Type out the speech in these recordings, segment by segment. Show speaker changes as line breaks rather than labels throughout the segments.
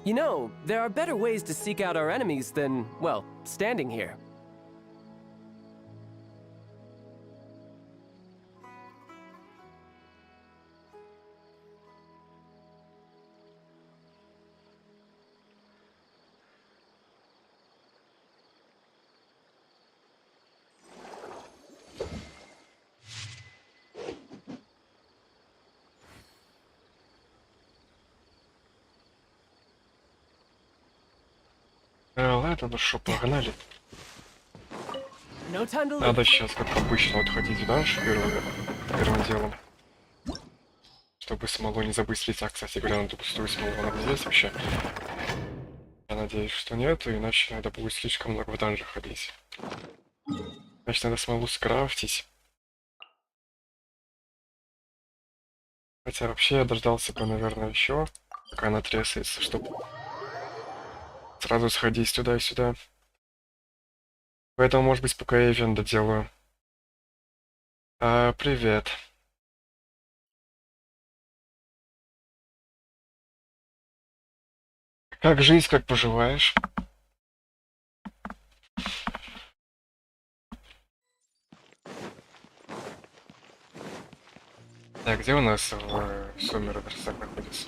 You know, there are better ways to seek out our enemies than, well, standing here.
Ладно, ну шо, погнали.
No time to
Надо
lose.
сейчас, как обычно, вот ходить дальше первым делом. Чтобы смолу не забыть слить. А, кстати говоря, надо пустую смолу, она не есть вообще. Я надеюсь, что нет, иначе надо будет слишком много в данжах ходить. Значит, надо смолу скрафтить. Хотя вообще я дождался бы, наверное, еще, пока она трясается, чтобы сразу сходить туда и сюда. Поэтому, может быть, пока я ивент доделаю. Привет. Как жизнь, как поживаешь? Так, где у нас в Сумеру верстак находится?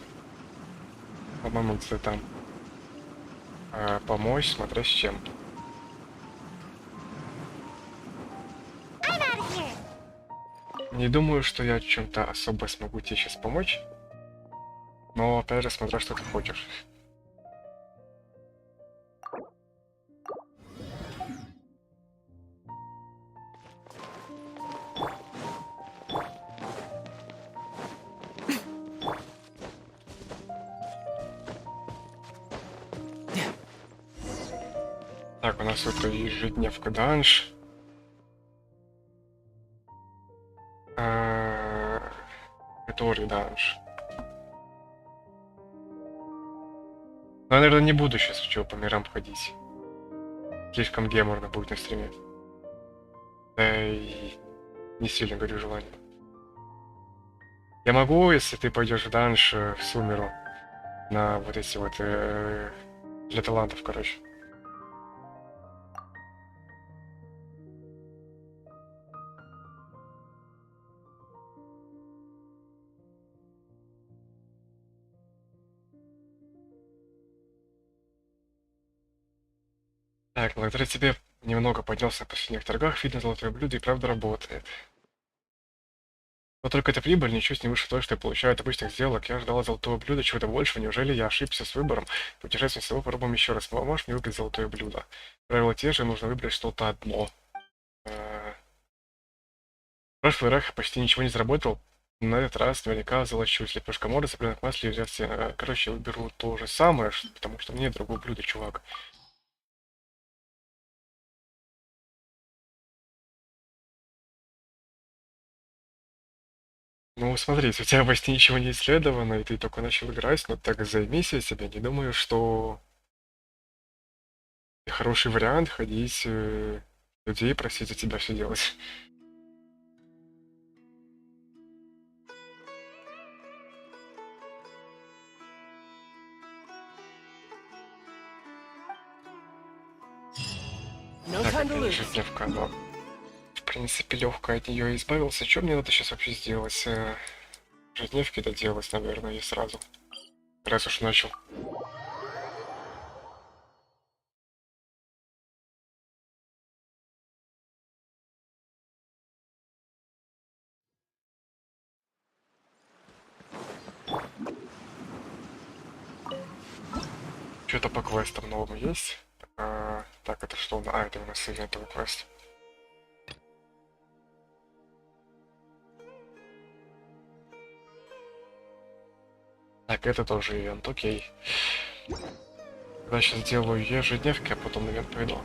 По-моему, где-то там. Помочь, смотря с чем. Не думаю, что я чем-то особо смогу тебе сейчас помочь. Но опять же, смотря что ты хочешь. Так, у нас это ежедневка данж. Который данж. Но я, наверное, не буду сейчас чего по мирам ходить. Слишком геморно будет на стриме. Да и не сильно горю желанием. Я могу, если ты пойдешь в данж в Сумеру, на вот эти вот для талантов, короче. Так, благодаря тебе немного поднялся на последних торгах, видно, золотое блюдо и правда работает. Но только эта прибыль ничего с не выше той, что я получаю от обычных сделок. Я ждала золотого блюда, чего-то большего. Неужели я ошибся с выбором? Путешествие с тобой попробуем еще раз. Можешь мне выбрать золотое блюдо? Правила те же, нужно выбрать что-то одно. В прошлый раз почти ничего не заработал. На этот раз наверняка золочусь. Лепешка морда, цыпленок масле, короче, я выберу то же самое, потому что мне другое блюдо, чувак. Ну, смотри, если у тебя почти ничего не исследовано, и ты только начал играть, но так займись себе. Не думаю, что хороший вариант ходить людей просить за тебя все делать.
No
Так,
time to
это
lose.
ежедневка, но в принципе легко от нее избавился. Что мне надо сейчас вообще сделать? Ежедневки доделать, наверное, и сразу. Раз уж начал. Что-то по квестам новым есть. Так, это что? Это у нас ивентовый квест. Так, это тоже ивент, окей. Я сейчас сделаю ежедневки, а потом на ивент пойду.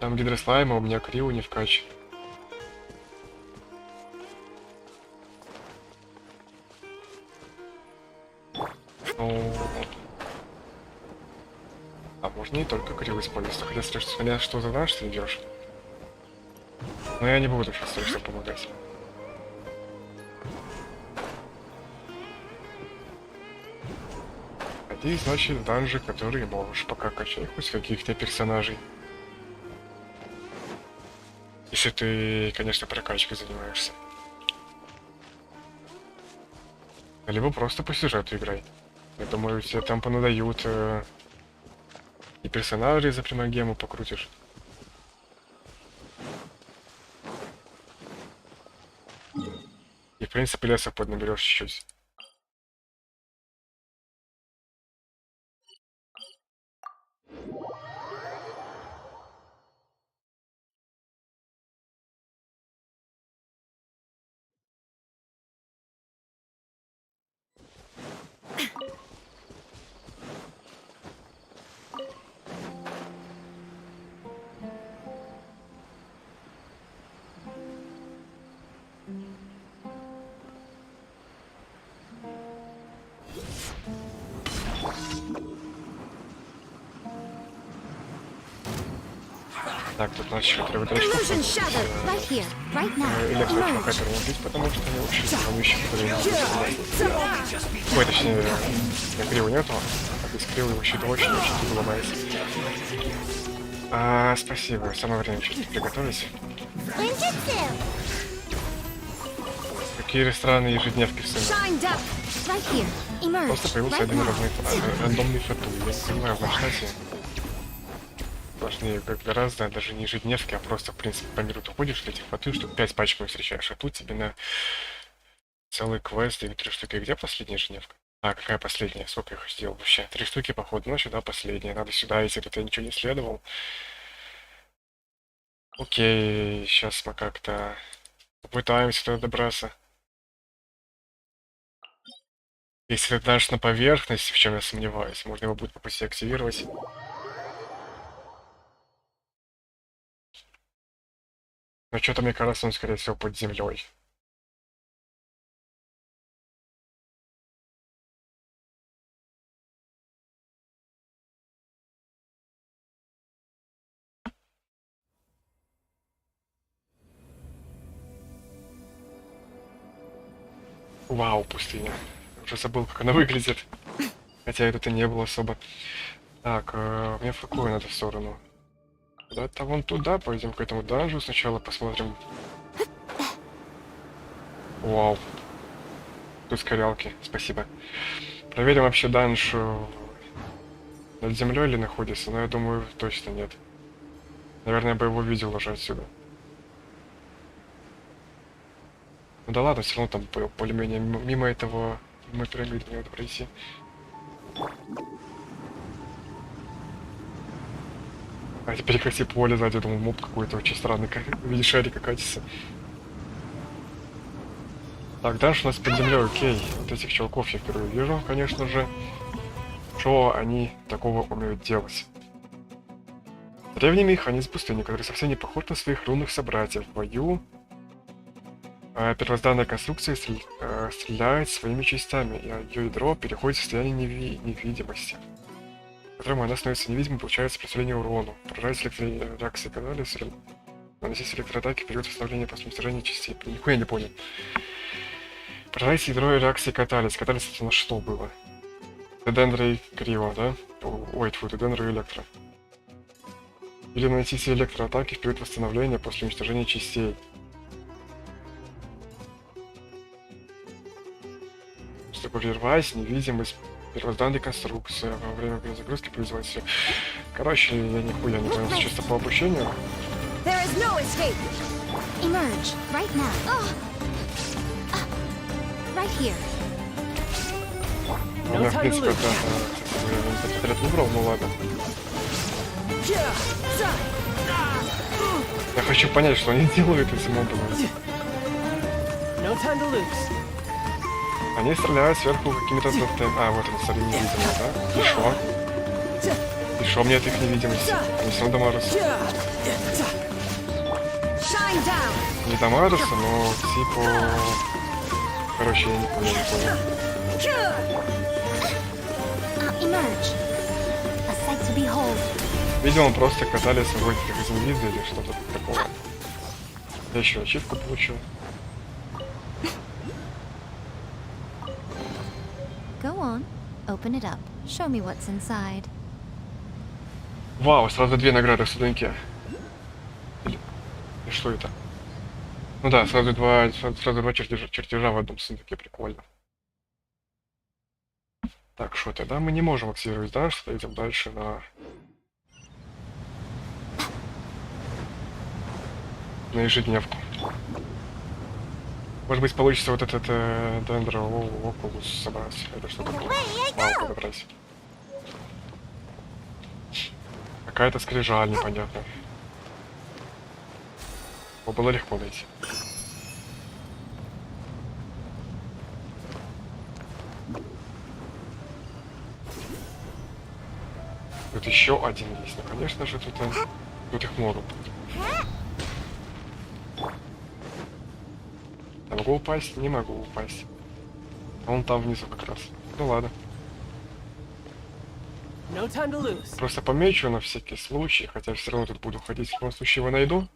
Там гидрослайма, у меня крио не вкачан. Ну... А можно не только крио использовать, хотя смотря что за наш ты идешь. Но я не буду сейчас точно помогать. Ходи, значит, в данжи, которые можешь пока качать хоть каких-то персонажей. Если ты, конечно, прокачкой занимаешься. Либо просто по сюжету играй. Я думаю, тебе там понадают и персонажей за примагему покрутишь. И в принципе леса поднаберешь чуть-чуть. Так, тут у нас еще тревотрачку. Электрошмахатер не убить, потому что они вообще вонющие, которые не убить. Ой, точнее, кривы нету, а без кривы его щит очень-очень тяжело ломается. Спасибо, самое время что-то приготовить. Какие странные ежедневки в сцене. Просто появился один рандомный фату. Я не понимаю, в масштабе важнее как гораздо, даже не ежедневки, а просто, в принципе, по миру ты ходишь, этих фаты, штук 5 пачками встречаешь, а тут тебе на целый квест и 3 штуки. Где последняя ежедневка? Какая последняя? Сколько я их сделал вообще? 3 штуки, походу, ну сюда последняя. Надо сюда, если тут я ничего не следовал. Окей, сейчас мы как-то попытаемся туда добраться. Если ты дашь на поверхность, в чем я сомневаюсь, можно его будет по пути активировать. Но что-то, мне кажется, он, скорее всего, под землей. Вау, пустыня. Уже забыл, как она выглядит. Хотя это не было особо. Так, мне в какую надо сторону? Куда-то вон туда, пойдем к этому данжу сначала посмотрим. Вау. Тут скорялки, спасибо. Проверим вообще данж над землей ли находится, но я думаю, точно нет. Наверное, я бы его видел уже отсюда. Ну да ладно, все равно там более-менее мимо этого мы пирамиды не надо пройти. А теперь прекрати поле сзади, думаю, моб какой-то очень странный, как в виде шарика катится. Так, дальше у нас под землей, окей. Вот этих чуваков я впервые вижу, конечно же. Что они такого умеют делать? Древний механизм пустыни, который совсем не похож на своих рунных собратьев. В бою первозданная конструкция стреляет своими частями, и ее ядро переходит в состояние невидимости, в котором она становится невидимой, получает сопротивление урону. Поражает реакции канале, наносить электроатаки в период восстановления после уничтожения частей. Нихуя не понял. Поражает ядро реакции каталис. Каталис это на что было? Дендро и Криво, да? Ой, тьфу, Дендро и Электро. Или наносить электроатаки в период восстановления после уничтожения частей. Прервать невидимость первозданной конструкции во время перезагрузки производить все. Короче, я нихуя не понял, чисто по обучению. У меня, в принципе, это отряд выбрал, ну ладно. Я хочу понять, что они делают этим образом. Они стреляют сверху какими-то софтами. Вот они стали невидимыми, да? И шо? И шо мне от их невидимости? Они все равно дамажатся. Не дамажатся, но типа... Короче, я не понял. Видимо, просто катались в этих из инвиза или что-то такого. Я еще ачивку получил.
Go on, open it up. Show me what's inside.
Вау, сразу 2 награды в сундуке. Или что это? Ну да, сразу два чертежа в одном сундуке, прикольно. Так, что тогда мы не можем активировать, да? Что идем дальше на ежедневку. Может быть, получится вот этот дендрокулус собрать. Это что такое? Вау, подобрать. Какая-то скрижаль непонятная. Его было легко найти. Тут еще один есть. Ну, конечно же, тут их много будет. Я могу упасть? Не могу упасть. А он там внизу как раз. Ну ладно.
No time to lose.
Просто помечу на всякий случай, хотя все равно тут буду ходить. В любом случае его найду.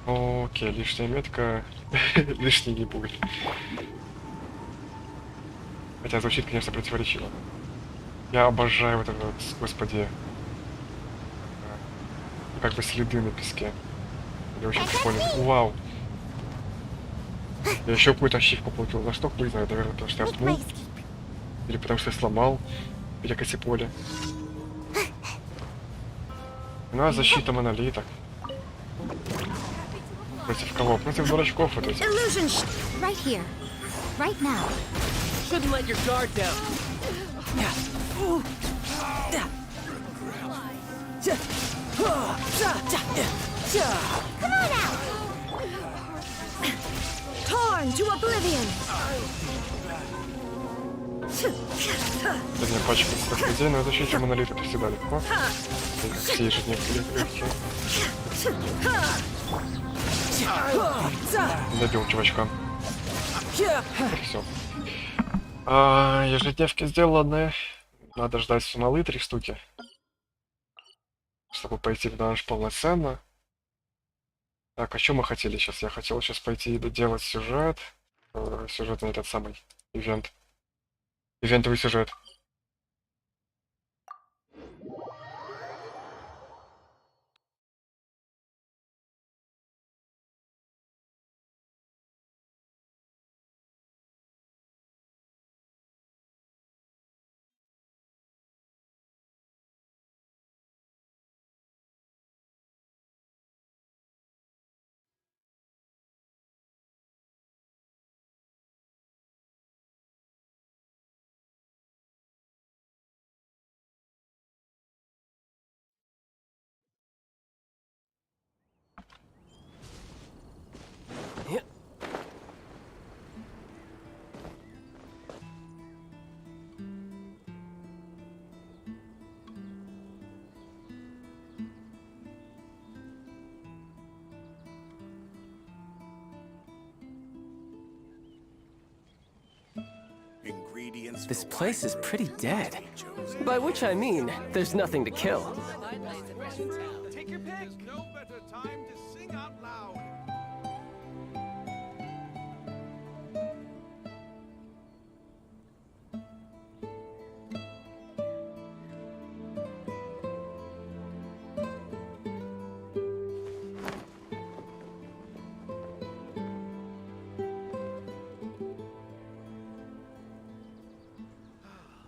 Окей, лишняя метка лишней не будет. Хотя звучит, конечно, противоречиво. Я обожаю вот это вот, господи, как бы следы на песке. Я очень прикольно. Вау! Я еще какую-то ачивку получил. За что, хуй знает, наверное, потому что я пнул. Или потому что я сломал перекоси поле. Ну а защита монолита. Против кого? Против дурачков вот этих.
Right here. Right now.
Shouldn't let your guard down.
Come on out! Torn to oblivion!
Сегодня пачка людей, но защите монолита это всегда легко. Все ежедневки легкие. Добил чувачка. Все. Ежедневки сделаны. Надо ждать смолы 3 штуки. Чтобы пойти в данж полноценно. Так, а что мы хотели сейчас? Я хотел сейчас пойти и доделать сюжет. Сюжет на этот самый ивент. Ивентовый сюжет.
This place is pretty dead. By which I mean, there's nothing to kill.
Take your pick. No better time to sing out loud.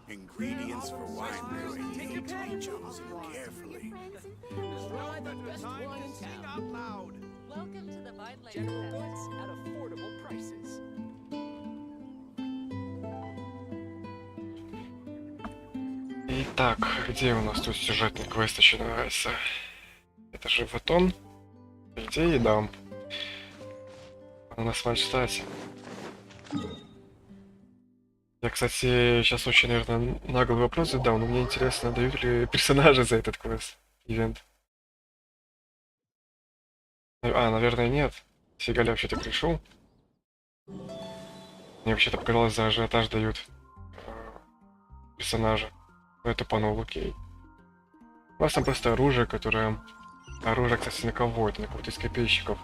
Ingredients for wine brewing need to be chosen carefully.
No better time to sing out loud.
Welcome to the Vineland
General
Cafe.
goods at affordable prices.
Итак, где у нас тут сюжетный квест начинается? Это же вот он. По идее, да. Он у нас в Альштате. Я, кстати, сейчас очень, наверное, наглый вопрос задал, но мне интересно, дают ли персонажи за этот квест, ивент. Наверное, нет. Фига ли я вообще-то пришел? Мне вообще-то показалось, за ажиотаж дают персонажа. Но это по-новому, окей. У нас там просто оружие, которое... Оружие, кстати, на кого? Это на кого-то из копейщиков.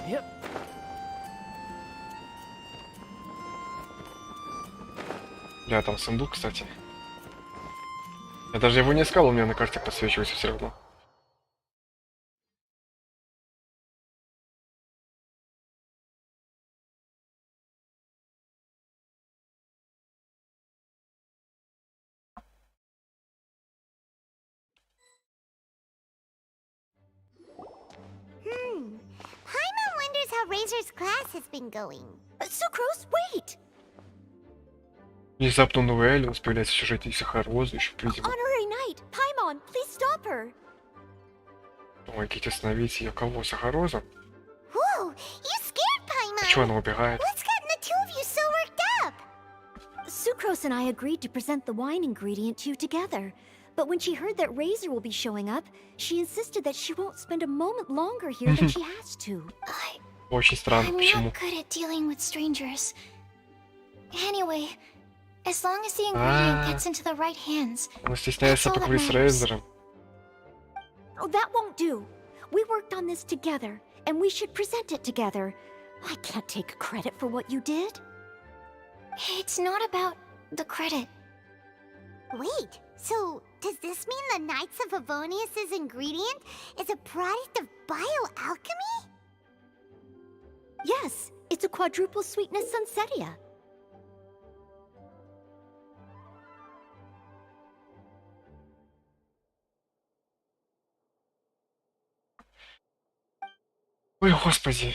Yep.
Бля, там сундук, кстати. Я даже его не искал, у меня на карте подсвечивается все равно.
Paimon wonders how Razor's class has been going.
Sucrose, wait!
Внезапно новый Эллиус появляется в сюжете Сахарозу, еще придем.
Honorary Knight, Paimon, please stop her!
Помогите остановить ее. Кого? Сахарозу?
Whoa, you scared Paimon.
Почему она убегает?
What's gotten the two of you so worked up?
Sucrose and I agreed to present the wine ingredient to you together. But when she heard that Razor will be showing up, she insisted that she won't spend a moment longer here than she has to.
Очень странно,
I'm
почему?
not good at dealing with strangers. Anyway, as long as the ingredient gets into the right hands.
Она стесняется поговорить с Рейзером.
Oh, that won't do. We worked on this together, and we should present it together. I can't take credit for what you did.
It's not about the credit. Wait, so does this mean the Knights of Favonius' ingredient is a product of bioalchemy?
Yes, it's a quadruple sweetness sunsetia.
Ой, господи.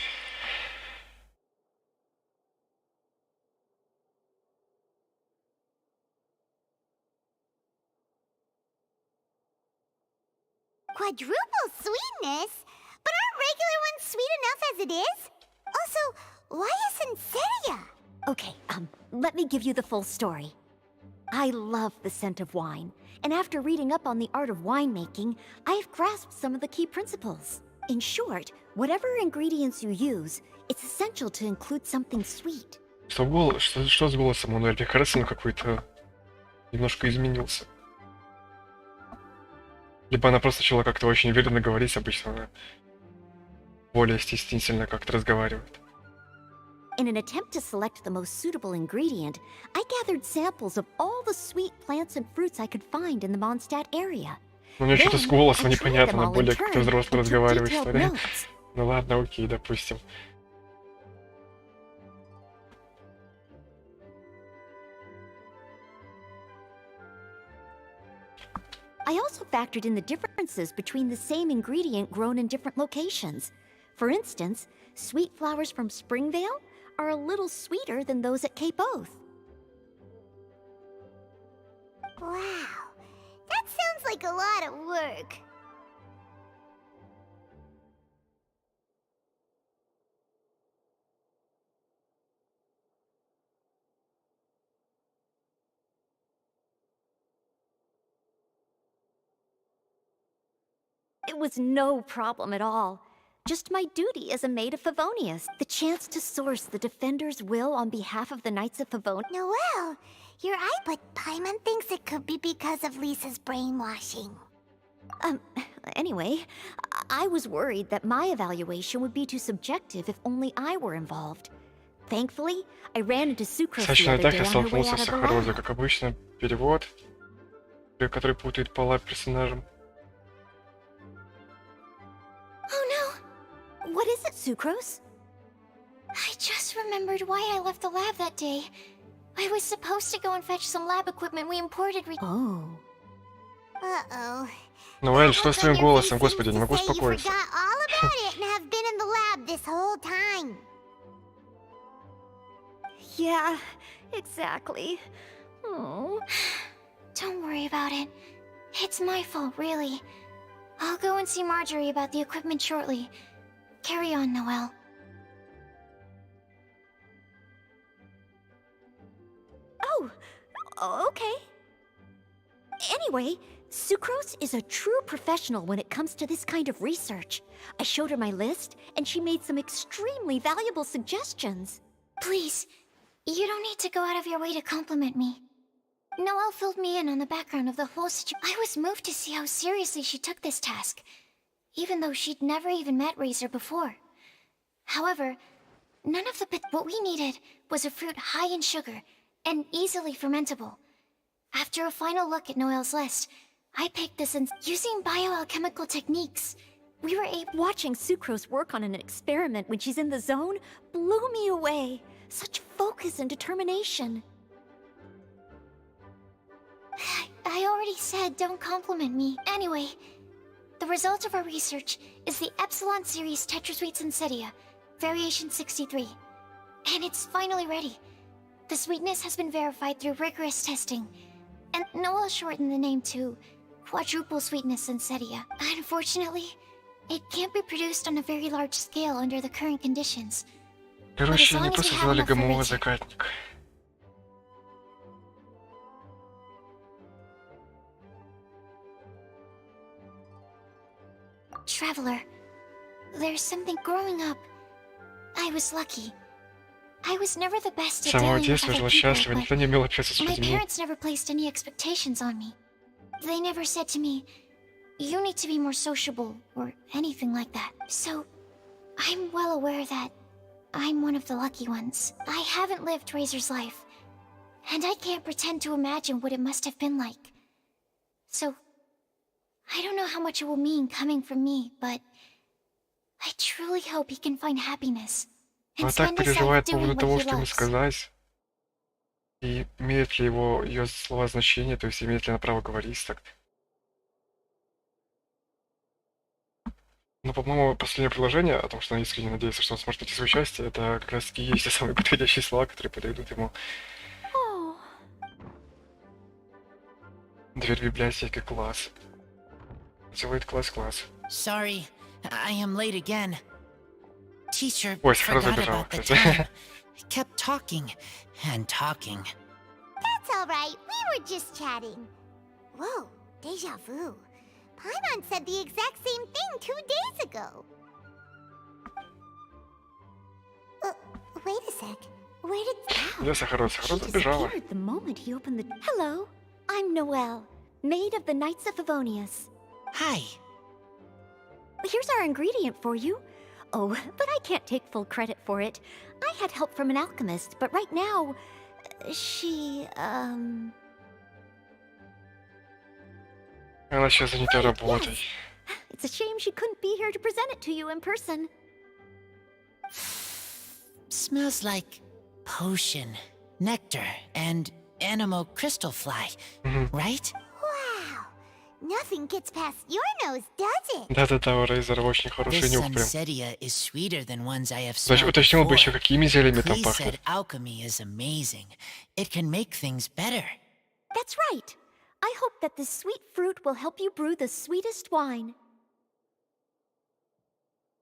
Quadruple sweetness? But aren't regular ones sweet enough as it is? Also, why isn't Seria?
Okay, let me give you the full story. I love the scent of wine, and after reading up on the art of winemaking, I have grasped some of the key principles. In short, whatever ingredients you use, it's essential to include something sweet.
Что с голосом? Мануэль? Мне кажется, он какой-то немножко изменился. Либо она просто начала как-то очень уверенно говорить, обычно она более стеснительно как-то разговаривает.
In an attempt to select the most suitable ingredient, I gathered samples of all the sweet plants and fruits I could find in the Mondstadt area.
У нее что-то с голосом
I tried
непонятно,
them
она
all in
более
turn
как-то взросло
and took
разговаривает,
detailed
что ли.
notes.
Ну ладно, окей, допустим.
I also factored in the differences between the same ingredient grown in different locations. For instance, sweet flowers from Springvale are a little sweeter than those at Cape Oath.
Wow, that sounds like a lot of work.
It was no problem at all. Just my duty as a maid of Favonius. The chance to source the Defender's will on behalf of the Knights of Favonius.
Noelle, your eye, but Paimon thinks it could be because of Lisa's brainwashing.
Anyway, I was worried that my evaluation would be too subjective if only I were involved. Thankfully, I ran into Sucrose the
Сачно
other
так
day
я
on her way
столкнулся
out
с
of the
Сахарозой,
lab.
как обычно, перевод, который путает пола персонажем.
Oh no!
What is it, Sucrose?
I just remembered why I left the lab that day. I was supposed to go and fetch some lab equipment we imported.
Oh.
Uh-oh.
Ноэль, что с твоим голосом? Господи, не могу успокоиться.
You forgot all about it and have been in the lab this whole time.
Yeah, exactly. Oh.
Don't worry about it. It's my fault, really. I'll go and see Marjorie about the equipment shortly. Carry on, Noelle.
Oh, okay. Anyway, Sucrose is a true professional when it comes to this kind of research. I showed her my list, and she made some extremely valuable suggestions.
Please, you don't need to go out of your way to compliment me. Noelle filled me in on the background of the whole situation. I was moved to see how seriously she took this task, even though she'd never even met Razor before. However, none of the what we needed was a fruit high in sugar, and easily fermentable. After a final look at Noel's list, I picked this and using bioalchemical techniques, we were able.
Watching Sucrose work on an experiment when she's in the zone blew me away. Such focus and determination.
I already said don't compliment me. Anyway, the result of our research is the Epsilon series Tetrasweet Sensitia, variation 63. And it's finally ready. The sweetness has been verified through rigorous testing, and Noel shortened the name to Quadruple Sweetness Sensitia. Unfortunately, it can't be produced on a very large scale under the current conditions.
Короче, они просто сделали ГМО закатник.
Traveler, there's something growing up. I was lucky. I was never the best
С
at
самого
dealing with
детства
other
жила
people,
счастлива, никто не умел общаться с
but my
людьми.
parents never placed any expectations on me. They never said to me, you need to be more sociable, or anything like that. So, I'm well aware that I'm one of the lucky ones. I haven't lived Razor's life, and I can't pretend to imagine what it must have been like. So, I don't know how much it will mean coming from me, but I truly hope he can find happiness and
Она так
spend his life
переживает по
doing
поводу того,
what he
что ему
loves.
сказать. И имеет ли ее слова значение, то есть имеет ли она право говорить так. Но, по-моему, последнее предложение о том, что она искренне надеется, что он сможет найти свое счастье, это как раз таки есть те самые подходящие слова, которые подойдут ему.
Oh,
Дверь библиотеки, класс. Делает класс.
Sorry, I am late again. Teacher
Ой, сразу
forgot
бежала,
about the
кстати.
time. Kept talking and talking.
That's all right. We were just chatting. Whoa, deja vu. Paimon said the exact same thing 2 days ago. Wait a sec. Where did...
Где Сахарот?
she
Сахарот сбежала.
disappeared the moment he opened the... Hello, I'm Noelle, maid of the Knights of Favonius.
Hi.
Here's our ingredient for you. Oh, but I can't take full credit for it. I had help from an alchemist, but right now, she,
Она сейчас занята работой.
It's a shame she couldn't be here to present it to you in person.
Smells like potion, nectar, and anemo crystal fly, right?
Wow. Nothing gets past your nose, does it?
Да-да-да, у Рейзера очень хороший
This
нюх прям.
Sensitia is sweeter than ones I have
Значит,
smelled
уточнил бы еще,
before.
какими зельями там
Please
пахнет.
said alchemy is amazing. It can make things better.
That's right. I hope that this sweet fruit will help you brew the sweetest wine.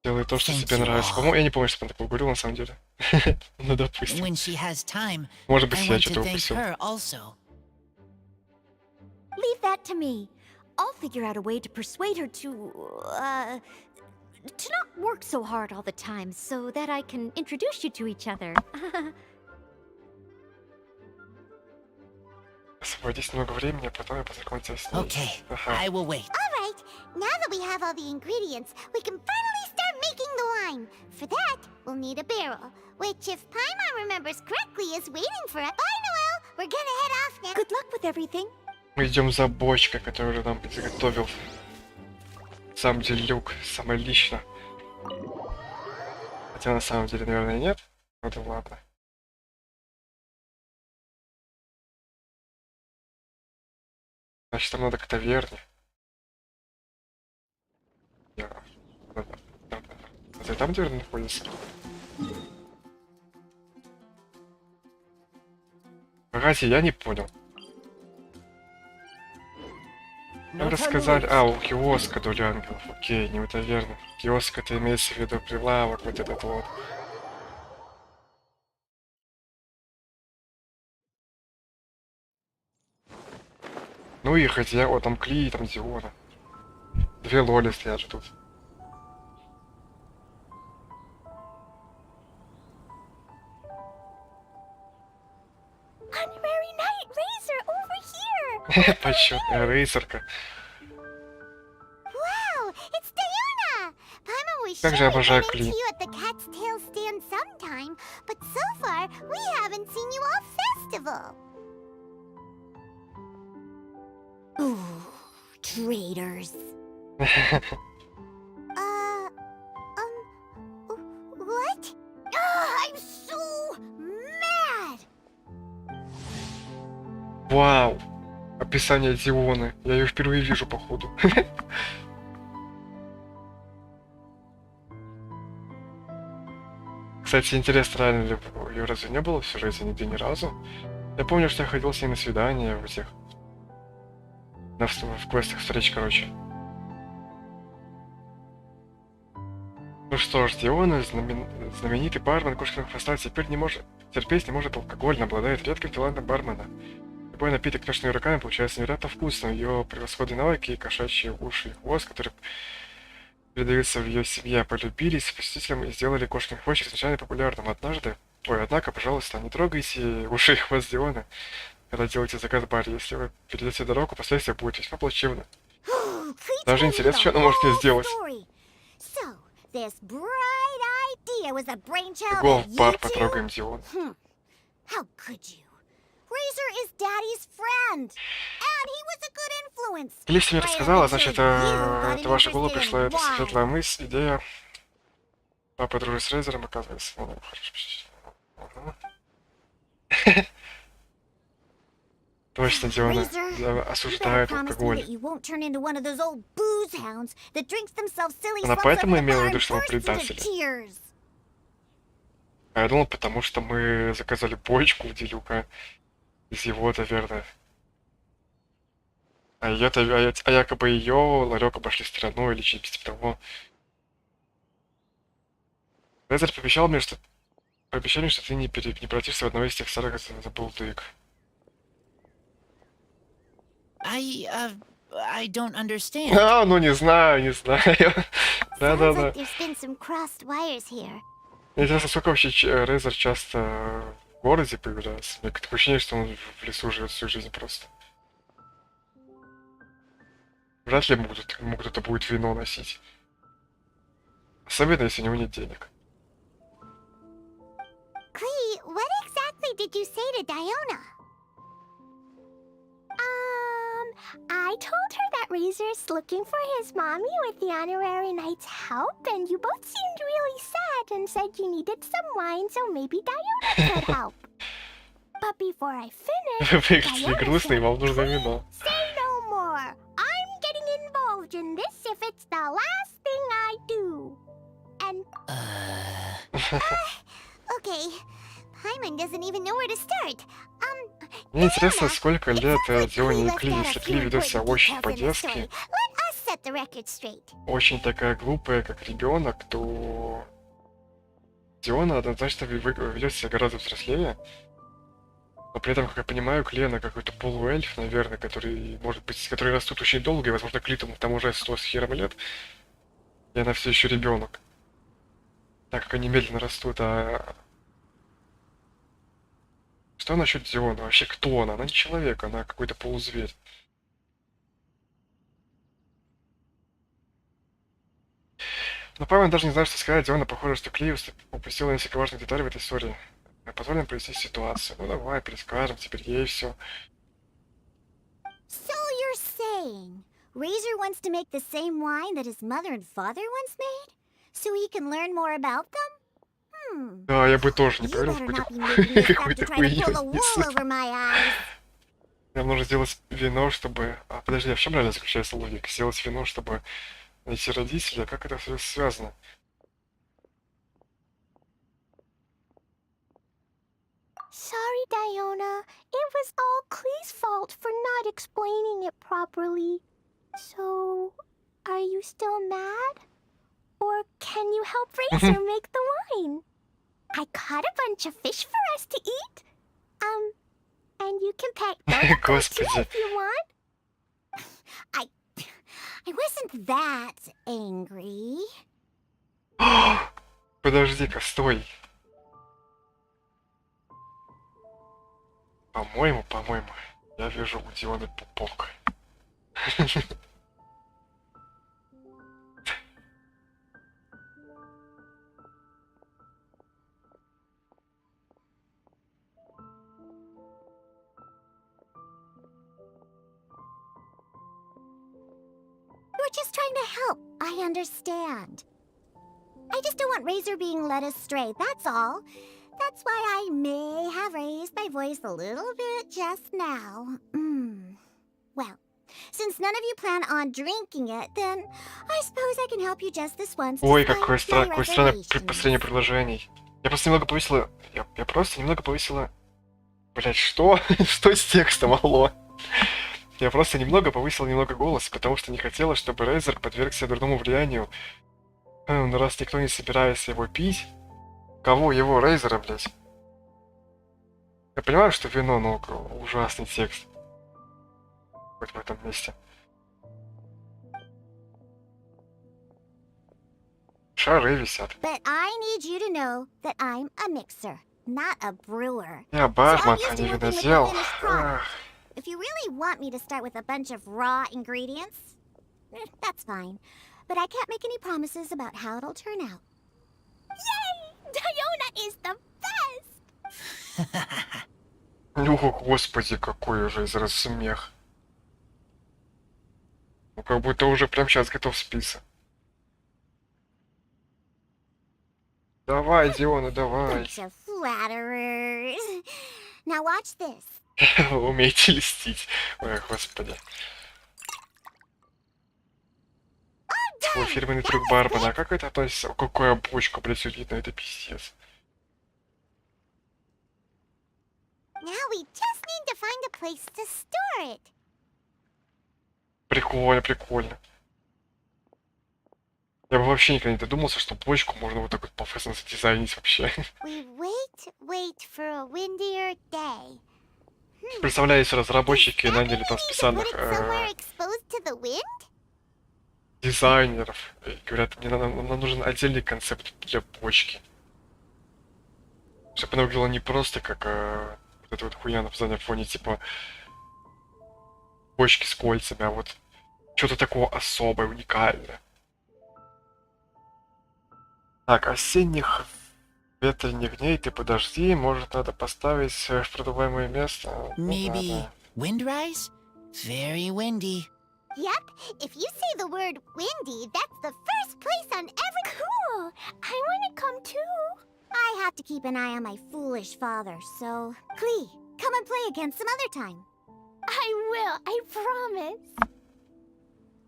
Делай то, что
Thank
тебе
you
нравится.
all.
По-моему, я не помню, что он такое говорил на самом деле. Ну, допустим.
When she has time,
Может быть,
I
я
want
что-то
to thank
упустил.
her also.
Leave that to me. I'll figure out a way to persuade her to not work so hard all the time so that I can introduce you to each other.
Освободись много времени, а потом я познакомлюсь с ней.
Okay,
Ага.
I will wait.
All right. Now that we have all the ingredients, we can finally start making the wine. For that, we'll need a barrel, which, if Paimon remembers correctly, is waiting for us. Bye, Noelle. We're gonna head off now.
Good luck with everything.
Мы идем за бочкой, которую уже нам заготовил сам Делюк, самолично. Хотя на самом деле, наверное, нет. Ну да ладно. Значит, там надо к таверне. Это там таверна находится? Погоди, я не понял. Нам рассказали... А, у киоска доля ангелов. Окей, не у таверны. Киоск это имеется в виду прилавок, вот этот вот. Ну и хотя... О, там Кли, там Диона. Две Лоли стоят же тут.
Honorary Knight Razor over here.
Почетная рейсерка.
Wow, it's Diona. Paimon was
Как же
sure to
обожаю
run
Кли.
into you at the Cat's Tail stand sometime, but so far we haven't seen you all festival. course. What? I'm so mad!
Вау! Описание Дионы. Я ее впервые вижу, походу. Кстати, интересно, реально ли ее разве не было в сюжете нигде ни разу? Я помню, что я ходил с ней на свидание в этих... в квестах встреч, короче. Ну что ж, Диона, знаменитый бармен Кошкиных хвоста, теперь не может... терпеть не может алкоголь, но обладает редким талантом бармена. Любой напиток точными руками получается невероятно вкусным. Ее превосходные навыки, кошачьи уши и хвост, которые передаются в ее семье, полюбились посетителям и сделали Кошкин хвост чрезвычайно популярным. Однако, пожалуйста, не трогайте уши и хвост Дионы, когда делаете заказ в баре. Если вы перейдете дорогу, последствия будут весьма плачевны. Даже интересно, что она может мне сделать.
This bright idea was a brainchild
Го
of
в
you
бар
two?
потрогаем Диону.
How could you? Razor is Daddy's friend, and he was a good influence.
Лиси мне
Right
рассказала,
up
значит,
until you got
это ваша голову
interested
пришла
in
эта
wine.
светлая мысль, идея. Папа дружит с Рейзером, оказывается. Ну, хорошо. Ага. Точно, Диона
Razor, you better
осуждает
promise me
алкоголь.
that you won't turn into one of those old booze hounds that drinks themselves silly
Она
sluts up
поэтому
in the
имела в
bar
виду,
and
что мы
bursts into
предатели?
tears.
А я думал, потому что мы заказали почку у Делюка из его таверны. А якобы ее ларек обошли стороной или что-то типа того. Рейзер пообещал мне, что ты не превратишься в одного из тех старых забыл тык.
I don't understand.
А, ну не знаю.
Sounds
Да-да-да.
like there's been some crossed wires here.
Мне интересно, сколько вообще Рейзер часто в городе появляется. Мне такое ощущение, что он в лесу живет всю жизнь просто. Вряд ли ему кто-то будет вино носить. Особенно, если у него нет денег.
Clee, what exactly did you say to Diona? I told her that Razor's looking for his mommy with the honorary knight's help, and you both seemed really sad and said you needed some wine, so maybe Diona could help. But before I finished,
Выглядите грустно, и вам нужно вино.
Say no more. I'm getting involved in this if it's the last thing I do. And okay, Paimon doesn't even know where to start.
Мне интересно, сколько лет Дионе и Кли, если Кли ведет себя очень по-детски,
Let us set the record straight.
очень такая глупая, как ребенок, то Диона однозначно ведет себя гораздо взрослее. Но при этом, как я понимаю, Кли она какой-то полуэльф, наверное, который, может быть, которые растут очень долго, и, возможно, Кли там уже 100 с хером лет, и она все еще ребенок. Так как они медленно растут, а... Что насчет Диона? Вообще, кто она? Она не человек, она какой-то полузверь. Но Павел даже не знает, что сказать. Диона, похоже, что Кли упустила несколько важных деталей в этой истории. Позволим прояснить ситуацию. Ну давай, перескажем теперь ей все.
So you're saying Razor wants to make the same wine that his mother and father once made? So he can learn more about them?
Да, я бы тоже не
You
поверил в
better not be making me have to
какую-то
try to pull the
хуйню.
wool over my eyes.
Нам нужно сделать вино, чтобы... А, подожди, а в чем реально заключается логика? Сделать вино, чтобы найти родителей? А как это все связано?
Sorry, Diona. It was all Klee's fault for not explaining it properly. So, are you still mad? Or can you help Razor make the wine? I caught a bunch of fish for us to eat. And you can pet those too
Господи.
if you want. I wasn't that angry.
Подожди-ка, стой. По-моему, я вижу у Дионы пупок.
You're just trying to help. I understand. I just don't want Razor being led astray, that's all. That's why I may have raised my voice a little bit just now. Well, since none of you plan on drinking it, then I suppose I can help you just this once.
Ой,
despite
какое
my
странное
reservations.
построение предложений. Я просто немного повысила... Я просто немного повысила... Блять, что? Что с текстом, алло? Я просто немного повысила голос, потому что не хотела, чтобы Рейзер подвергся дурному влиянию. Но раз никто не собирается его пить... Кого? Его, Рейзера, блять? Я понимаю, что вино, но ужасный текст. Хоть в этом месте. Шары висят.
But I need you to know that I'm a mixer, not a brewer.
Я бармен, а не винодел. Ах.
If you really want me to start with a bunch of raw ingredients, that's fine. But I can't make any promises about how it'll turn out. Yay! Diona is the best!
О, господи, какой уже из раз смех. Ну, как будто уже прям сейчас готов спиться. Давай, Диона, давай.
Bunch of flatterers. Now watch this.
Умеете льстить. Ой, господи. Твой фирменный трюк бармена. А как это относится? Какая бочка, блядь, все видно, это пиздец.
Now we just need to find a place to store it.
Прикольно, прикольно. Я бы вообще никогда не додумался, что бочку можно вот так вот по-фэсно задизайнить вообще.
We wait for a windier day.
Представляю, если разработчики наняли там специальных
Somewhere exposed to the wind?
дизайнеров. И говорят, нам нужен отдельный концепт для бочки. Чтобы она выглядела не просто как вот эта вот хуйня на заднем фоне, типа бочки с кольцами, а вот что-то такого особое, уникальное. Так, осенних ветреных дней ты подожди, может надо поставить в продуваемое место.
Maybe windrise? Very windy.
Yep, if you say the word windy, that's the first place on every... Cool! I want to come too. I have to keep an eye on my foolish father, so... Klee, come and play again some other time. I will, I promise.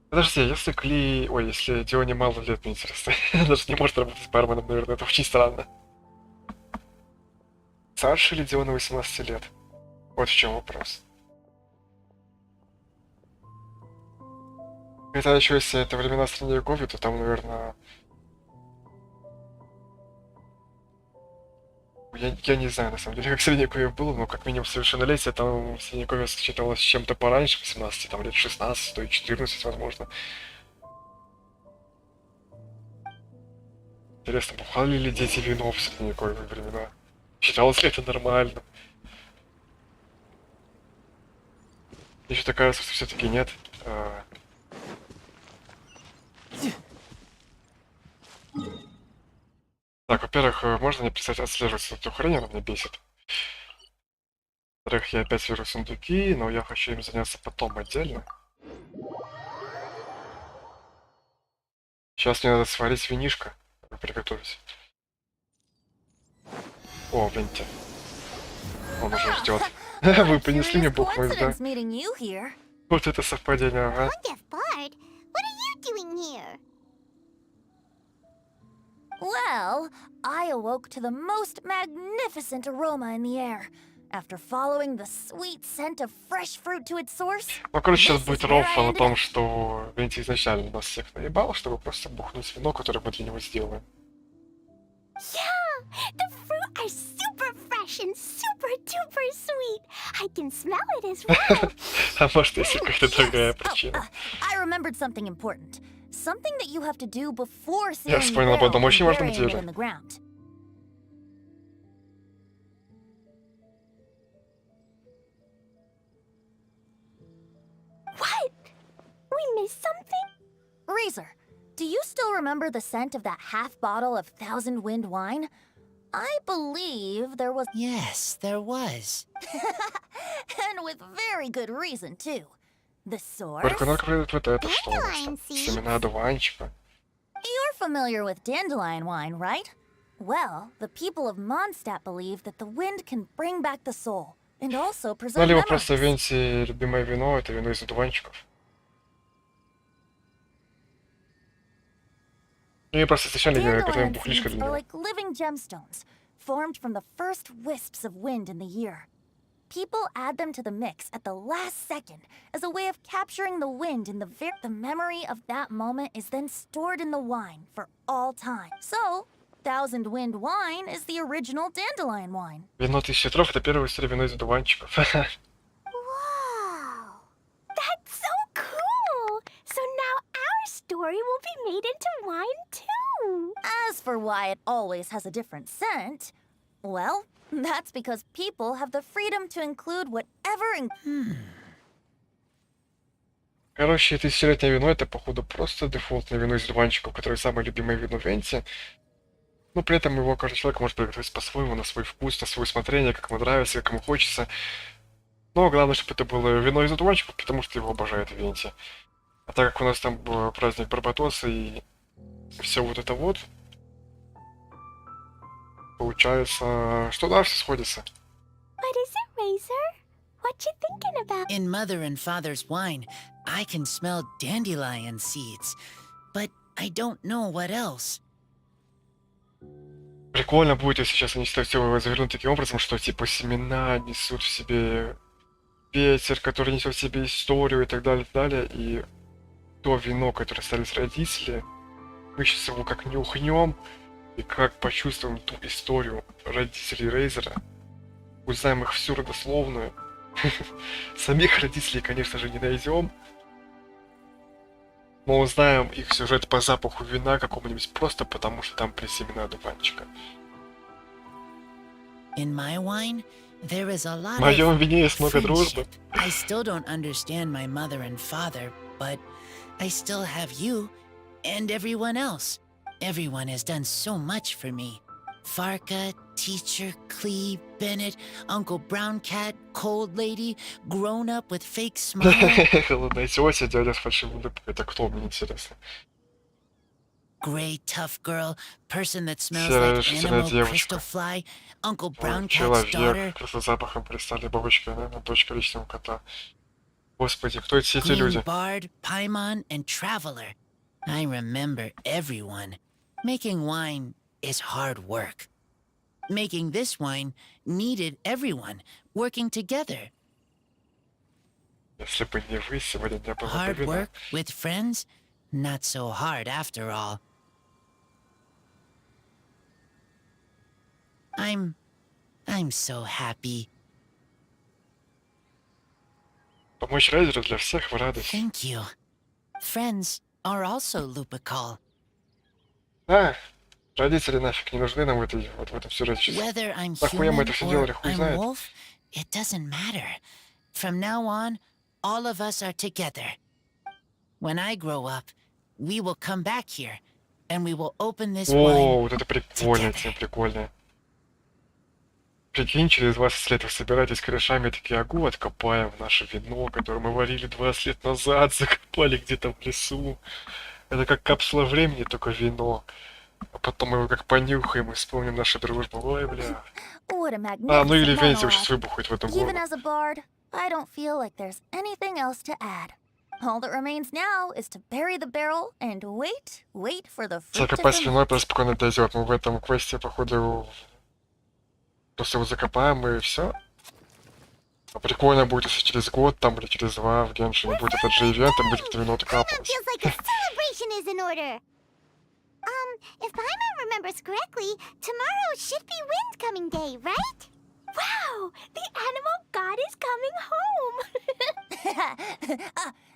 Подожди, если Кли... Ой, если Дионе мало лет, мне интересно. Она даже не может работать с барменом, наверное, это очень странно. Старше ли Диона 18 лет? Вот в чем вопрос. Это еще, если это времена Средневековья, то там, наверное... Я не знаю, на самом деле, как Средневековье было, но как минимум совершеннолетие там Средневековье считалось чем-то пораньше, 18, там лет 16, то и 14, возможно. Интересно, бухали ли дети вино в Средневековье времена? Считалось ли это нормально? Мне что-то кажется, что все-таки нет. Так, во-первых, можно мне перестать отслеживать эту хрень, она меня бесит. Во-вторых, я опять вижу сундуки, но я хочу им заняться потом отдельно. Сейчас мне надо сварить винишко, приготовить. О, гляньте. Он уже ждет. Вы принесли мне бухнуть, да? Вот это совпадение, ага.
Bard, what are you doing here?
Well, I awoke to the most magnificent aroma in the air. After following the sweet scent of fresh fruit to its source.
Ну, короче, сейчас будет рофл о том, что Венти изначально нас всех наебал, чтобы просто бухнуть вино, которое мы для него сделаем.
Yeah, the fruit are super fresh and super duper sweet. I can smell it as well.
А может, есть какая-то другая причина.
I remembered something important. Something that you have to do before
Я вспомнил об одном очень важном деле.
What? We missed something?
Razor, do you still remember the scent of that half bottle of Thousand Wind wine? I believe there was...
Yes, there was.
And with very good reason, too. The source?
Только надо говорить вот это, что у нас там.
Dandelion seeds.
Семена одуванчика.
You're familiar with dandelion wine, right? Well, the people of Mondstadt believe that the wind can bring back the soul and also
Ну,
preserve
либо
memories.
просто Венти любимое вино, это вино из одуванчиков. И просто изначально готовим
Dandelion
бухлишко
seeds
для
are
него.
like living gemstones, formed from the first wisps of wind in the year. People add them to the mix at the last second as a way of capturing the wind in the memory of that moment is then stored in the wine for all time. So, Thousand Wind wine is the original dandelion wine.
Вино тысячи ветров — это первое в истории вино из одуванчиков.
Wow. That's so cool! So now our story will be made into wine too.
As for why it always has a different scent, well, that's because people have the freedom to include whatever.
Короче, тысячелетнее вино — это, походу, просто дефолтное вино из одуванчиков, которое самое любимое вино Венти. Но при этом его каждый человек может приготовить по-своему, на свой вкус, на свое усмотрение, как ему нравится, как ему хочется. Но главное, чтобы это было вино из одуванчиков, потому что его обожает Венти. А так как у нас там был праздник Барбатоса и все вот это вот, получается, что да, все сходится.
What is it, Razor? What you thinking about?
In Mother and Father's wine, I can smell dandelion seeds, but I don't know what else.
Прикольно будет, если сейчас они все завернут таким образом, что типа семена несут в себе ветер, который несет в себе историю и так далее, и то вино, которое остались родители, мы сейчас его как нюхнем и как почувствуем ту историю родителей Рейзера, узнаем их всю родословную. Самих родителей, конечно же, не найдем, но узнаем их сюжет по запаху вина какому-нибудь просто потому, что там при семена одуванчика.
In my wine, there is a lot
В моем вине есть
of
много дружбы.
friendship. I still don't understand my mother and father, but I still have you and everyone else. Everyone has done so much for me. Farka, Teacher, Clee, Bennett, Uncle Brown Cat, Cold Lady, grown up with fake smile,
Холодная тетя, дядя с фальшивой улыбкой. Это кто, мне интересно?
Gray Tough Girl, person that smells
Серая
like
шерстяная
animal
девушка.
crystal fly, Uncle Brown Cat's
Человек,
daughter,
просто запахом пристали бабочка, наверное, дочка личного кота. Господи, кто все эти
Queen
люди?
Bard, Paimon, and Traveler. I remember everyone. Making wine is hard work. Making this wine needed everyone working together.
Если бы не вы, сегодня не было бы
Hard
вина.
work with friends? Not so hard after all. I'm so happy.
Помочь Рейзеру для всех в радость.
Thank you. Friends are also Lupical.
А, родители нафиг не нужны нам в этом сюжете.
Whether I'm
Нахуя мы
human
это все
or
делали, хуй
I'm
знает.
wolf, it doesn't matter. From now on, all of us are together. When I grow up, we will come back here, and we will open this
О,
wine.
вот это прикольно,
together.
тем прикольно. Прикинь, через 20 лет вы собираетесь корешами такие, агу, откопаем наше вино, которое мы варили 20 лет назад, закопали где-то в лесу. Это как капсула времени, только вино. А потом мы его как понюхаем и вспомним нашу дружбу. Ой, бля.
What a
А, ну или
magnificent
Венти сейчас
monologue.
выбухает в этом
Even
горле.
as a bard, I don't feel like there's anything else to add. All that remains now is to bury the barrel and wait for the fruit to
Закопать
ferment.
вино и просто спокойно дойдет. Мы в этом квесте, походу, просто его закопаем и все. А прикольно будет, если через год там или через 2 в Геншине будет этот же ивент, и будет это вино
Paimon
капалось.
feels like a celebration is in order. If Paimon remembers correctly, tomorrow should be Wind Coming Day, right? Wow, the animal god is coming home.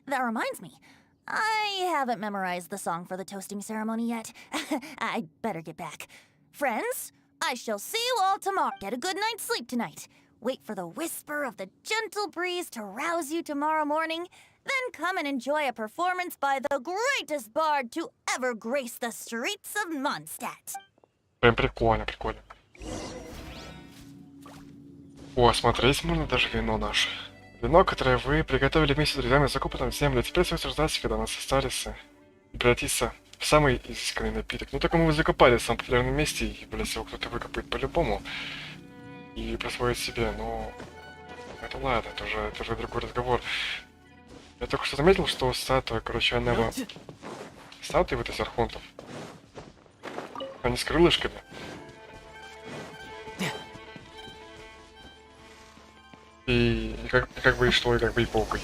That reminds me. I haven't memorized the song for the toasting ceremony yet. I'd better get back. Friends, I shall see you all tomorrow. Get a good night's sleep tonight. Wait for the whisper of the gentle breeze to rouse you tomorrow morning. Then come and enjoy a performance by the greatest bard to ever grace the streets of Mondstadt.
Прям прикольно, прикольно. О, смотреть можно даже вино наше. Вино, которое вы приготовили вместе с друзьями, закупленным в землю, теперь остается ждать, когда нас остались, и превратится в самый изысканный напиток. Ну, только мы его закопали в самом популярном месте, и, блядь, его кто-то выкопает по-любому и присвоит себе, но... Это ладно, это уже другой разговор. Я только что заметил, что статуя, короче, она... Статуи вот из архонтов. Они с крылышками. И как бы и что, и как бы и похуй.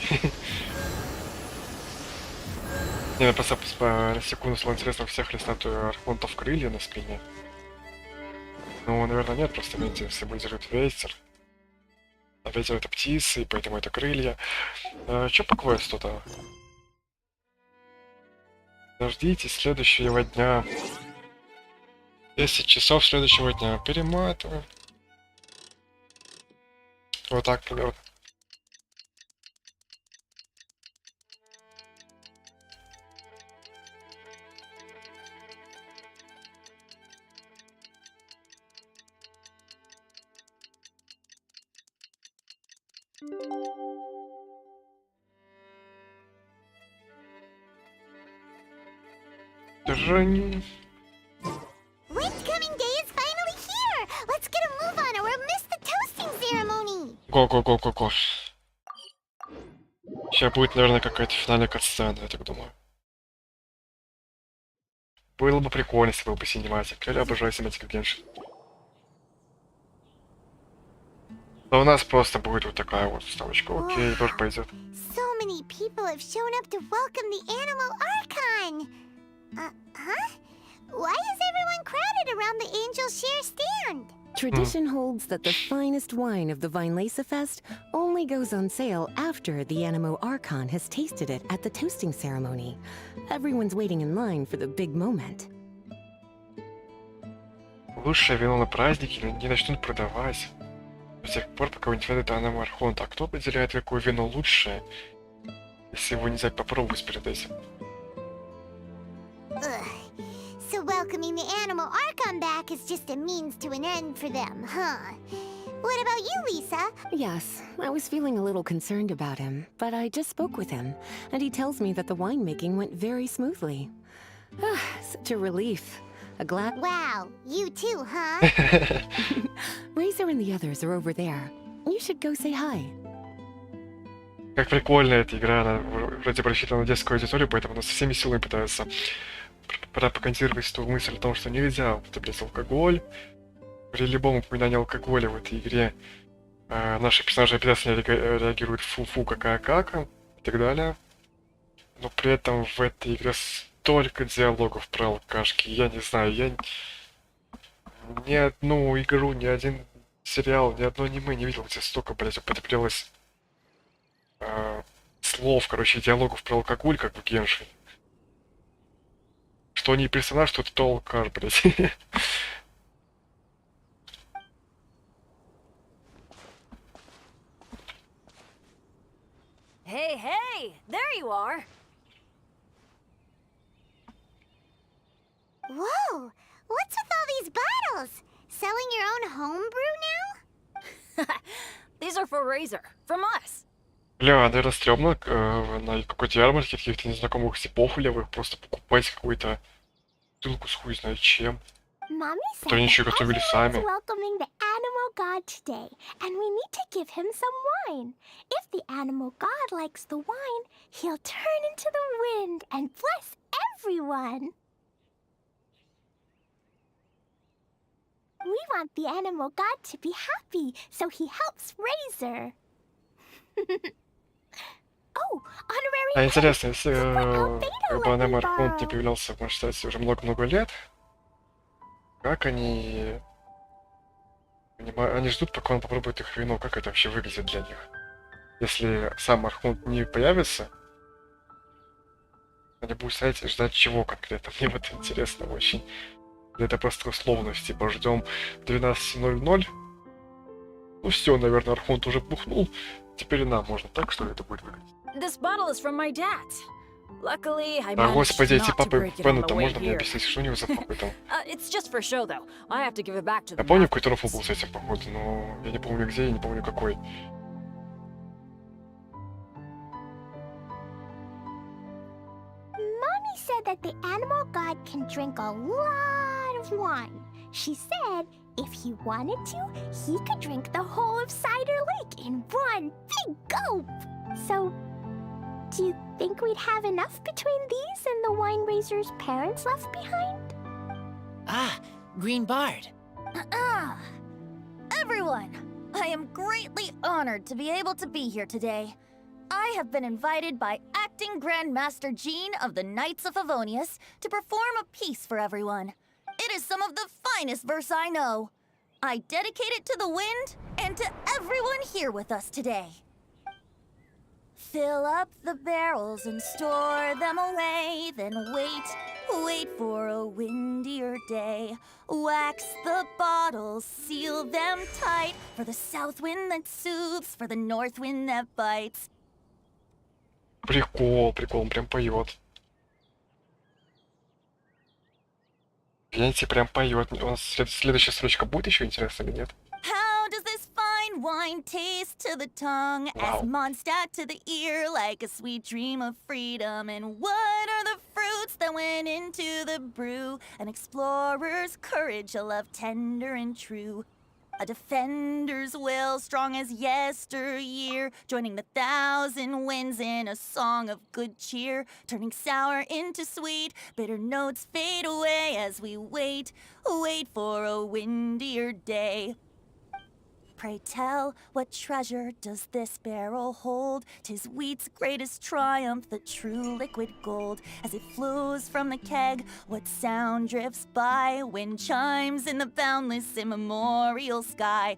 Не, просто на секунду стало интересно, у всех ли статуи архонтов крылья на спине. Ну, наверное, нет, просто видите, символизирует ветер. А ветер это птицы, и поэтому это крылья. Чё по квесту-то? Дождитесь следующего дня. 10 часов следующего дня. Перематываю. Вот так примерно. Жень.
Windcoming Day is finally here! Let's get a move on or we'll miss the toasting ceremony!
Го. Сейчас будет, наверное, какая-то финальная катсцена, я так думаю. Было бы прикольно, если был бы синематик. Я обожаю синематик в Genshin. Да у нас просто будет вот такая вот вставочка. Окей, тоже пойдет.
So many people have shown up to welcome the Animal Archon! Huh? Why is everyone crowded around the Angel Share stand?
Tradition holds that the finest wine of the Vinelasa Fest only goes on sale after the Animo Archon has tasted it at the toasting ceremony. Everyone's waiting in line for the big moment.
Лучшее вино на празднике не начнут продавать до тех пор, пока его не ведет Анимо Архонт. А кто определяет, какое вино лучшее, если его нельзя попробовать перед этим?
Ugh. So welcoming the Animal Archon back is just a means to an end for them, huh? What about you, Lisa?
Yes, I was feeling a little concerned about him, but I just spoke with him, and he tells me that the winemaking went very smoothly. Such a relief. A glad...
Wow, you too, huh?
Razor and the others are over there. You should go say hi.
Как прикольно эта игра, она вроде бы рассчитана на детскую аудиторию, поэтому она со всеми силами пытается пропагандировать ту мысль о том, что нельзя употреблять алкоголь. При любом упоминании алкоголя в этой игре наши персонажи обязательно реагируют фу-фу, какая-кака и так далее. Но при этом в этой игре столько диалогов про алкашки. Я не знаю, я ни одну игру, ни один сериал, ни одно аниме не видел, где столько, блять, употреблялось слов, короче, диалогов про алкоголь, как в Genshin. Что они персонаж, что это алкаш, блять.
Hey, there you are.
Whoa! What's with all these bottles? Selling your own homebrew now?
These are for Razor, from us.
Бля, наверное, стрёмно на какой-то ярмарке каких-то незнакомых типов левых просто покупать какую-то бутылку с хуй знает чем.
Mommy said
Которые ничего готовили сами.
welcoming the animal god today, and we need to give him some wine. If the animal god likes the wine, he'll turn into the wind and bless everyone. We want the animal god to be happy, so he helps Razor. Oh, honorary.
А интересно, если как бы Анимо Архонт не появлялся в масштабе уже много-много лет, как они они ждут, пока он попробует их вино, как это вообще выглядит для них? Если сам Архонт не появится, они будут стоять и ждать чего конкретно? Мне вот интересно очень. Или это просто условность, типа ждем 12:00. Ну все, наверное, Архонт уже бухнул. Теперь и нам можно так, что ли, это будет выглядеть?
This bottle is from my dad's. Luckily, I
А
managed
господи, эти
not to
папы
break it on
Беннета,
the way
можно мне
here.
объяснить, что у него за папы там?
It's just for show, though. I have to give it back to
Я
them
помню, какой-то рофл был
afterwards.
с этим, походу, но я не помню где, я не помню какой.
said that the animal god can drink a lot of wine. She said if he wanted to, he could drink the whole of Cider Lake in one big gulp. So, do you think we'd have enough between these and the wine raiser's parents left behind?
Ah, Green Bard.
Everyone, I am greatly honored to be able to be here today. I have been invited by Acting Grandmaster Jean of the Knights of Favonius to perform a piece for everyone. It is some of the finest verse I know. I dedicate it to the wind and to everyone here with us today. Fill up the barrels and store them away, then wait for a windier day. Wax the bottles, seal them tight, for the south wind that soothes, for the north wind that bites.
Прикол, он прям поет. Видите, прям поет. Следующая строчка будет еще интересно или нет?
How does this fine wine taste to the tongue,
Wow.
as Mondstadt to the ear, like a sweet dream of freedom? And what are the fruits that went into the brew? An explorer's courage, a love tender and true. A defender's will, strong as yesteryear, joining the thousand winds in a song of good cheer, turning sour into sweet, bitter notes fade away as we wait for a windier day. Pray tell, what treasure does this barrel hold? 'Tis wheat's greatest triumph, the true liquid gold. As it flows from the keg, what sound drifts by? Wind chimes in the boundless immemorial sky.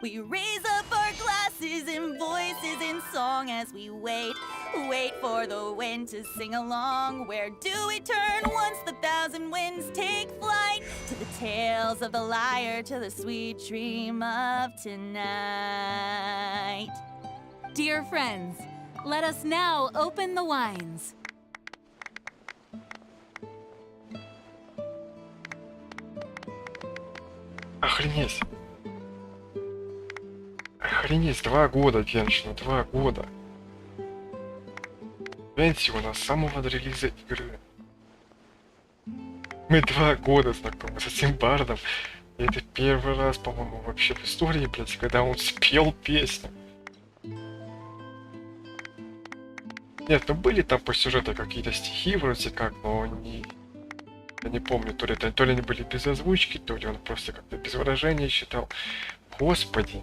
We raise up our glasses and voices in song as we wait for the wind to sing along. Where do we turn once the thousand winds take flight? To the tales of the lyre, to the sweet dream of tonight.
Dear friends, let us now open the wines.
Охренеть. Охренеть, 2 года, Геншину, 2 года. Видите, у нас с самого релиза игры. Мы 2 года знакомы с этим бардом. И это первый раз, по-моему, вообще в истории, блядь, когда он спел песню. Нет, ну были там по сюжету какие-то стихи вроде как, но не... Я не помню, то ли они были без озвучки, то ли он просто как-то без выражения читал. Господи.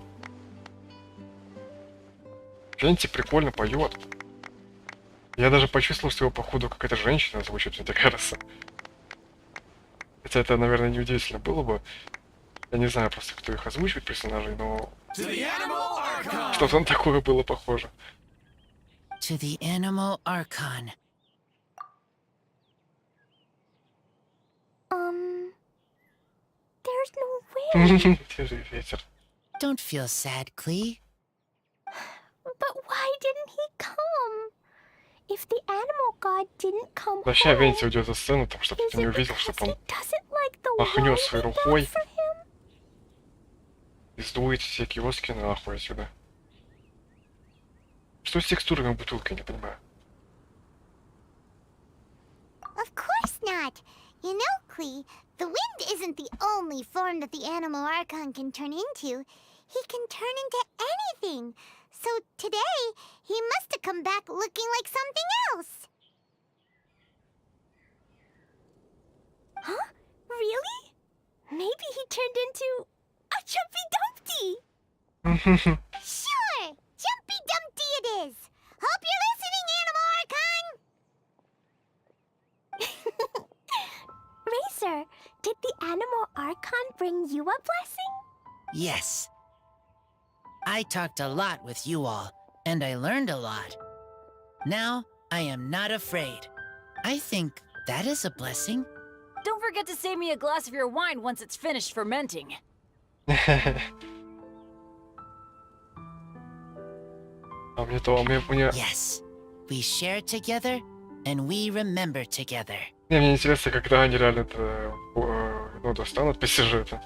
Фенти прикольно поет. Я даже почувствовал, что его походу какая-то женщина озвучит, мне так кажется. Хотя это, наверное, неудивительно было бы. Я не знаю просто, кто их озвучивает, персонажей, но... Что-то такое было похоже.
To the Animal Archon.
There's no way.
Держи ветер.
Don't feel sad, Klee.
But why didn't he come? If the animal god didn't come
Вообще,
home,
Венти уйдет за сцену, там, чтобы
is
ты не
it
увидел,
because
чтобы
he
он
doesn't like the
махнет
wine
своей
we bought
рукой
for him?
и сдует все киоски нахуй отсюда. Что с текстурами бутылки, я не понимаю.
Of course not. You know, Klee, the wind isn't the only form that the animal archon can turn into. He can turn into anything. So today, he must have come back looking like something else. Huh? Really? Maybe he turned into a Jumpy Dumpty. Sure, Jumpy Dumpty it is. Hope you're listening, Animal Archon. Racer, did the Animal Archon bring you a blessing?
Yes. I talked a lot with you all, and I learned a lot. Now, I am not afraid. I think that is a blessing.
Don't forget to save me a glass of your wine once it's finished fermenting.
А мне то, мне...
Yes. We share together, and we remember together.
Мне интересно, когда они реально это, ну, достанут по сюжету.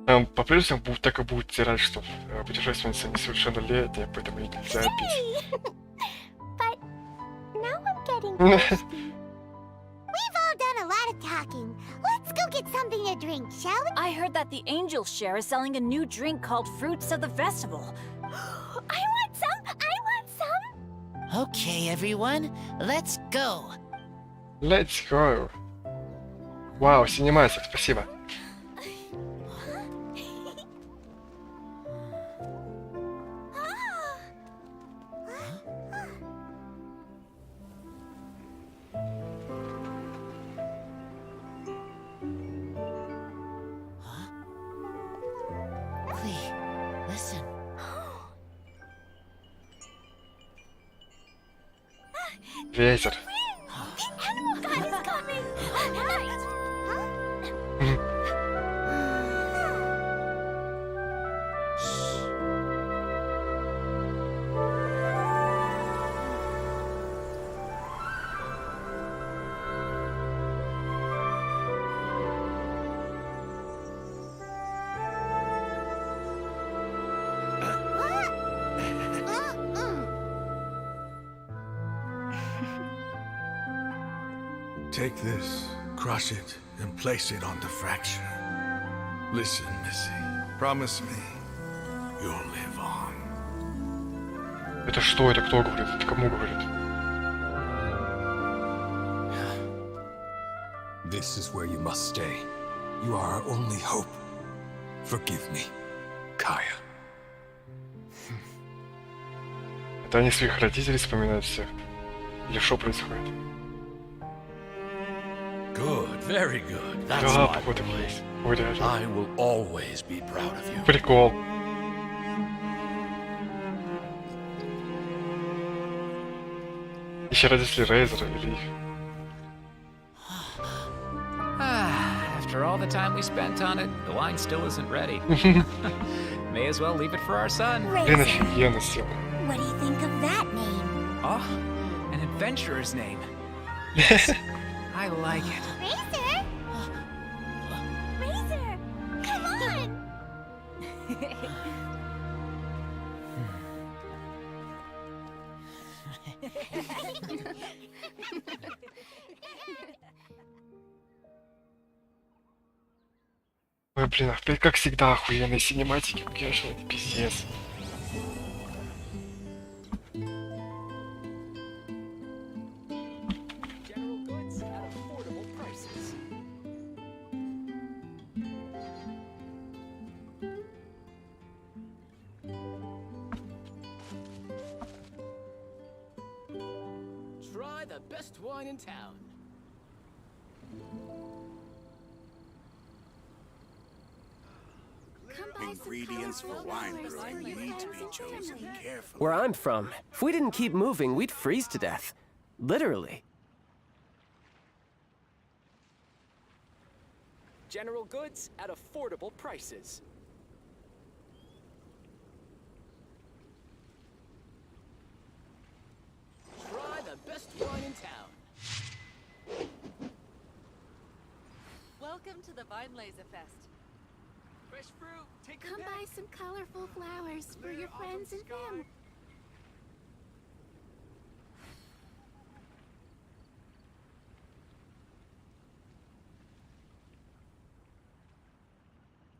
Там по-прежнему так и будет тирать, что путешественница несовершеннолетняя, поэтому ей нельзя пить.
getting thirsty. We've all done a lot of talking. Let's go get something to drink, shall we?
I heard that the Angel Share is selling a new drink called Fruits of the Festival.
I want some! I want some!
Okay, everyone, let's go.
Let's go. Вау, синематик, спасибо.
Clee, listen.
Ветер.
Animal God is coming! Right!
Take this, crush it, and place it on the fracture. Listen, Missy. Promise me you'll live on.
Это что? Это кто говорит? Это кому говорит?
This is where you must stay. You are our only hope. Forgive me, Kaya.
Это они своих родителей вспоминают всех? Или что происходит?
Good, very good. That's
Да,
my
походу
boy.
есть. Ой, реально.
I will always be proud of you.
Прикол. Еще родители Рейзера или их?
After all the time we spent on it, the wine still isn't ready. May as well leave it for our son.
Блин, офигенно сделано.
What do you think of that name?
Oh, an adventurer's name. Yes, I like it.
Razor? Razor! Come on!
Ой, блин, опять как всегда охуенные синематики, конечно, это пиздец.
General goods at affordable prices. Try the best wine in town.
Ingredients for wine brewing need to be chosen carefully.
Where I'm from, if we didn't keep moving, we'd freeze to death. Literally. General goods at affordable prices. Try the best wine in town.
Welcome to the Vine Laser Fest.
Fresh fruit, take
Come buy some colorful flowers for your friends and family.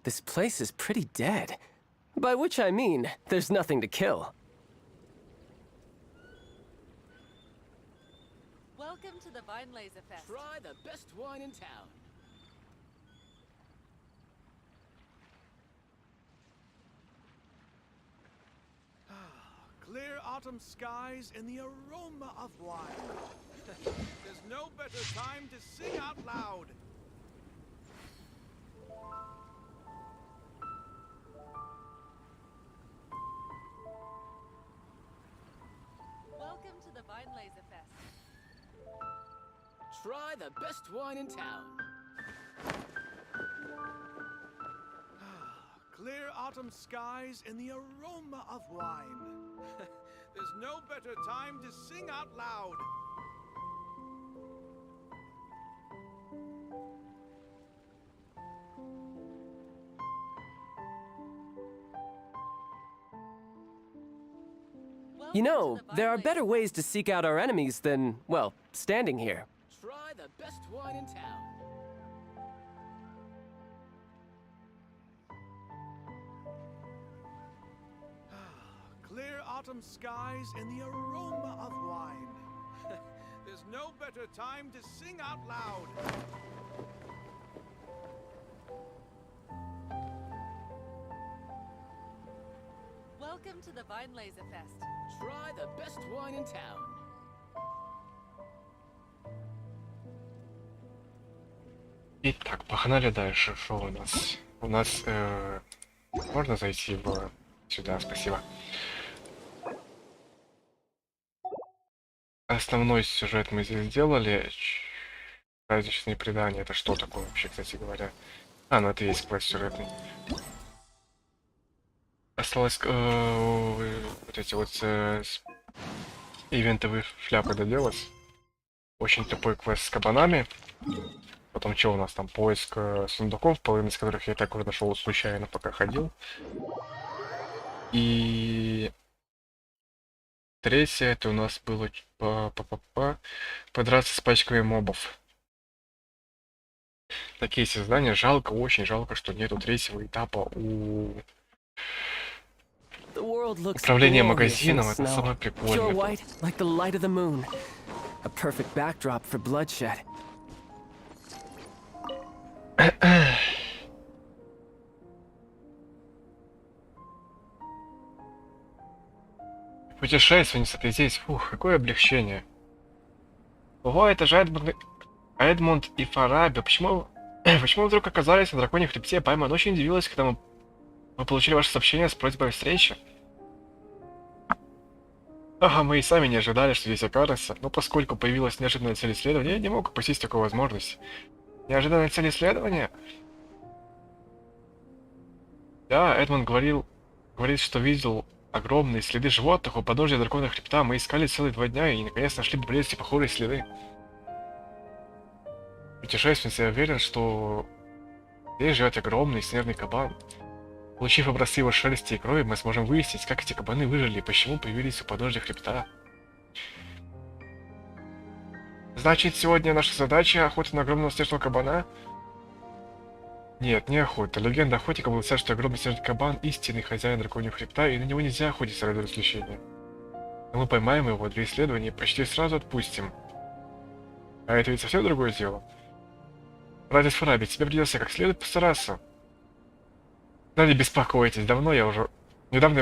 This place is pretty dead. By which I mean, there's nothing to kill.
Welcome to the Vine Laser Fest.
Try the best wine in town.
Clear autumn skies and the aroma of wine. There's no better time to sing out loud.
Welcome to the Vine Laser Fest.
Try the best wine in town.
Clear autumn skies and the aroma of wine. There's no better time to sing out loud.
You know, there are better ways to seek out our enemies than, well, standing here.
Try the best wine in town.
Clear autumn skies and the aroma of wine. There's no better time to sing out loud.
Welcome to the Weinlese Fest.
Try the best wine in town.
Итак, погнали дальше. Что у нас? У нас можно зайти в сюда, спасибо. Основной сюжет мы здесь сделали. Праздничные предания. Это что такое вообще, кстати говоря? А, ну это и есть квест сюжетный. Осталось вот эти вот ивентовые шляпы доделать. Очень тупой квест с кабанами. Потом что у нас там? Поиск сундуков, половину из которых я так уже нашел случайно, пока ходил. И третье, это у нас было подраться с пачками мобов. Такие создания. Жалко, очень жалко, что нету третьего этапа у управления магазином. Это самое прикольное. Путешественница, ты здесь. Фух, какое облегчение. Ого, это же Эдмунд и Фараби. Почему вы вдруг оказались на драконьем хребте? Пайман очень удивилась, когда мы получили ваше сообщение с просьбой о встрече. Ага, мы и сами не ожидали, что здесь окажется, но поскольку появилась неожиданная цель исследования, я не мог упустить такую возможность. Неожиданная цель исследования? Да, Эдмунд говорит, что видел огромные следы животных у подножия драконьего хребта. Мы искали целые 2 дня и наконец нашли поблизости похожие следы. Путешественница, я уверен, что здесь живет огромный снежный кабан. Получив образцы его шерсти и крови, мы сможем выяснить, как эти кабаны выжили и почему появились у подножия хребта. Значит, сегодня наша задача — охота на огромного снежного кабана? Нет, не охота. Легенда охотника гласит, что огромный снежный кабан — истинный хозяин драконьего хребта, и на него нельзя охотиться ради развлечения. Но мы поймаем его для исследования и почти сразу отпустим. А это ведь совсем другое дело. Братец Фараби, тебе придется как следует постараться. Да не беспокойтесь, недавно я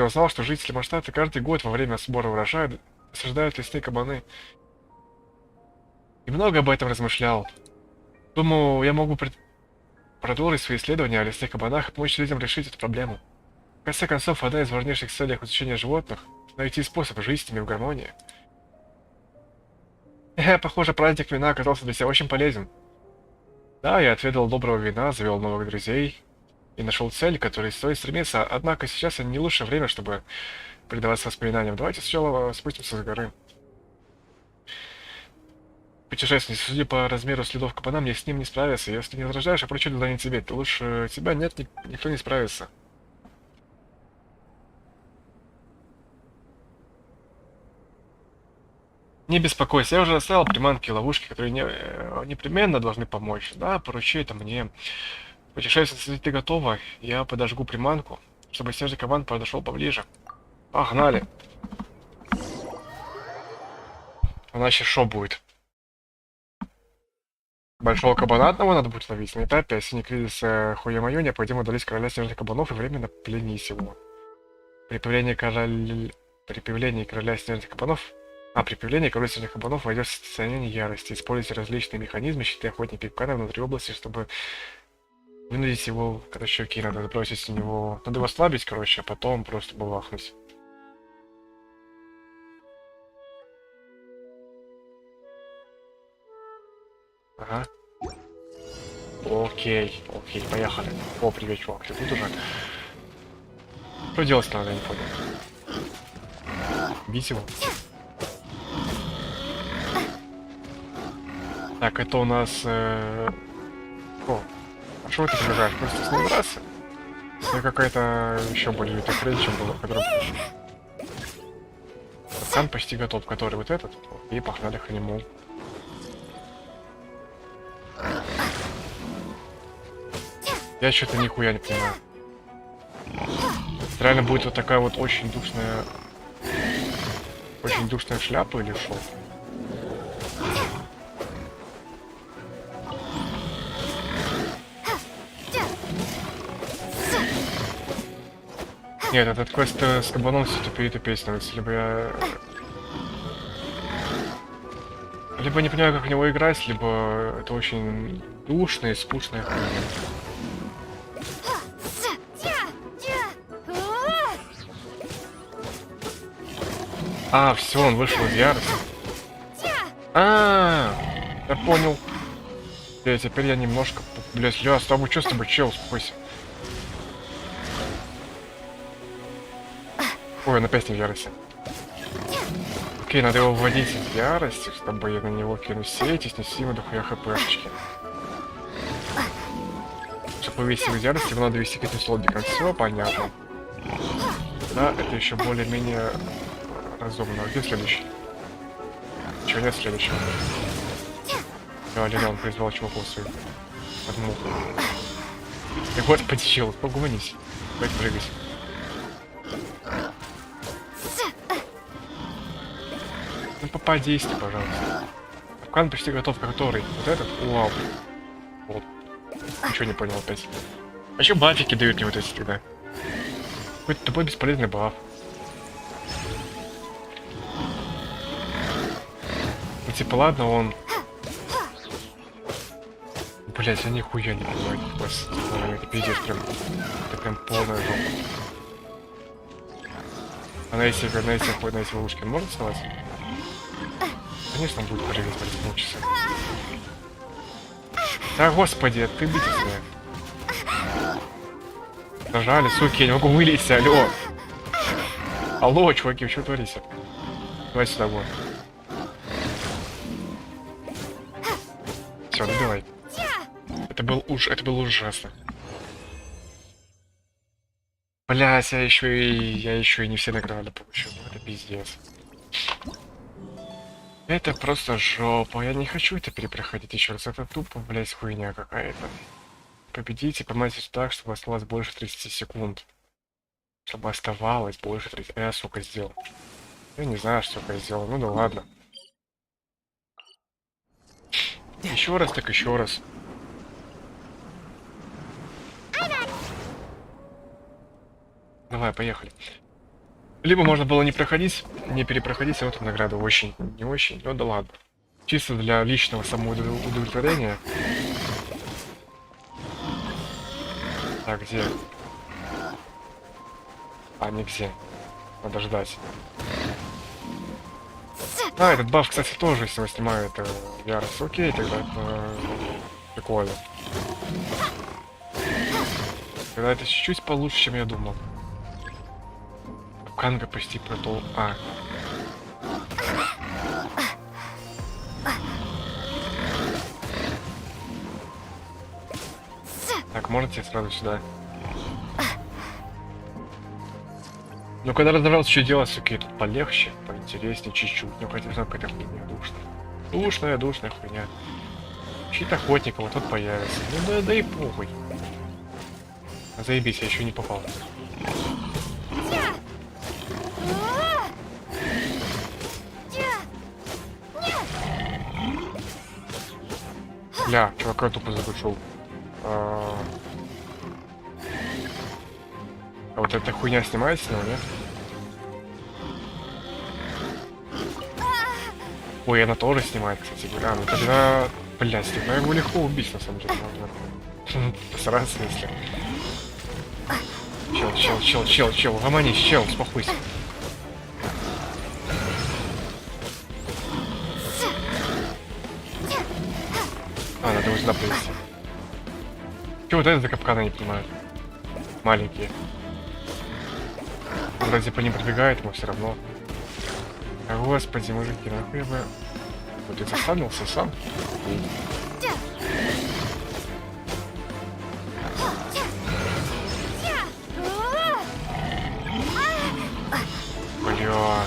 узнал, что жители Маштата каждый год во время сбора урожая осаждают лесные кабаны. И много об этом размышлял. Думаю, я могу продолжить свои исследования о лесных кабанах и помочь людям решить эту проблему. В конце концов, одна из важнейших целей изучения животных — найти способ жить с ними в гармонии. Похоже, праздник вина оказался для себя очень полезен. Да, я отведал доброго вина, завел новых друзей и нашел цель, к которой стоит стремиться, однако сейчас не лучшее время, чтобы предаваться воспоминаниям. Давайте сначала спустимся с горы. Путешественница, судя по размеру следов кабана, мне с ним не справиться. Если не возражаешь, я поручу задание тебе. Ты лучше тебя нет, никто не справится. Не беспокойся, я уже расставил приманки и ловушки, которые непременно должны помочь. Да, поручи это мне. Путешественница, если ты готова, я подожгу приманку, чтобы снежный кабан подошел поближе. Погнали. Она сейчас шо будет? Большого кабана одного надо будет ловить. На этапе осенний кризис хуя-мое необходимо удалить короля снежных кабанов и временно пленить его. При появлении короля снежных кабанов... При появлении короля снежных кабанов войдет в состояние ярости. Используйте различные механизмы, щиты, охотники и пиканы внутри области, чтобы вынудить его... Короче, окей, надо сбросить с него... Надо его ослабить, короче, а потом просто бабахнуть. Ага. Окей, поехали. О, привет, чувак, ты тут уже? Что делать надо, я не понял. Бить его. Так, это у нас... О, а что ты побежаешь? Просто с ним драться? Это какая-то еще более лютая хрень, чем была, которая... Капкан почти готов, который вот этот. И погнали к нему. Я что-то нихуя не понимаю. Реально будет вот такая вот очень душная шляпа или что? Нет, этот квест с кабаном все тупее и тупее становится. Либо я не понимаю, как в него играть, либо это очень душная и скучная хуйня. А, все, он вышел из ярости. Я понял. Теперь я немножко... Блять, Ля, с тобой что с тобой, чел, успокойся. Ой, он опять не в ярости. Окей, надо его вводить в ярости, чтобы я на него кину сеть и снести ему дохуя хпшечки. Чтобы вывести его из ярости, его надо вести к этим слотикам. Все понятно. Да, это еще более-менее разумно. Где следующий? Чего нет следующего? Алина, он призвал чуваков своих. Одну. Ты господи, чел, погуманись. Давайте прыгать. Ну попадись ты, пожалуйста. Капкан почти готов, который. Вот этот? Вау. Вот. Ничего не понял опять. А чё бафики дают мне вот эти тогда? Какой-то тупой бесполезный баф. Ну типа ладно, он... Блять, я нихуя не понимаю. Это пиздец прям. Это прям полная жопа. А на эти ловушки он может вставать? Конечно, он будет прыгать в полчаса. Да господи, ты бить себя. Нажали, суки, я не могу вылезть, алло. Алло, чуваки, вы что творите? Давай сюда, вот. Все, добивай. Это было ужасно. Блять, я еще и не все награды получил. Ну, это пиздец. Это просто жопа. Я не хочу это перепроходить еще раз. Это тупо, блять, хуйня какая-то. Победите, поймайте так, чтобы осталось больше 30 секунд. Чтобы оставалось больше 30. А я, сука, сделал. Я не знаю, что я сделал. Ну да ладно. Еще раз, так еще раз. Давай, поехали. Либо можно было не проходить, не перепроходить, а вот награда очень, не очень, ну да ладно. Чисто для личного самоудовлетворения. Так, где? А, нигде. Надо ждать. А, этот баф, кстати, тоже, если его снимают ярость. Окей, тогда это прикольно. Тогда это чуть-чуть получше, чем я думал. Канга почти продул. Так, можете сразу сюда. Ну, когда разобрался, что делать, все тут полегче, поинтереснее чуть-чуть. Ну, хотя знаю, какая-то хуйня душная. Душная хуйня. Щит охотника, вот тут появится. Ну да и похуй. Заебись, я еще не попал. Бля, чувака тупо задушил. А вот эта хуйня снимается с него, нет? Ой, она тоже снимает, кстати говоря. Ну тогда, блядь, тогда его легко убить, на самом деле. Можно посраться, если... Чел, гомонись, чел, успокойся. Надо его сюда привести. Че вот это за капканы, не понимаю? Маленькие. Вроде по ним пробегает, но все равно. А господи, мужики, нахуй бы... Вот ты застанился сам. Бля.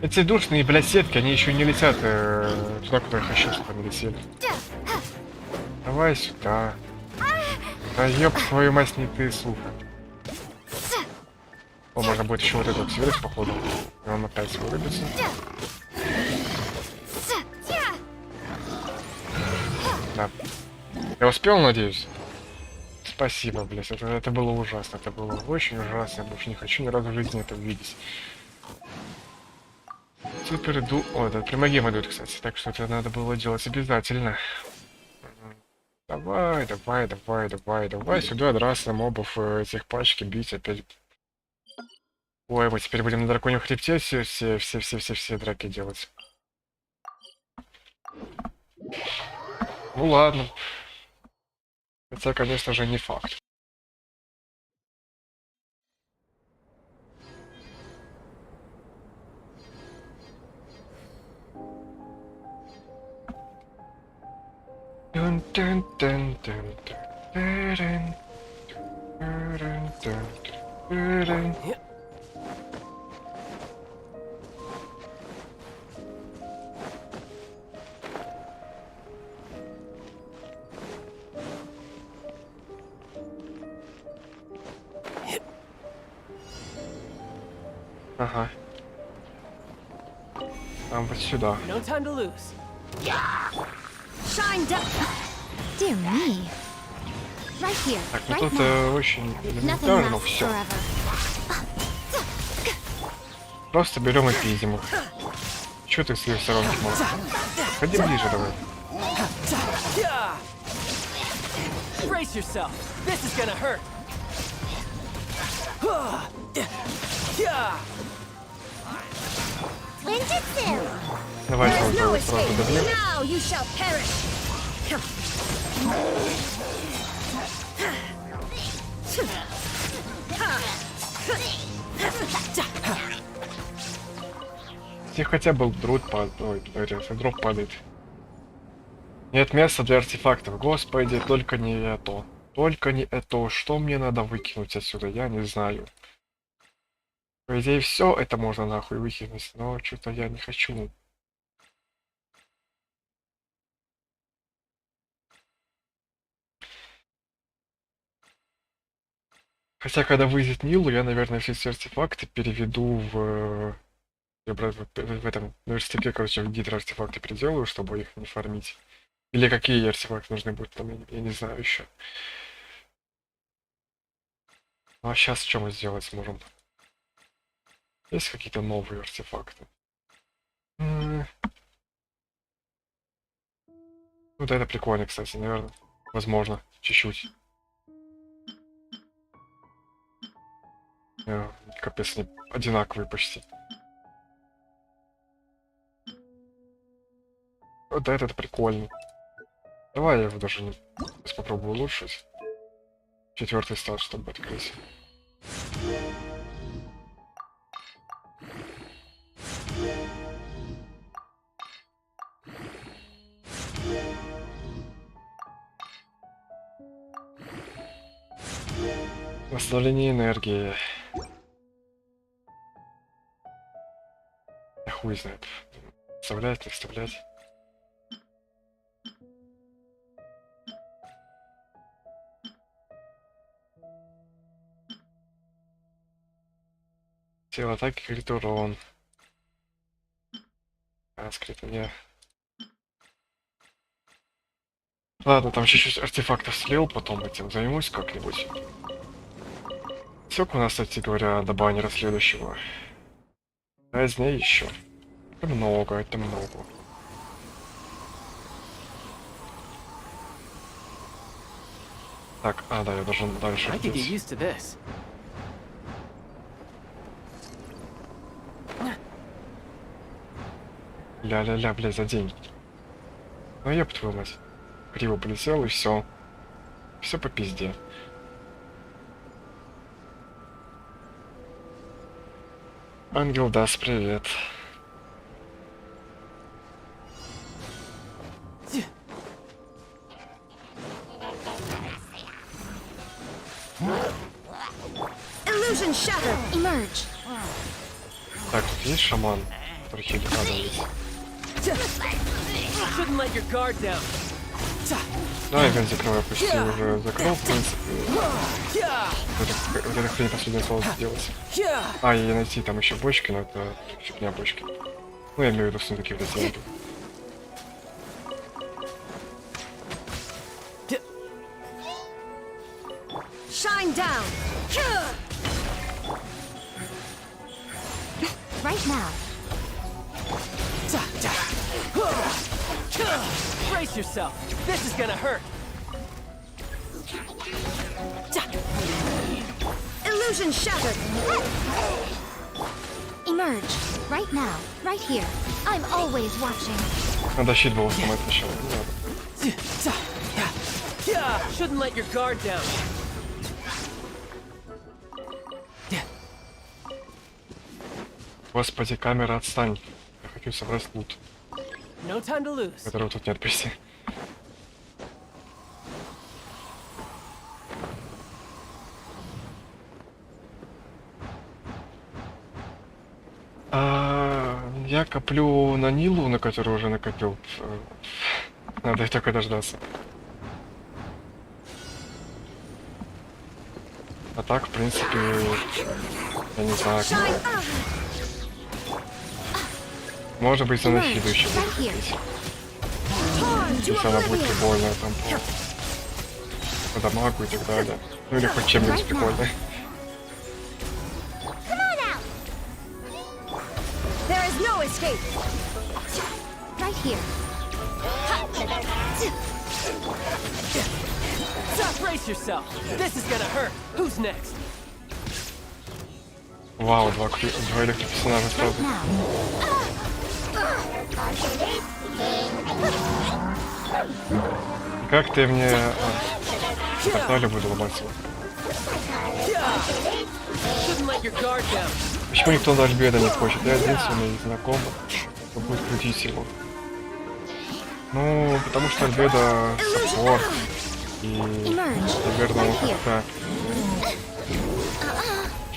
Эти душные, блядь, сетки, они еще не летят туда, куда я хочу, чтобы они летели. Давай сюда. Да ёб твою мать, не ты, сука. О, можно будет еще вот этот связь, походу. И он опять вырубится. Да. Я успел, надеюсь? Спасибо, блядь. Это было ужасно. Это было очень ужасно. Я больше не хочу ни разу в жизни это увидеть. Супер иду. О, да, примагема идут, кстати. Так что это надо было делать обязательно. Давай, давай, давай, давай, давай. Сюда драться мобов этих пачки бить опять. Ой, мы теперь будем на драконьем хребте все драки делать. Ну ладно. Хотя, конечно же, не факт. Ага. Там вот сюда.
No time to lose.
Shine down. Dear me. Right here.
Так, ну
right
тут
now.
очень
Nothing
элементарно
lasts
все.
forever.
Просто берем и пиздим их. Чё ты с ее сторонки можешь? Ходи ближе давай.
Brace yourself. This is gonna hurt.
Давай сразу добьем.
Now you shall perish.
Если хотя бы дроп падает. Нет места для артефактов. Господи, только не это. Только не это. Что мне надо выкинуть отсюда? Я не знаю. По идее, все это можно нахуй выкинуть, но что-то я не хочу. Хотя, когда выйдет Нилу, я, наверное, все эти артефакты переведу в этом университете, короче, в гидроартефакты переделаю, чтобы их не фармить. Или какие артефакты нужны будут, там, я не знаю еще. Ну а сейчас что мы сделать сможем? Есть какие-то новые артефакты? Ну да, это прикольно, кстати, наверное. Возможно, чуть-чуть. Капец, они одинаковые почти. Вот да, это прикольно. Давай я его даже не... Сейчас попробую улучшить. 4-й стат, чтобы открыть. Восстановление энергии. Я хуй знает. Вставлять, не вставлять. Сила атаки, крит урон. А, скрыто не. Ладно, там чуть-чуть артефактов слил, потом этим займусь как-нибудь. Сколько у нас, кстати говоря, до баннера следующего? 5 дней еще. Это много, это много. Так, а, да, я должен дальше.
I could get used to this.
Ля-ля-ля, блядь, за день. Ну ёб твою мать. Криво полетел и все. Все по пизде. Ангел даст привет.
Illusion shatter. Emerge.
Так, тут есть шаман? Архив есть.
Shouldn't let your guard down.
Да, ивент закрываю, почти уже закрыл, в принципе. Вот это хрень последнее слово сделать. А, и найти там еще бочки, но это фигня бочки. Ну, я имею в виду сундуки в эти деньги.
Shine down. Right now.
Brace yourself. This is gonna hurt.
Illusion shattered. Emerge. Right now. Right here. I'm always watching.
Надо щит было сломать сначала.
Shouldn't let your guard down.
Господи, камера, отстань. Я хочу собрать лут,
No time to lose.
которого тут нет почти. Я коплю на Нилу, на которую уже накопил. Надо только дождаться. А так, в принципе, я не знаю. Может быть, она следующая будет. Если она будет прикольная там по дамагу и так далее. Ну или хоть чем-нибудь прикольной.
No escape. Right here.
Brace yourself. This is gonna hurt. Who's next?
Вау, два электроперсонажа сразу. Как ты мне... Портали буду ломать его. Почему никто на Альбеда не хочет? Я единственный знакомый, кто будет крутить его. Ну, потому что Альбеда саппорт. И, наверное, он как-то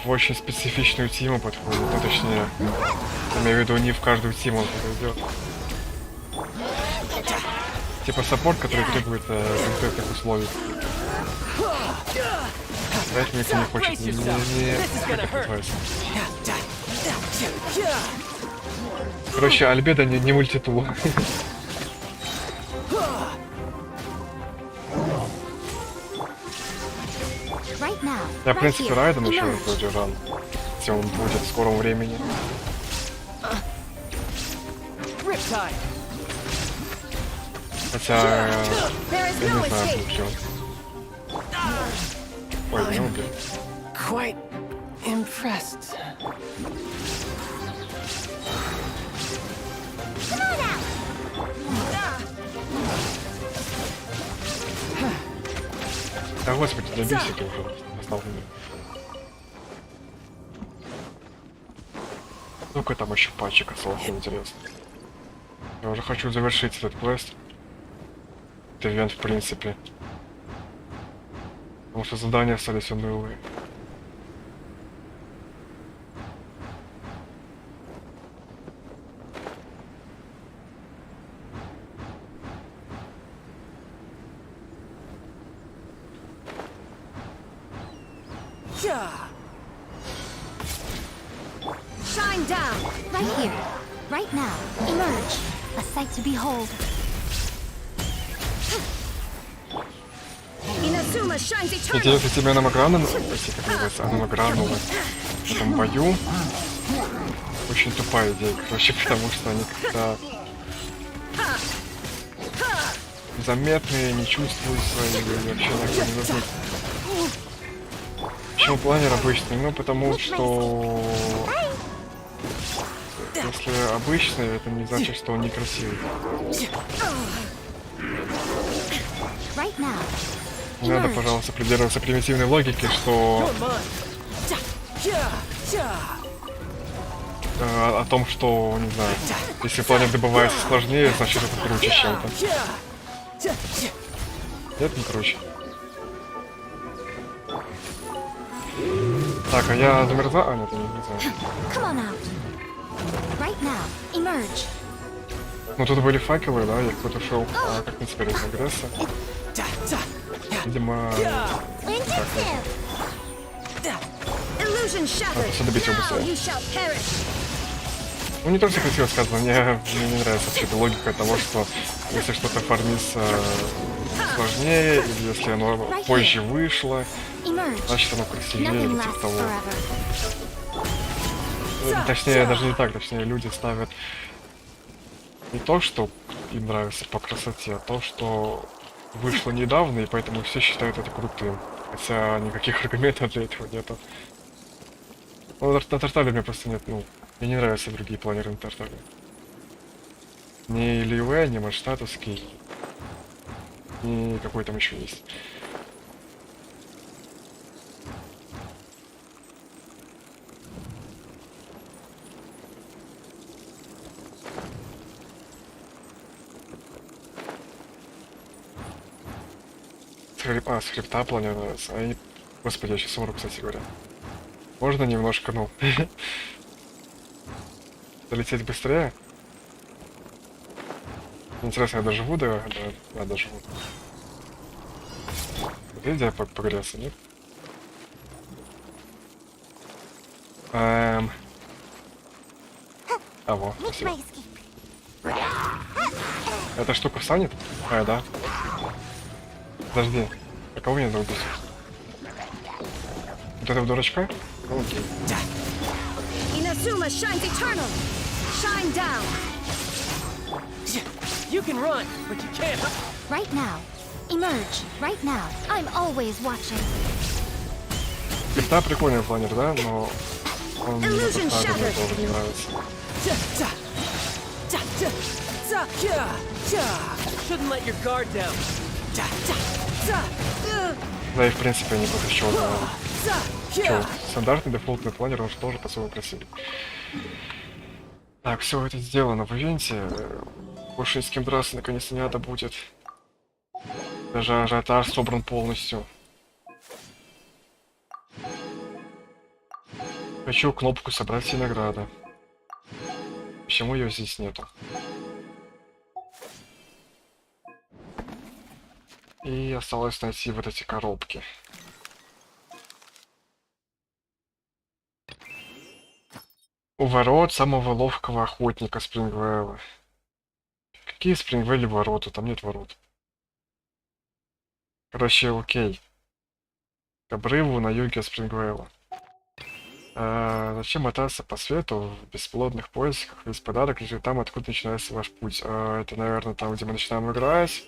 в очень специфичную тиму подходит. Ну, точнее, я имею в виду, не в каждую тиму он подойдет. Типа саппорт, который требует конкретных условий. Знаешь, мне это не хочет. Как это называется? Короче, Альбеда не мультитул. Я, в принципе, Райден еще вроде ран. Если он будет в скором времени. Хотя... я не знаю, будет ли он. Ой, не убил.
Quite impressed.
Да господи, добейся ты уже. Остался. Ну-ка там еще пачек осталось, интересно. Я уже хочу завершить этот квест. Это ивент в принципе. Потому что задания остались унылые.
Shine down. Right here. Right now. Emerge. A sight to behold.
Кстати, если тебе аномограмма, как называется, аномограмма в этом бою, очень тупая идея, короче, потому что они как-то заметные, не чувствуют свои, вообще нахуй не нужны. Почему планер обычный? Ну, потому что если обычный, это не значит, что он некрасивый. Не надо, пожалуйста, придерживаться примитивной логики, что... о том, что, не знаю, если планет добывается сложнее, значит это круче чем-то. Нет, не круче. Так, а я замерзаю? А, нет, я не замерзаю.
Right now, emerge.
Ну тут были факелы, да, я кто-то шел, как мне теперь из Агресса. Видимо...
Illusion shattered.
Надо добить его
Now
быстрее.
you shall perish.
Ну не то, что красиво сказано, мне не нравится вообще эта логика того, что если что-то фармится сложнее, или если оно позже вышло, значит оно красивее или типа того. Точнее, даже не так, точнее, люди ставят не то, что им нравится по красоте, а то, что вышло недавно, и поэтому все считают это крутым. Хотя никаких аргументов для этого нету. Ну, на Тартале у меня просто нет, ну, мне не нравятся другие планеры на Тартале. Ни Ливе, ни Манштатовский, ни какой там еще есть. С хребта планер нравится. А господи, я сейчас умру, кстати говоря. Можно немножко, ну... долететь быстрее? Интересно, я доживу, да, доживу. Где я погрелся, нет? А вот, спасибо. Эта штука встанет? Да. Подожди, а кого мне надо убить? Вот этого дурачка? Ну, окей.
Inazuma shines eternal. Shine down.
You can run, but you can't.
Right now. Emerge. Right now. I'm always watching.
Хребта прикольный планер, да? Но он мне просто тоже не нравится.
Shouldn't let your guard down.
Да и в принципе не против чего. Стандартный дефолтный планер, он же тоже по-своему красивый. Так, все это сделано в ивенте. Больше ни с кем драться наконец-то не надо будет. Даже ажиотаж собран полностью. Хочу кнопку собрать все награды. Почему ее здесь нету? И осталось найти вот эти коробки. У ворот самого ловкого охотника Спрингвейла. Какие в Спрингвейле ворота? Там нет ворот. Короче, окей. К обрыву на юге Спрингвейла. Зачем мотаться по свету в бесплодных поисках? Весь подарок лежит там, откуда начинается ваш путь. Это, наверное, там, где мы начинаем играть.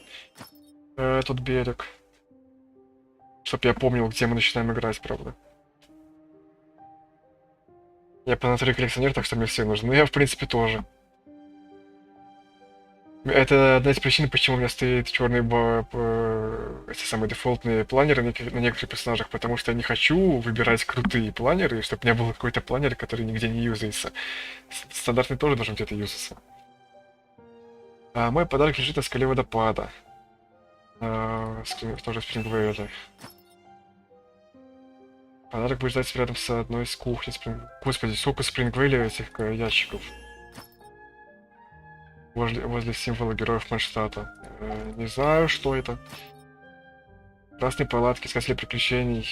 Тут берег. Чтоб я помнил, где мы начинаем играть, правда. Я по натуре коллекционер, так что мне все нужно. Но я, в принципе, тоже. Это одна из причин, почему у меня стоит черные эти самые дефолтные планеры на некоторых персонажах, потому что я не хочу выбирать крутые планеры, чтобы у меня был какой-то планер, который нигде не юзается. Стандартный тоже должен где-то юзаться. Мой подарок лежит на скале водопада. Тоже Спрингвейла. Подарок будет ждать рядом с одной из кухни. Господи, сколько Спрингвейла этих ящиков. Возле символа героев Манштата. Не знаю, что это. Красные палатки, искатели приключений.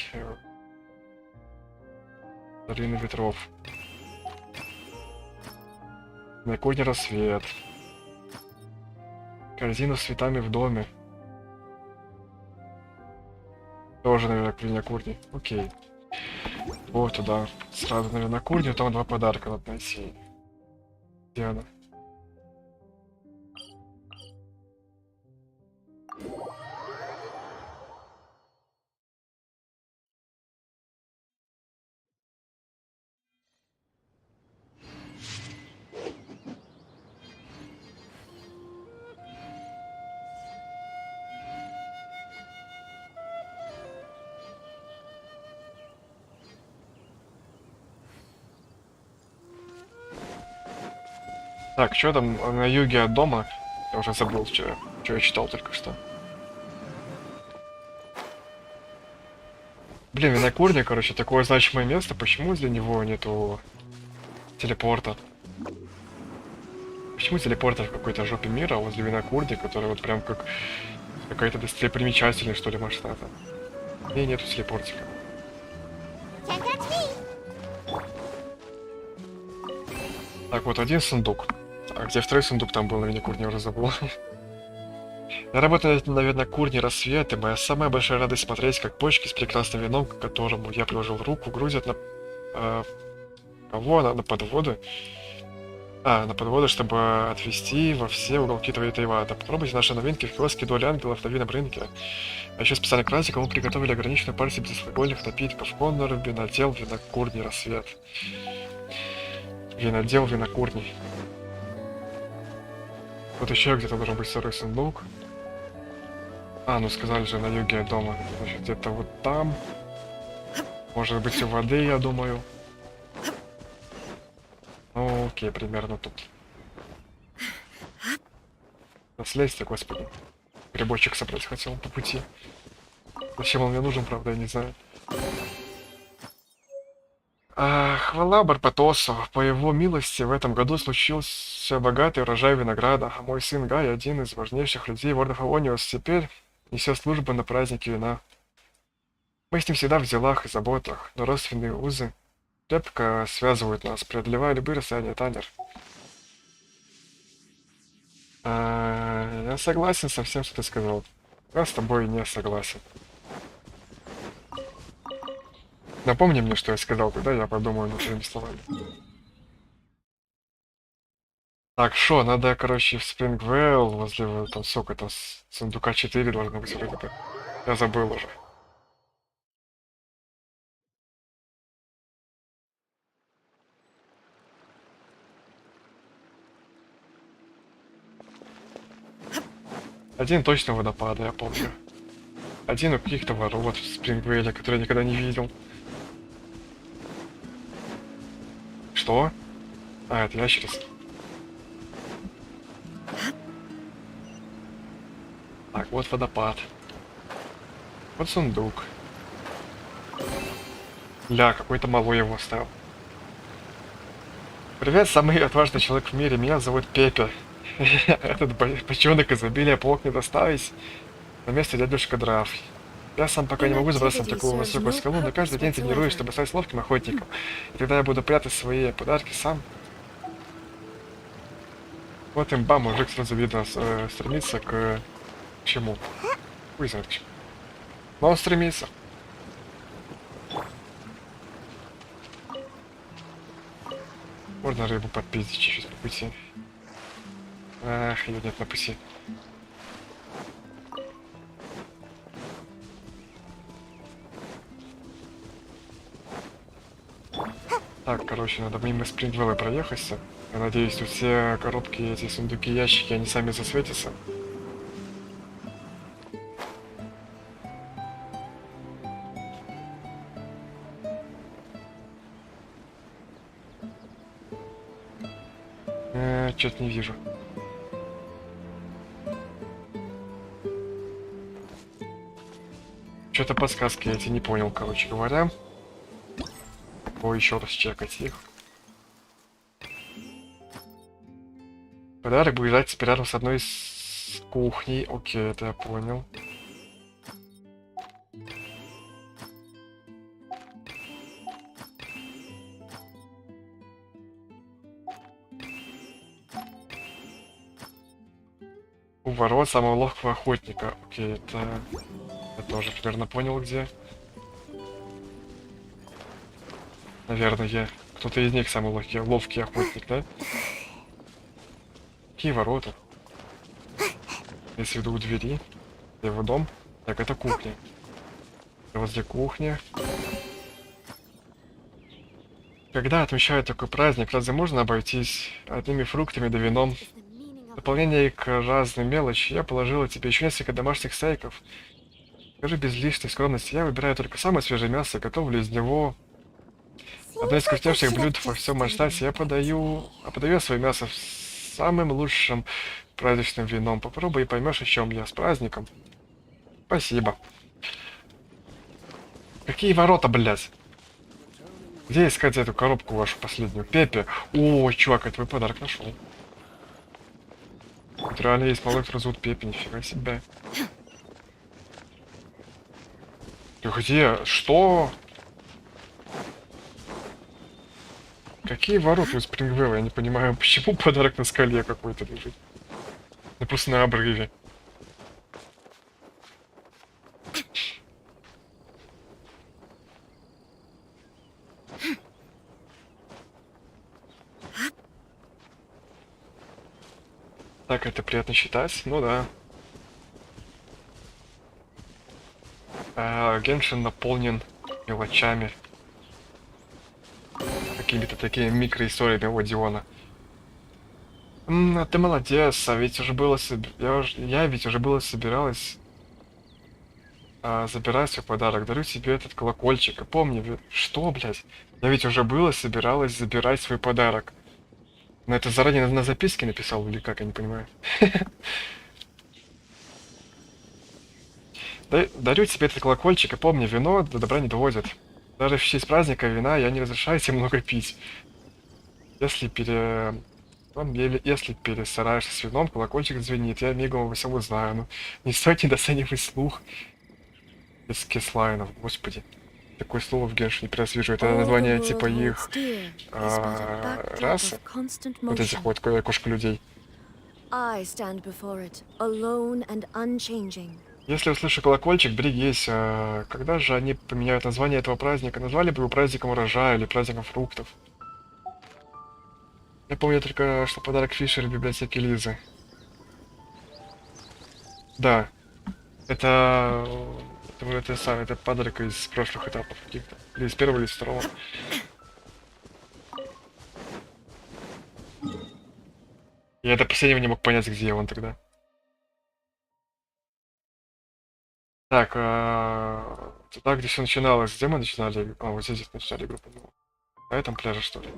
Долина ветров. На кухне рассвет. Корзина с цветами в доме. Тоже, наверное, к винокурне. Окей. Вот туда. Сразу, наверное, на курню, там два подарка надо найти. Где она? Так, что там на юге от дома? Я уже забыл, что я читал только что. Блин, винокурня, короче, такое значимое место. Почему для него нету телепорта? Почему телепортер в какой-то жопе мира возле винокурни, который вот прям как какая-то достопримечательность, что ли, масштаба? И нету телепортика. Так, вот один сундук. А где второй сундук там был на винокурне, уже забыл. Я работаю на винокурне «Рассвет», и моя самая большая радость смотреть, как бочки с прекрасным вином, к которому я приложил руку, грузят на... кого? На подводу? На подводу, чтобы отвезти во все уголки твоей Тайвада. Попробуйте наши новинки в киоске «Доля ангелов» на винном рынке. А еще специально к празднику мы приготовили ограниченную партию безалкогольных напитков. Коннор, винодел, винокурни, «Рассвет». Винодел, винокурни. Вот еще где-то должен быть второй сундук. Ну сказали же на юге дома. Значит, где-то вот там. Может быть у воды, я думаю. Ну, окей, примерно тут. Слезьте, господи. Грибочек собрать хотел по пути. Зачем он мне нужен, правда, я не знаю. Хвала Барбатосу. По его милости в этом году случился богатый урожай винограда. А мой сын Гай, один из важнейших людей Вордов Авониус, теперь несет службу на празднике вина. Мы с ним всегда в делах и заботах, но родственные узы крепко связывают нас, преодолевая любые расстояния, Танер. Я согласен со всем, что ты сказал. Я с тобой не согласен. Напомни мне, что я сказал, тогда я подумаю над твоими словами. Так, шо, надо, короче, в Спрингвелл, возле, там, сколько там, сундука 4 должно быть вроде бы. Я забыл уже. Один точно водопада, я помню. Один у каких-то ворот в Спрингвейле, который я никогда не видел. Что? Это ящерица. Так, вот водопад. Вот сундук. Ля, какой-то малой его оставил. Привет, самый отважный человек в мире. Меня зовут Пепе. Этот бочонок изобилия помог мне доставить на место дядюшка Драф. Я сам пока не могу забраться на такую высокую скалу, но каждый день тренируюсь, чтобы стать ловким охотником. И тогда я буду прятать свои подарки сам. Вот имба, мужик сразу видно стремится к чему. Хуй знает к чему. Но он стремится. Можно рыбу подпиздить чуть-чуть по пути. Ах, ее нет на пути. Так, короче, надо мимо Спрингвелла проехаться. Я надеюсь, тут все коробки, эти сундуки, ящики, они сами засветятся. Чё-то не вижу. Что-то подсказки я эти не понял, короче говоря. Еще раз чекать их. Подарок будет ждать рядом с одной из кухней. Окей, это я понял. У ворот самого ловкого охотника. Окей, это... Я тоже примерно понял, где. Наверное, кто-то из них самый ловкий охотник, да? Какие ворота? Если иду у двери, его дом, так это кухня. И возле кухни. Когда отмечают такой праздник, разве можно обойтись одними фруктами да вином? В дополнение к разным мелочи я положила тебе еще несколько домашних стейков. Скажи без лишней скромности, я выбираю только самое свежее мясо, готовлю из него одно из вкуснейших блюд во всем Манштате. Я подаю свое мясо с самым лучшим праздничным вином. Попробуй и поймешь, о чем я. С праздником. Спасибо. Какие ворота, блядь? Где искать эту коробку вашу последнюю? Пепе. О, чувак, я твой подарок нашел. Тут реально есть малый разут пепель, нифига себе. Ты где? Что? Какие ворота у Спрингвелла? Я не понимаю, почему подарок на скале какой-то лежит. Ну просто на обрыве. Так, это приятно считать, ну да. Геншин наполнен мелочами. Какими-то такими микроисториями о Диона. Ты молодец, а ведь уже было... Я ведь уже было собиралась... забирать свой подарок. Дарю тебе этот колокольчик. И помни, что, блядь? Я ведь уже было собиралась забирать свой подарок. Но это заранее на записке написал или как, я не понимаю. Дарю тебе этот колокольчик, и помни, вино до добра не доводит. Даже в честь праздника вина я не разрешаю тебе много пить. Если перестараешься с вином, колокольчик звенит, я мигом обо всем узнаю. Ну, не стоит недооценивать слух из кислайнов, господи. Такое слово в Геншине не раз вижу. Это название типа их расы. Вот этих вот кошка-людей. Если услышу колокольчик, берегись. Когда же они поменяют название этого праздника? Назвали бы его праздником урожая или праздником фруктов? Я помню только, что подарок Фишер в библиотеке Лизы. Да. Это подарок из прошлых этапов каких-то. Или из первого, или из второго. Я до последнего не мог понять, где он тогда. Так, туда, где все начиналось. Где мы начинали? Вот здесь начинали группу. На этом пляже, что ли?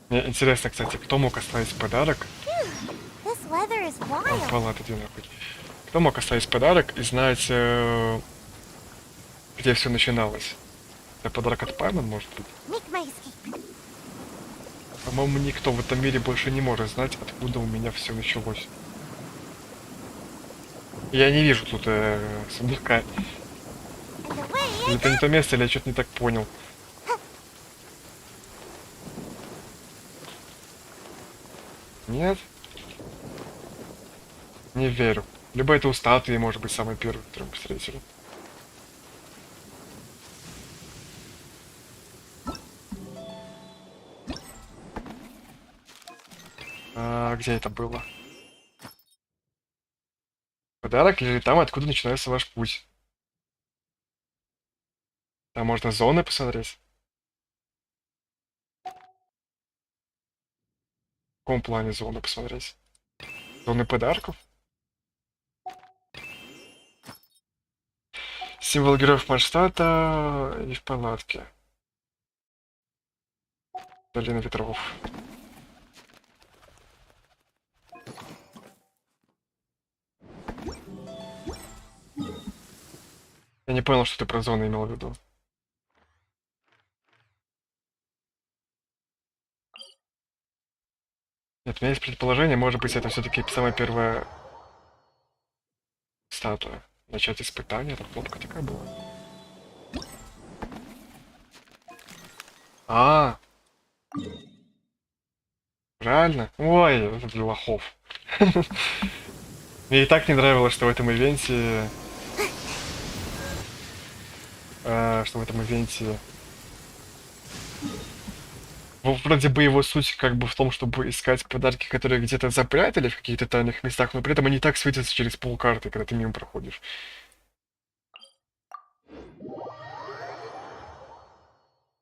Мне интересно, кстати, кто мог оставить подарок? Ладно, иди нахуй. Кто мог оставить подарок и знать, где все начиналось? Это подарок от Пайман, может быть? По-моему, никто в этом мире больше не может знать, откуда у меня все началось. Я не вижу тут сундука. Или это не то место, или я что-то не так понял. Нет? Не верю. Либо это у статуи, может быть, самый первый, который мы встретили. Где это было? Подарок лежит там, откуда начинается ваш путь. Там можно зоны посмотреть. В каком плане зоны посмотреть? Зоны подарков? Символ героев Марштата и в палатке. Долина ветров. Я не понял, что ты про зоны имел в виду. Нет, у меня есть предположение, может быть, это все-таки самая первая статуя. Начать испытание, это кнопка такая была. Правильно? Ой, это для лохов. Мне и так не нравилось, что в этом ивенте... Вроде бы его суть как бы в том, чтобы искать подарки, которые где-то запрятали в каких-то тайных местах, но при этом они так светятся через полкарты, когда ты мимо проходишь.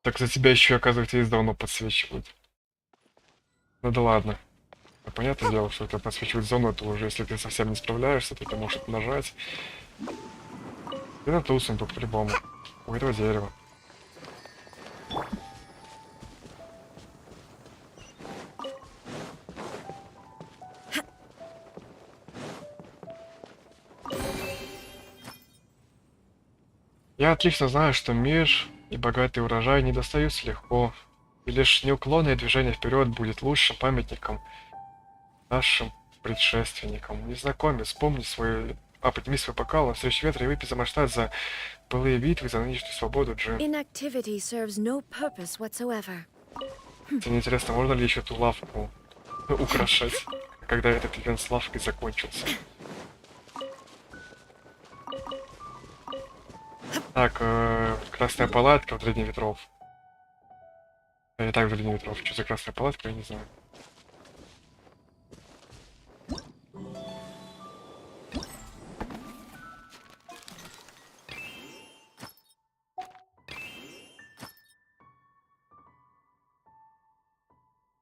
Так за тебя еще, оказывается, издавна подсвечивают. Ну да ладно. Понятное дело, что это подсвечивает зону, это уже если ты совсем не справляешься, то ты можешь нажать. И натусим тут по-любому. У этого дерева. Я отлично знаю, что мир и богатый урожай не достаются легко. И лишь неуклонное движение вперед будет лучшим памятником нашим предшественникам. Незнакомец, помни свой... подними свой бокал на встречу ветра и выпей за масштаб за былые битвы, за нынешнюю свободу, Джин.
Inactivity serves no purpose whatsoever.
Мне интересно, можно ли еще эту лавку украшать, когда этот ивент с лавкой закончился. Так, красная палатка в Долине ветров. И так в Долине ветров. Что за красная палатка, я не знаю.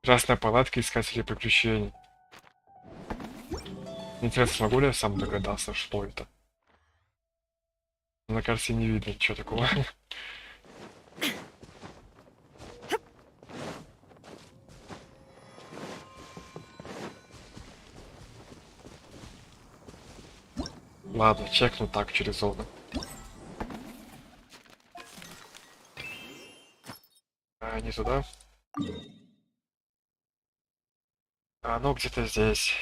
Красная палатка искателей приключений. Интересно, смогу ли я сам догадаться, что это? На карте не видно ничего такого. Ладно, чекну так через зону. Не туда. Ну где-то здесь.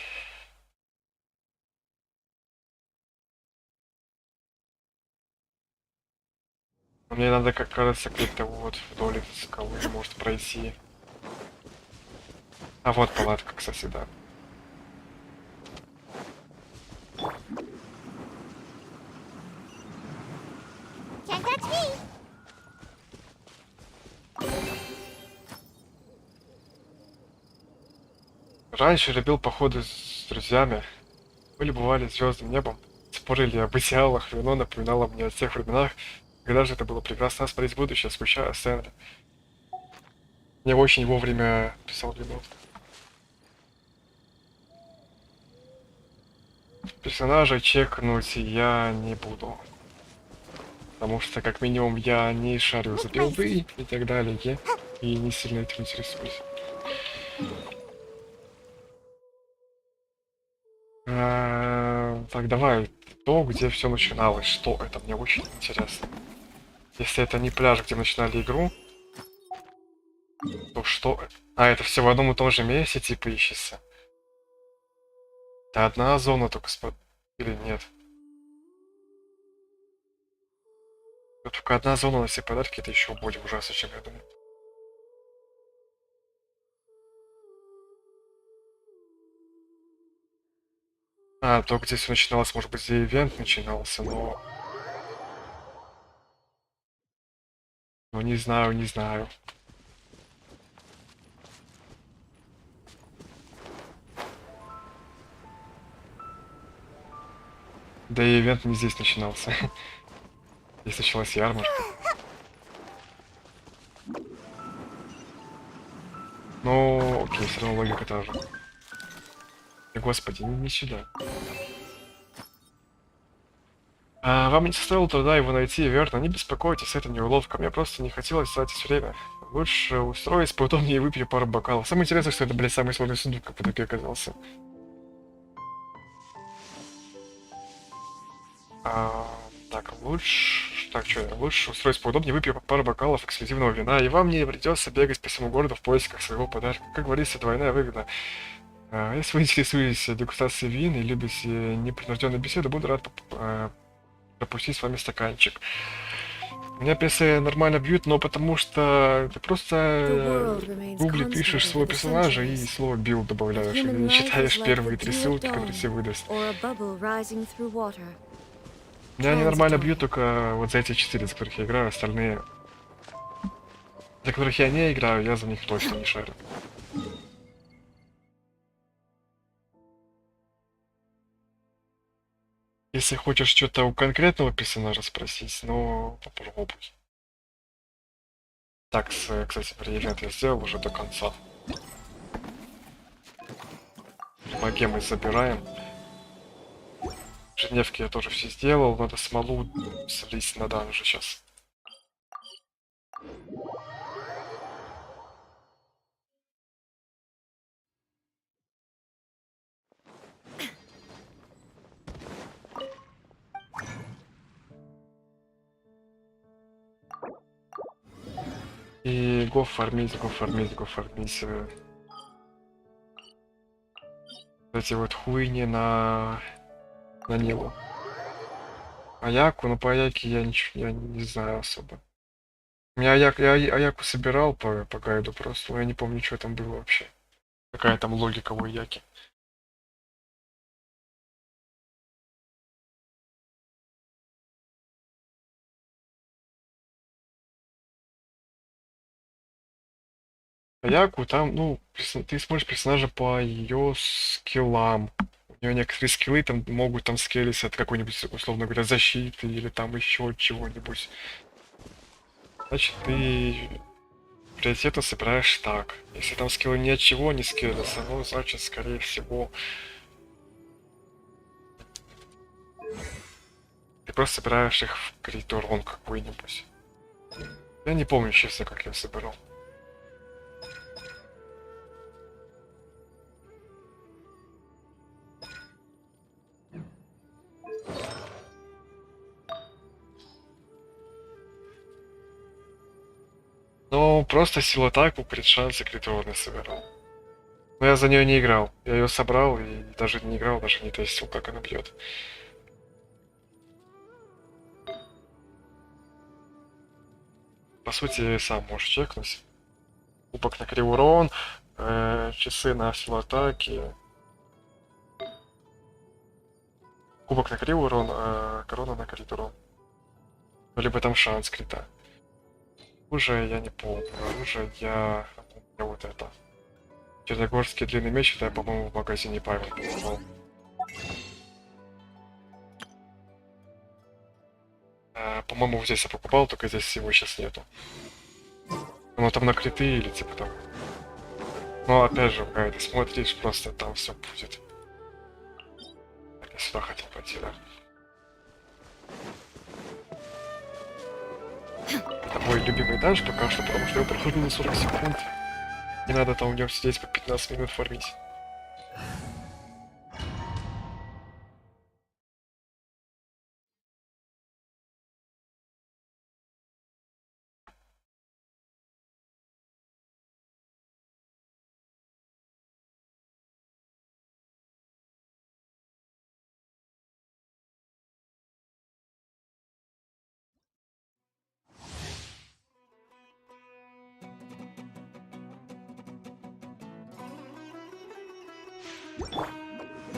Мне надо, как кажется, где-то вот вдоль этой скалы может пройти. А вот палатка, кстати, да.
Can't touch me.
Раньше любил походы с друзьями. Мы любовали звездным небом, спорили об идеалах, вино напоминало мне о тех временах, когда же это было прекрасно смотреть будущее, скучая о Сэнли. Мне очень вовремя писал вино. Персонажа чекнуть я не буду. Потому что, как минимум, я не шарю за билды и так далее. И не сильно этим интересуюсь. Так, давай то, где все начиналось. Что это? Мне очень интересно. Если это не пляж, где мы начинали игру, то что? Это все в одном и том же месте, типа, ищется. Это одна зона только или нет? Это только одна зона на все подарки, это еще более ужасно, чем я думаю. То, где все начиналось, может быть, где ивент начинался, но... Ну, не знаю, не знаю. Да и ивент не здесь начинался. Здесь началась ярмарка. Ну, окей, все равно логика та же. Господи, не сюда. Вам не составило труда его найти, верно? Не беспокойтесь, это не уловка. Мне просто не хотелось тратить время. Лучше устроить поудобнее и выпью пару бокалов. Самое интересное, что это, блядь, самый сложный сундук, как в итоге оказался. Так, лучше... Так, что, лучше устроить поудобнее, выпью пару бокалов эксклюзивного вина, и вам не придется бегать по всему городу в поисках своего подарка. Как говорится, двойная выгода. Если вы интересуетесь дегустацией вин и любите непринужденную беседу, буду рад пропустить с вами стаканчик. Меня песни нормально бьют, но потому что ты просто в гугле пишешь своего персонажа и слово «билд» добавляешь, и читаешь первые 3 ссылки, которые тебе выдаст. Меня ненормально бьют только вот за эти 4, за которых я играю, остальные, за которых я не играю, я за них точно не шарю. Если хочешь что-то у конкретного персонажа спросить, ну, попробуй. Так, кстати, ивент я сделал уже до конца. Магемы забираем. Женевки я тоже все сделал, надо смолу слить на данже сейчас. И го фармить. Эти вот хуйни на Нилу. Аяку, ну по Аяке я не знаю особо. Я Аяку собирал по гайду просто, но я не помню, что там было вообще. Какая там логика у Аяки. Аяку там, ну, ты смотришь персонажа по ее скиллам. У нее некоторые скиллы там могут там скелиться от какой-нибудь, условно говоря, защиты или там еще чего-нибудь. Значит, ты приоритетно собираешь так. Если там скиллы ни от чего не скелятся, ну, значит, скорее всего, ты просто собираешь их в крит урон какой-нибудь. Я не помню, честно, как я собирал. Ну, просто сила атаку, крит шансы, крит урон собирал. Но я за нее не играл. Я ее собрал и даже не играл, даже не тестил, как она бьет. По сути, сам можешь чекнуть. Кубок на крит урон, часы на силу атаки. Кубок на крит урон, корона на крит урон. Ну, либо там шанс крита. Оружие я не помню. Оружие я вот это. Черногорский длинный меч, это я, по-моему, в магазине Павел покупал. По-моему, здесь я покупал, только здесь его сейчас нету. Оно там на криты или типа там. Но опять же, когда ты смотришь, просто там все будет. Так, я сюда хотел пойти, да? Это мой любимый данж пока что, потому что я прохожу на 40 секунд. Не надо там в нем сидеть по 15 минут фармить.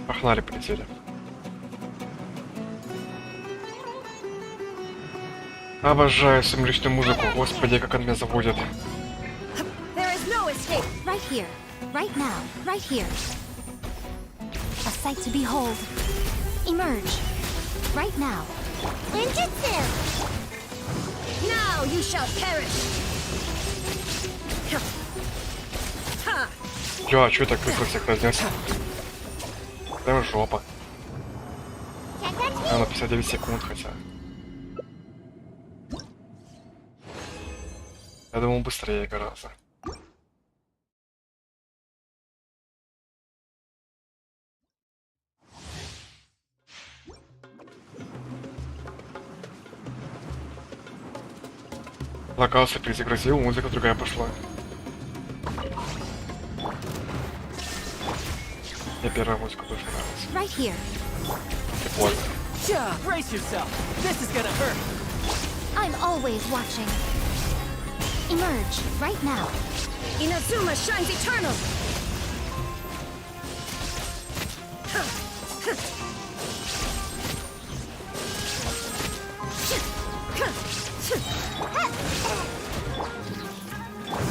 Пахнали, полетели. Обожаю сумеречную музыку. Господи, как он меня заводит.
There is no escape. Right here. Right now. Right here. A sight to behold. Emerge. Right now. Ninjutsu! Now you shall perish.
Бля, а чё я так быстро всех разнес? Прям жопа. На 59 секунд хотя. Я думал, быстрее гораздо. Локался перезагрузил, музыка другая пошла. Мне первая музыка больше нравится.
Right here.
Прикольно.
Brace yourself. This is gonna hurt.
I'm always watching. Emerge right now. Inazuma shines eternal.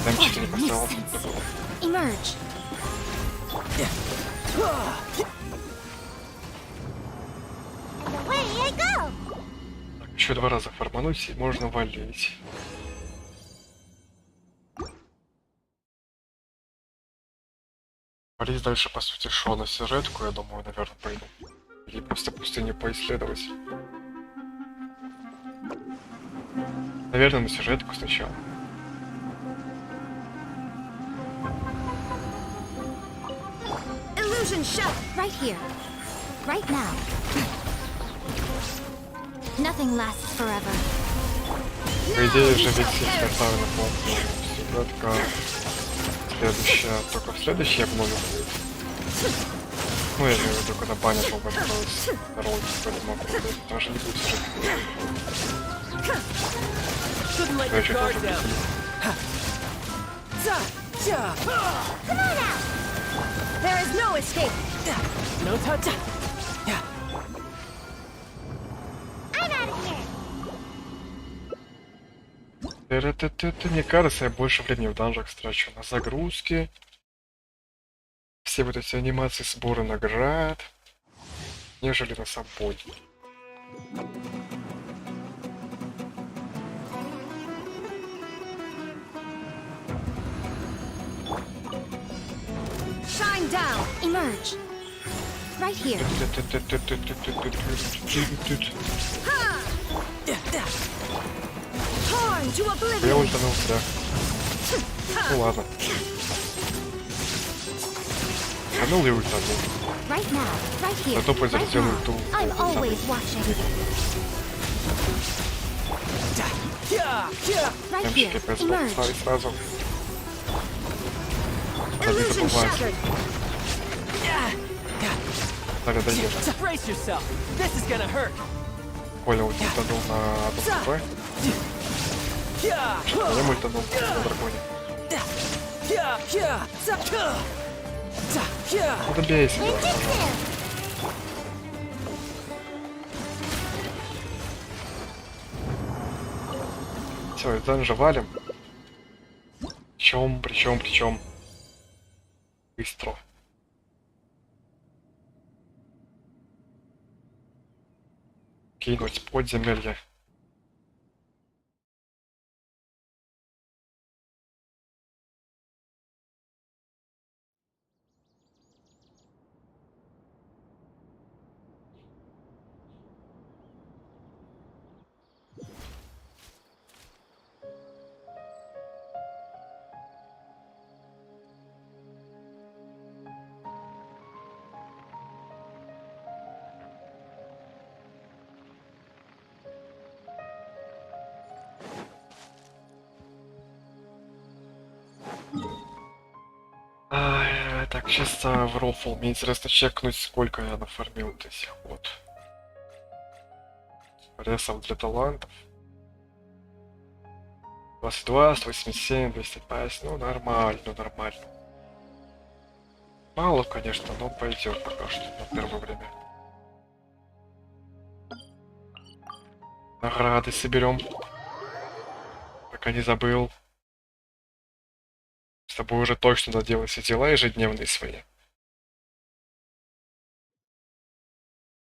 М4 не поставил.
Emerge.
Away I go!
Еще 2 раза фармануть и можно валить. Валить дальше, по сути, шо на сюжетку, я думаю, наверное, пойду. Или просто пустыню поисследовать. Наверное, на сюжетку сначала.
Illusion shot right here. Right now. Nothing lasts forever.
По идее же ведь их оставлено полностью. Сюжетка следующая, только в следующей обнове будет. Ну, я имею в виду, когда баня только откроется. Ролик поэтому будет. Даже не будет сюжетки. Я что-то уже прикинул.
Come on out! There is no escape.
No touch.
I'm out of here.
Мне кажется, я больше времени в данжах трачу на загрузки. Все вот эти анимации сбора наград, нежели на сам бой.
Shine down. Emerge. Right here. Torn to
Я
oblivion.
ультанул, да. Ну ладно. Ультанул и ультанул.
Right now. Right here.
Зато пусть
Right
сделаю
now.
ту.
I'm always watching. Right
Там
here.
КПС
Emerge.
и сразу.
Illusion shattered.
Далее дойдешь.
Brace yourself. This is gonna hurt.
Коля ультанул на одном ХП. Я ультанул на драконе. Ну добейся. Все, из данжа валим. Причем. Быстро. Кинуть подземелье. Так, чисто в рофл. Мне интересно чекнуть, сколько я нафармил вот этих вот ресов для талантов. 22, 187, 205. Ну, нормально. Мало, конечно, но пойдет пока что на первое время. Награды соберем. Пока не забыл. С тобой уже точно доделай все дела ежедневные свои.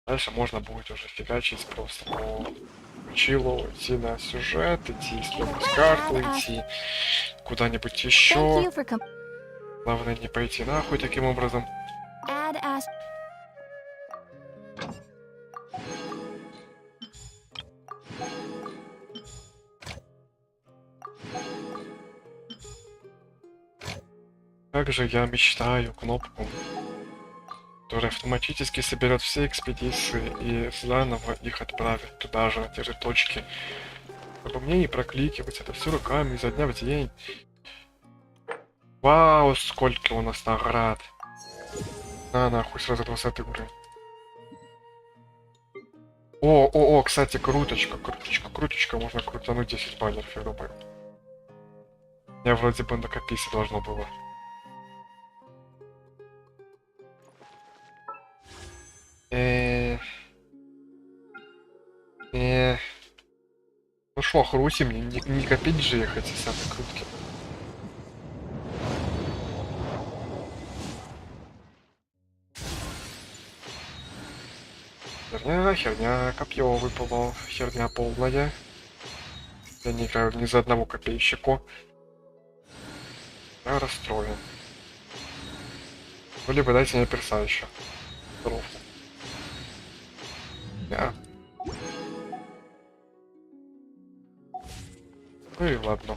Дальше можно будет уже фигачить просто по чилу, идти на сюжет, идти исследовать карту, идти куда-нибудь
Thank
еще.
you for
Главное не пойти нахуй таким образом.
add as.
Также я мечтаю кнопку, которая автоматически соберет все экспедиции и заново их отправит туда же, на те же точки. Чтобы мне не прокликивать это все руками изо дня в день. Вау, сколько у нас наград. На нахуй, сразу 20 уровень. О, кстати, круточка, можно крутануть 10 баннеров, я думаю. Я вроде бы накопиться должно было. Ну шо, хруси мне, не копить же их эти самые крутки. Херня, копье выпало, херня полная. Я не играю ни за одного копейщику. Я расстроен. Ну, либо дайте мне перса еще. Здоров. Я. Ну и ладно.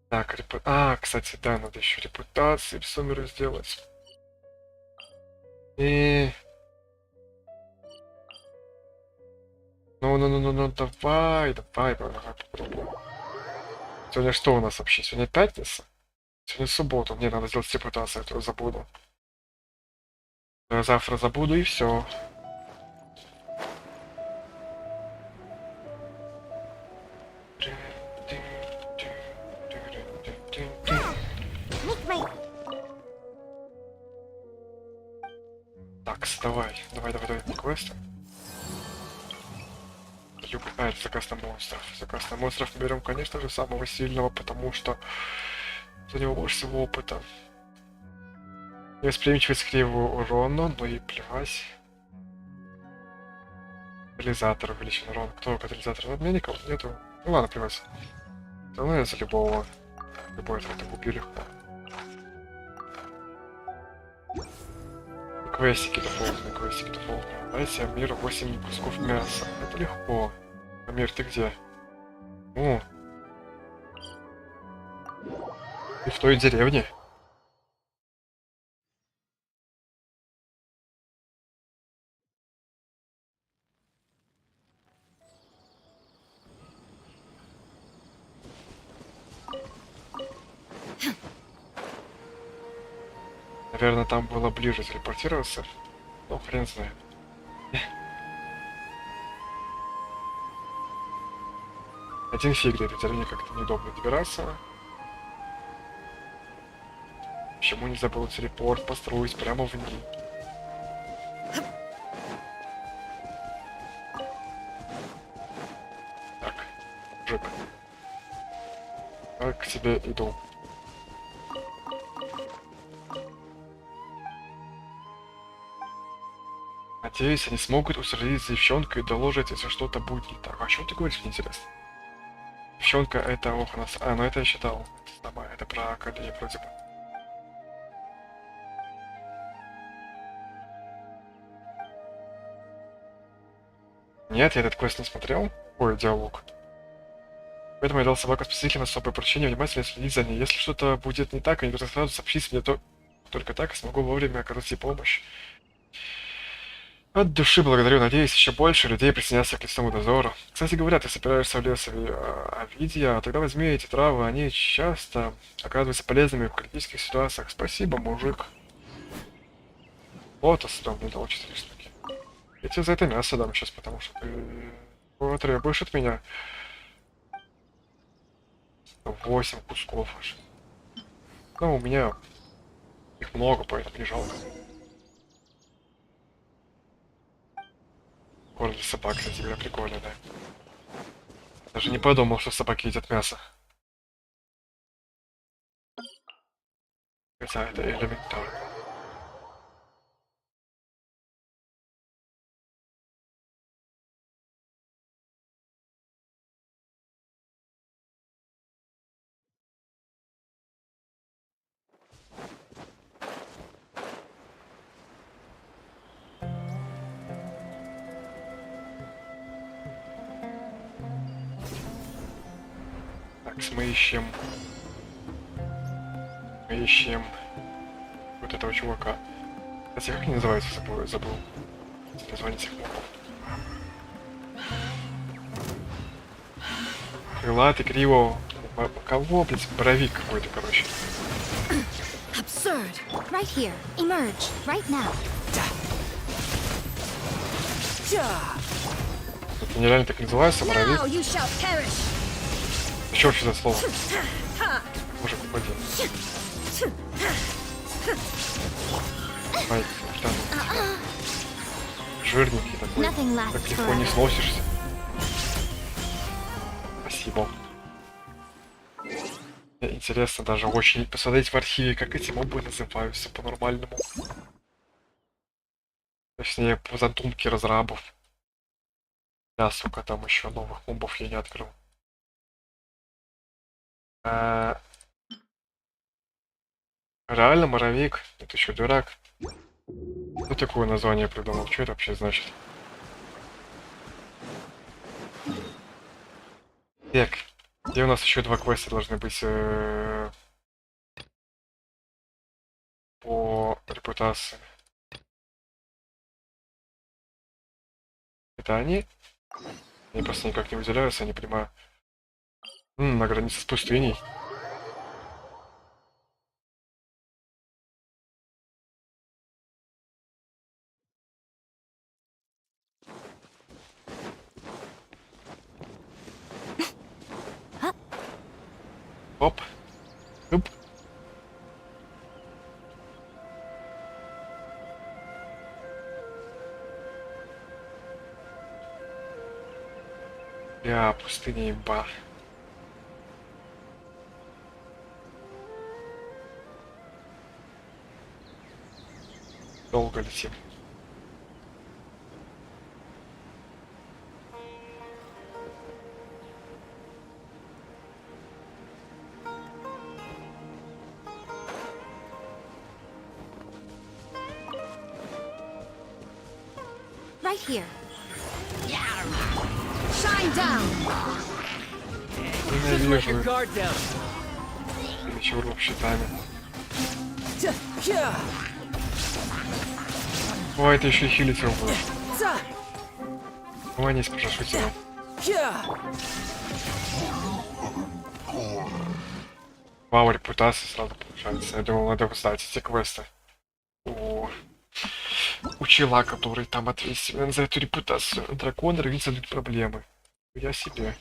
Так, кстати, да, надо еще репутации в суммеру сделать. И... Ну, давай, попробуем. Сегодня что у нас вообще? Сегодня пятница? Сегодня суббота. Мне надо сделать репутацию, а то забуду. Я завтра забуду и все. Так, давай, квесты. Это заказ на монстров. Заказ на монстров мы берем, конечно же, самого сильного, потому что за него больше всего опыта. Восприимчивость к кривому урону, ну и плевать. Катализатор увеличен урон. Кто катализатор? Обменников? Нету. Ну ладно, плевать. Ну я за любого. Любой это убью легко. Квестики дополнены. Дайте миру 8 кусков мяса. Это легко. Амир, ты где? О. Ты в той деревне? Наверное, там было ближе телепортироваться. Но хрен знает. Один фиг, до этой деревни как-то неудобно добираться. Почему не забыл телепорт построить прямо в ней? Так, мужик. Я к тебе иду. Надеюсь, они смогут усердить за девчонкой и доложить, если что-то будет не так. А о чем ты говоришь, мне интересно? Девчонка это, ох, у нас... А, ну это я считал. Это про Академию вроде бы. Нет, я этот квест не смотрел. Ой, диалог. Поэтому я дал собаку спасителям особое поручение внимательно следить за ней. Если что-то будет не так, они должны сразу сообщить мне, то только так я смогу вовремя оказать ей помощь. От души благодарю, надеюсь, еще больше людей присоединятся к лесному дозору. Кстати говоря, ты собираешься в лес Овидия, а тогда возьми эти травы, они часто оказываются полезными в критических ситуациях. Спасибо, мужик. Вот оставил мне дал 4 штуки. Я тебе за это мясо дам сейчас, потому что ты требуешь от меня 8 кусков аж. Ну, у меня их много, поэтому не жалко. Корм для собак, кстати говоря, прикольно, да. Даже не подумал, что собаки едят мясо. Хотя это элементарно. Так, мы ищем вот этого чувака. Кстати, как они называются, забыл. Название этих мобов. Крылатый, криво. Кого, блядь, боровик какой-то, короче.
Absurd. Right here. Emerge. Right now.
Это нереально так называется, боровик.
Now you shall perish.
Что вообще за слово? Мужик, уходи. Ай, там. Жирненький такой. Так легко не сносишься. Спасибо. Мне интересно даже очень посмотреть в архиве, как эти мобы называются по-нормальному. Точнее, по задумке разрабов. Да, сука, там еще новых мобов я не открыл. Реально, моровик? Это еще дурак. Ну, такое название придумал. Что это вообще значит? Так, где у нас еще 2 квеста должны быть по репутации? Это они? Они просто никак не выделяются, я не понимаю. На границе с пустыней. Оп. Оп. Я пустыня еба. Долго летим.
Right here. Shine down.
Just let your
Ненавижу
guard down.
перечуров щитами. Ой, это еще и хилить его будет. Угомонись, прошу тебя. Вау, репутация сразу повышается. Я думал, надо поставить эти квесты. О, учила, который там ответственен за эту репутацию. Дракон рвется люди проблемы. Я себе.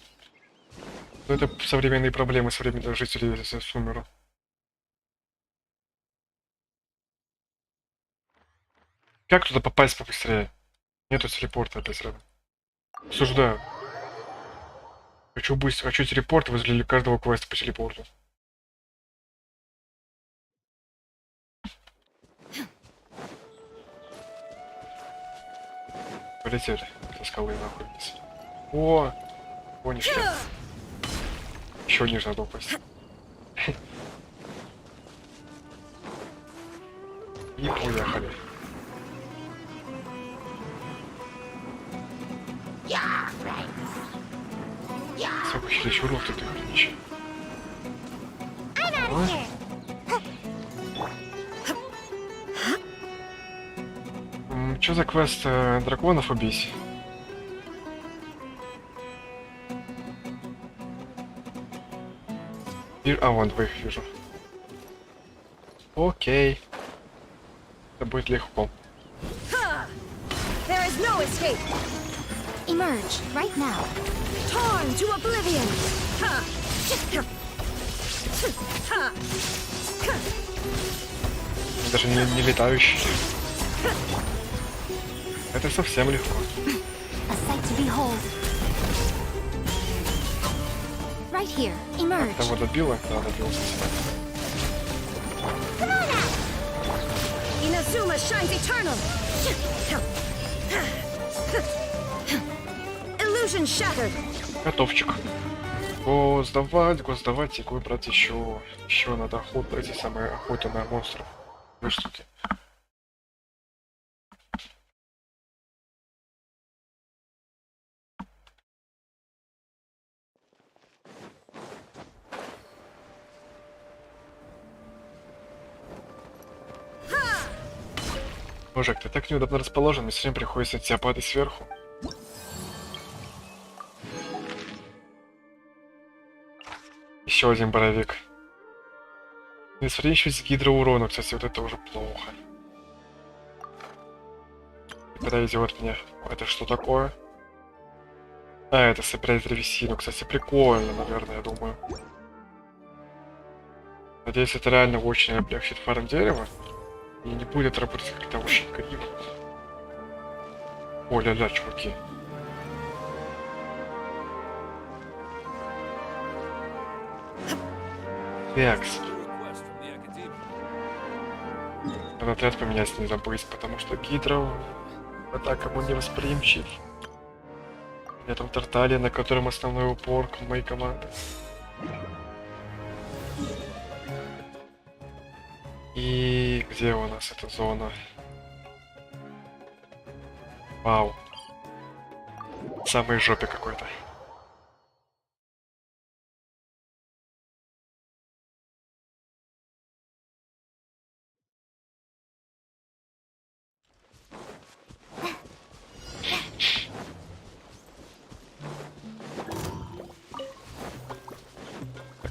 Ну, это современные проблемы современных жителей Сумеру. Как туда попасть побыстрее? Нету телепорта опять рядом. Осуждаю. Хочу быстро, хочу телепорт возле каждого квеста по телепорту. Полетели со скалы нахуй вниз. О! О, ништяк. Еще ниже надо упасть. И поехали. Сколько хиличуров тут еще. Что за квест драконов убить? А, вон, двоих вижу. Окей. Это будет легко.
There is no escape. Emerge right now. Torn to oblivion.
Даже не летающий. Это совсем легко.
A sight to behold. Right here. Emerge.
Того добила? Да, добился.
Inazuma shines eternal. Illusion shattered.
Готовчик. Го сдавать, и го брать еще надо охоту, эти самые охоты на монстров. Две штуки. Мужик, ты так неудобно расположен, мне все время приходится от тебя падать сверху. Еще один боровик. Несводящийся гидроурона, кстати, вот это уже плохо. И когда идет мне, это что такое? А, это собирать древесину, кстати, прикольно, наверное, я думаю. Надеюсь, это реально очень облегчит фарм дерева. И не будет работать как-то очень криво. О, ля-ля, чуваки. Текс. Надо отряд поменять не забыть, потому что гидро атакам не восприимчив. Я там Тарталия, на котором основной упор моей команды. И где у нас эта зона? Вау. В самой жопе какой-то.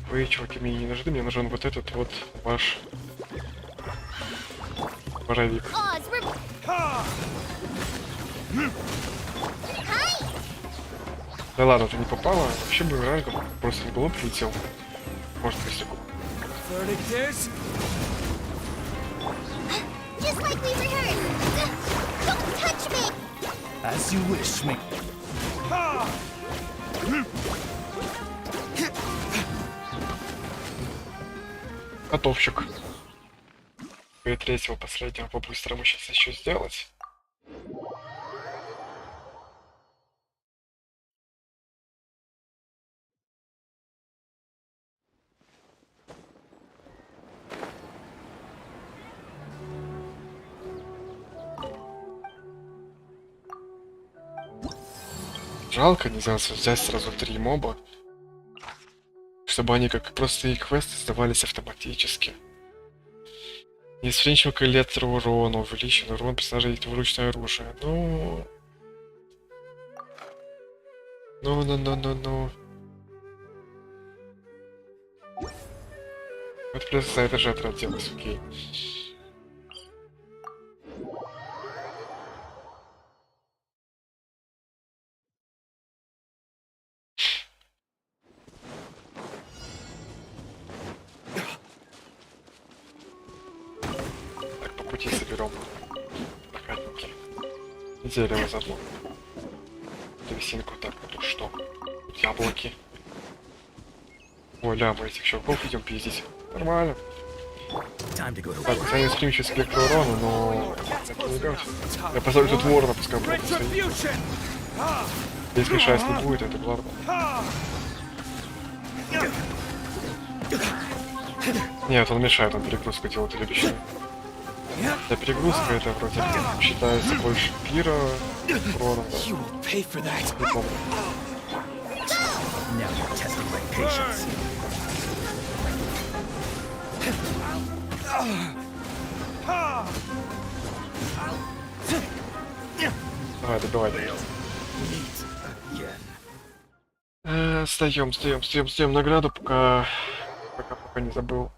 Вы, чуваки, мне не нужны, мне нужен вот этот вот ваш боровик. Да ладно, ты не попала, вообще бы рангом просто не было прилетел. Может, если бы.
Just like we rehearsed. Don't touch me.
As you wish, me.
Готовчик. И третьего, последнего по-быстрому сейчас еще сделать. Жалко, нельзя взять сразу 3 моба, чтобы они как простые квесты сдавались автоматически. Не свинчил к электро урону, увеличен урон персонажей в ручное оружие. Ну... Это придется за это же отделать, окей. Так, по пути соберем накатники. Дерево заодно. Древесинку, так, тут что? Тут яблоки. Ой, ля, мы этих щелков идем пиздить. Нормально. Так, хотя не стримчусь к электроурону, но... Это не играть. Я поставлю тут ворона, пускай будет стоит. Если шайс не будет, это главное. Нет, он мешает, он перегрузку делает или обещает. Да, перегрузка это вроде как считается больше пира урона, да. Не помню. Давай, добивай, давай. Сдаем награду, пока не забыл.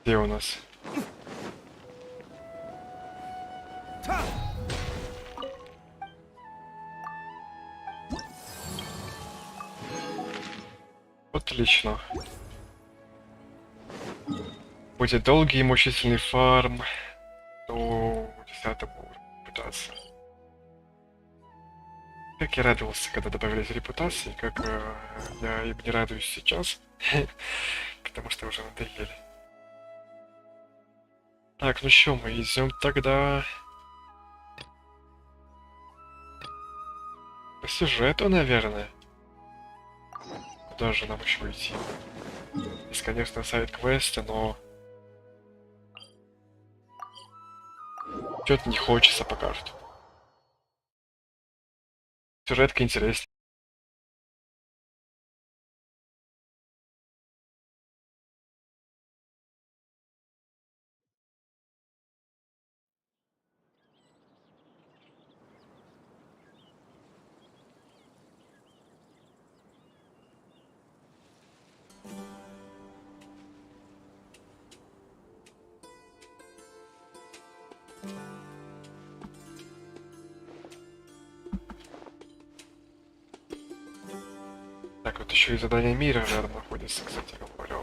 Где у нас? Отлично. Будет долгий и мучительный фарм до 10-го уровня репутации. Как я радовался, когда добавились репутации, как я им не радуюсь сейчас, потому что уже надоели. Так, ну что, мы идем тогда по сюжету, наверное. Куда же нам еще идти? Есть, конечно, сайд-квесты, но что-то не хочется пока что. Сюжетка интереснее. Так, вот еще и задание мира рядом находится, кстати говоря.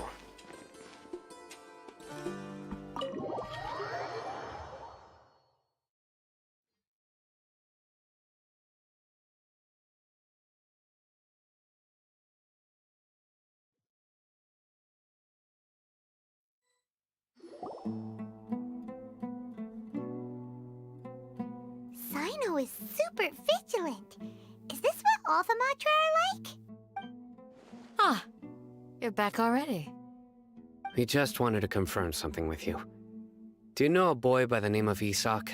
Sino is super vigilant. Is this what all the Matra are like?
Ah, you're back already.
We just wanted to confirm something with you. Do you know a boy by the name of Isak?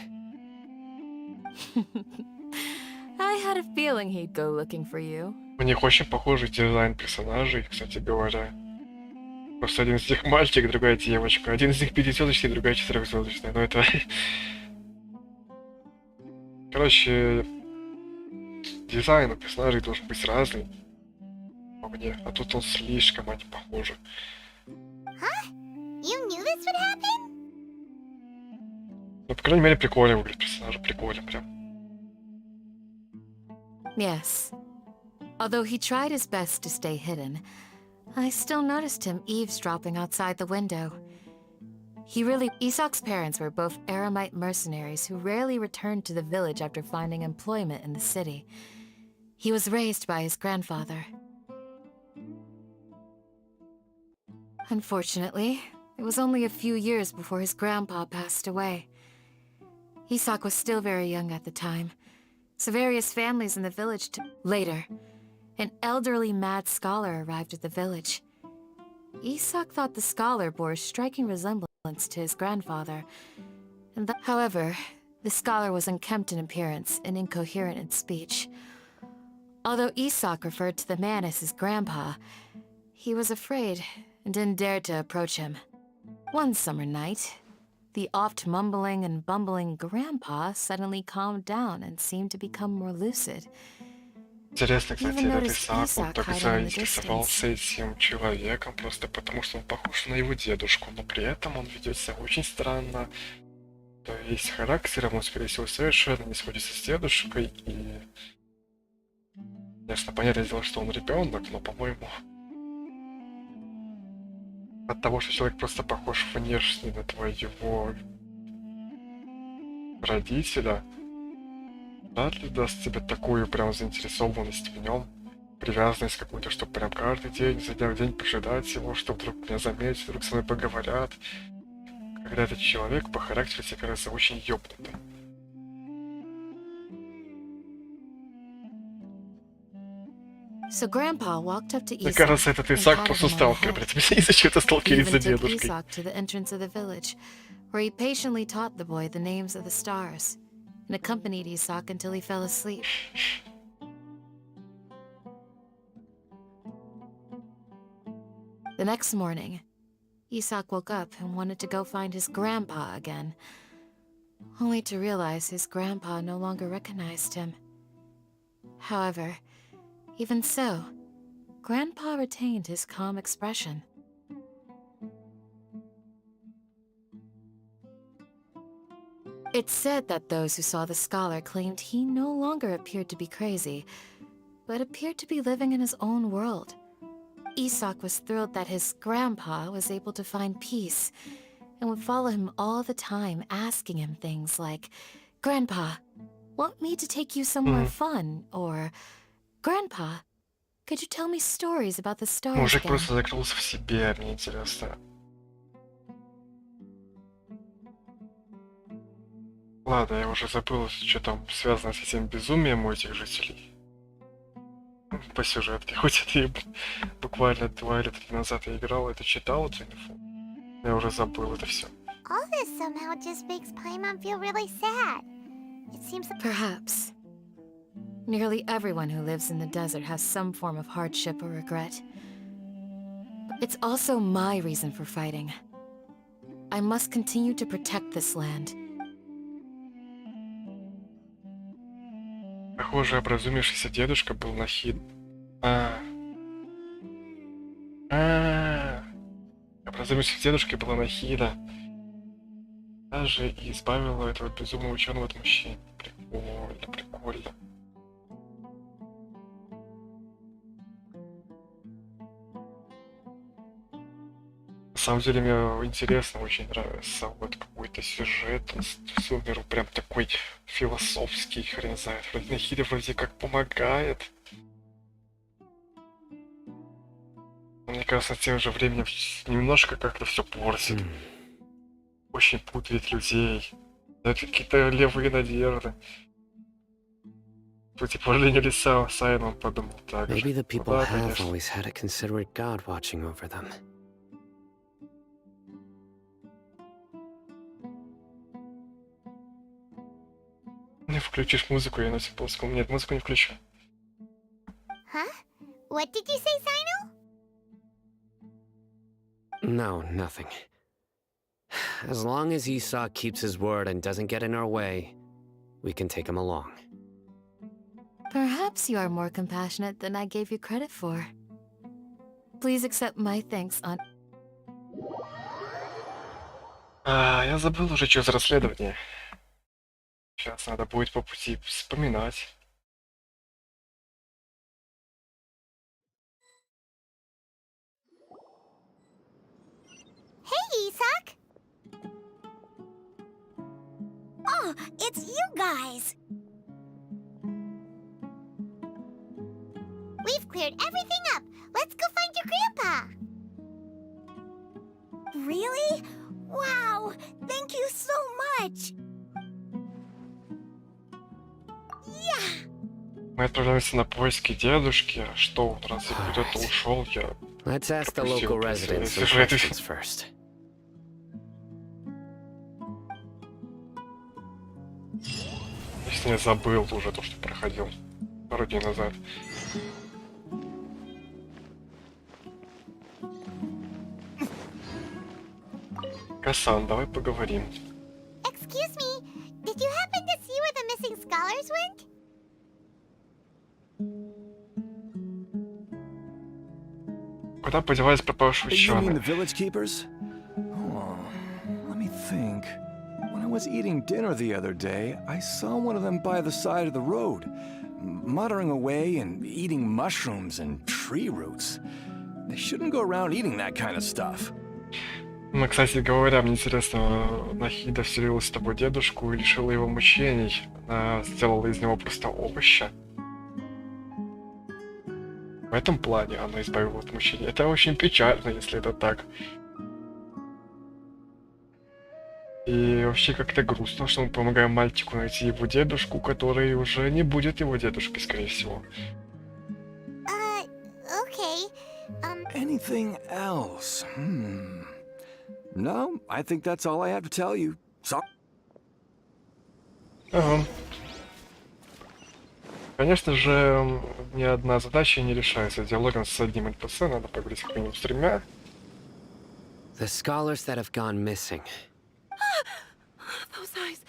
I had a feeling he'd go looking for you.
У них очень похожий дизайн персонажей, кстати говоря. Просто один из них мальчик, другая девочка. Один из них 5-звездочный, другая 4-звездочная. Но это... Короче... дизайн у персонажей должен быть разный. По мне. А тут он слишком, они похожи.
Huh? You knew this would happen?
Ну, по крайней мере, прикольно выглядит персонаж. Прикольно прям.
Yes. Although he tried his best to stay hidden, I still noticed him eavesdropping outside the window. Isak's parents were both Aramite mercenaries who rarely returned to the village after finding employment in the city. He was raised by his grandfather. Unfortunately, it was only a few years before his grandpa passed away. Isak was still very young at the time, so various families in the village Later, an elderly mad scholar arrived at the village. Isak thought the scholar bore a striking resemblance to his grandfather. However, the scholar was unkempt in appearance and incoherent in speech. Although Isak referred to the man as his grandpa, he was afraid and didn't dare to approach him. One summer night, the oft mumbling and bumbling grandpa suddenly calmed down and seemed to become more lucid.
Интересно, кстати, этот Исаак, он так заинтересовался этим человеком просто потому, что он похож на его дедушку, но при этом он ведет себя очень странно. То есть характером он, скорее всего, совершенно не сходится с дедушкой, и... Конечно, понятное дело, что он ребенок, но, по-моему, от того, что человек просто похож внешне на твоего родителя, вряд ли даст тебе такую прям заинтересованность в нем, привязанность какую-то, чтобы прям каждый день, изо дня в день пожидать его, что вдруг меня заметят, вдруг со мной поговорят. Когда этот человек по характеру тебе кажется очень ёбнутым.
So Grandpa walked up to
Мне
Isak
кажется, этот
and
Исаак
patted
просто
him on
стал
the head.
приобретать из-за чего-то
He
сталкивались за
even took
дедушкой.
Isak to the entrance of the village, where he patiently taught the boy the names of the stars, and accompanied Isak until he fell asleep. The next morning, Isak woke up and wanted to go find his grandpa again, only to realize his grandpa no longer recognized him. However, even so, Grandpa retained his calm expression. It's said that those who saw the scholar claimed he no longer appeared to be crazy, but appeared to be living in his own world. Isak was thrilled that his grandpa was able to find peace, and would follow him all the time, asking him things like, "Grandpa, want me to take you somewhere fun?" Or, "Grandpa, could you tell me stories about the stars
Мужик
again?"
просто закрылся в себе, мне интересно. Ладно, я уже забыл, что там связано с этим безумием у этих жителей. По сюжетке, хоть это и буквально 2 или 3 назад я играл, это читал, эту инфу. Я уже забыл это все.
All this somehow just makes Paimon feel really sad. It seems like...
Perhaps. Nearly everyone who lives in the desert has some form of hardship or regret. It's also my reason for fighting. I must continue to protect this land.
Похоже, образумившийся дедушка был нахид. Образумившийся дедушка была нахида. Даже и избавила этого безумного ученого от мужчин. Прикольно, прикольно. На самом деле мне интересно, очень нравится вот какой-то сюжет, он супер, прям такой философский, хрен знает. Вроде нахида вроде как помогает. Но мне кажется, тем же временем немножко как-то все портит. Очень путает людей. Дает какие-то левые надежды. По типажлению лица Саймон подумал так же.
Maybe the
Ну
people
да,
have
конечно.
always had a considerate God watching over them.
Не включишь музыку, я на японском. Нет, музыку не включу.
Huh? What did you say, Sino?
No, nothing. As long as Esau keeps his word and doesn't get in our way, we can take him along.
Perhaps you are more compassionate than I gave you credit for. Please accept my thanks on...
Я забыл уже, что за расследование. Сейчас надо будет по пути вспоминать.
Hey, Isak! Oh, it's you guys! We've cleared everything up. Let's go find your grandpa. Really? Wow! Thank you so much! Yeah!
Мы отправляемся на поиски дедушки. Что он, раз куда-то ушел, я...
Let's ask the local residents some questions first.
Если я забыл уже то, что проходил пару дней назад. Касан, давай поговорим.
Excuse me, did you happen to see where the missing scholars went?
Куда подевались пропавшие
You mean
ученые?
the village keepers? Oh, let me think. When I was eating dinner the other day, I saw one of them by the side of the road, muttering away and eating mushrooms and tree roots. They shouldn't go around eating that kind of stuff.
Ну, кстати говоря, мне интересно, Нахида вселилась с тобой дедушку и лишила его мучений. Она сделала из него просто овоща. В этом плане она избавила от мучений. Это очень печально, если это так. И вообще как-то грустно, что мы помогаем мальчику найти его дедушку, который уже не будет его дедушкой, скорее всего.
Okay.
Anything else? No, I think that's all I have to tell you. So
Ага. Конечно же, ни одна задача не решается диалогом с одним NPC, надо поговорить как минимум с тремя.
The scholars that have gone missing.
Those eyes.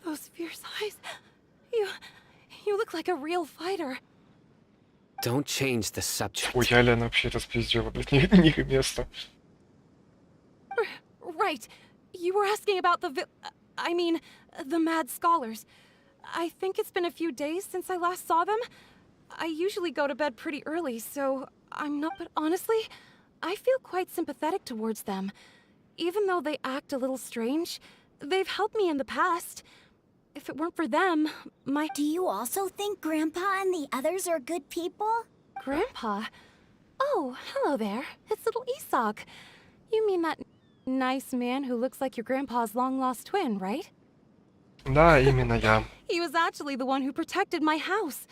Those fierce eyes. You look like a real fighter.
Don't change the subject.
Ой, я Лена вообще это спиздила, блядь, не место.
Right. You were asking about the mad scholars. I think it's been a few days since I last saw them. I usually go to bed pretty early, so I'm not... But honestly, I feel quite sympathetic towards them. Even though they act a little strange, they've helped me in the past. If it weren't for them, my...
Do you also think Grandpa and the others are good people?
Grandpa? Oh, hello there. It's little Isak. You mean that nice man who looks like your grandpa's long-lost twin, right?
Да, именно я.
He was actually the one who protected my house.